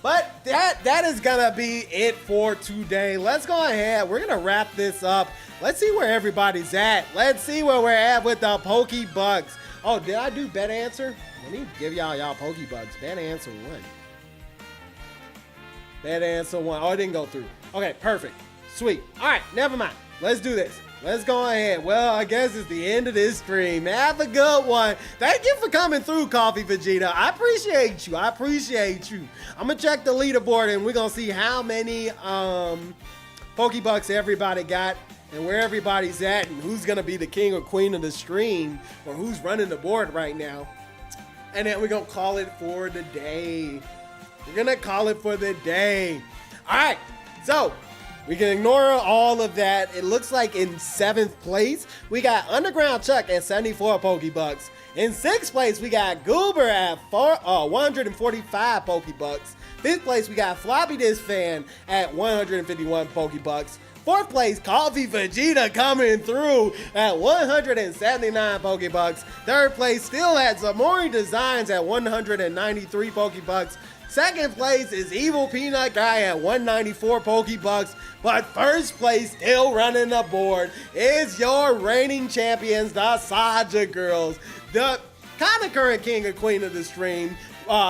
Speaker 1: But that is gonna be it for today. Let's go ahead. We're gonna wrap this up. Let's see where everybody's at. Let's see where we're at with the Pokebugs. Oh, did I do bet answer? Let me give y'all Pokebugs. Bet answer 1. Bet answer 1. Oh, it didn't go through. Okay, perfect. Sweet. All right, never mind. Let's do this. Let's go ahead. Well, I guess it's the end of this stream. Have a good one. Thank you for coming through, Coffee Vegeta. I appreciate you. I appreciate you. I'm going to check the leaderboard, and we're going to see how many Pokebucks everybody got and where everybody's at and who's going to be the king or queen of the stream or who's running the board right now. And then we're going to call it for the day. We're going to call it for the day. All right. So we can ignore all of that. It looks like in 7th place, we got Underground Chuck at 74 Pokebucks. In 6th place, we got Goober at 145 Pokebucks. 5th place, we got Floppy Disk Fan at 151 Pokebucks. 4th place, Coffee Vegeta coming through at 179 Pokebucks. 3rd place, still at Zamori Designs at 193 Pokebucks. 2nd place is Evil Peanut Guy at 194 Pokebucks. But 1st place, still running the board, is your reigning champions, the Saja Girls. The kind of current king or queen of the stream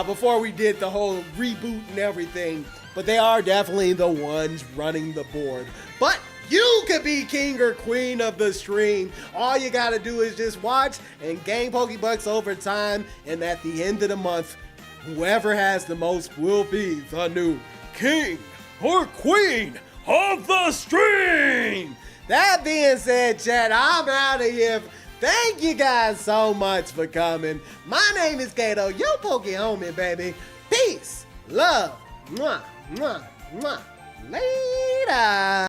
Speaker 1: before we did the whole reboot and everything. But they are definitely the ones running the board. But you could be king or queen of the stream. All you got to do is just watch and gain Pokebucks over time. And at the end of the month, whoever has the most will be the new king or queen of the stream. That being said, chat, I'm out of here. Thank you guys so much for coming. My name is Kato, your PokeHomie, baby. Peace, love, mwah, mwah, mwah. Later.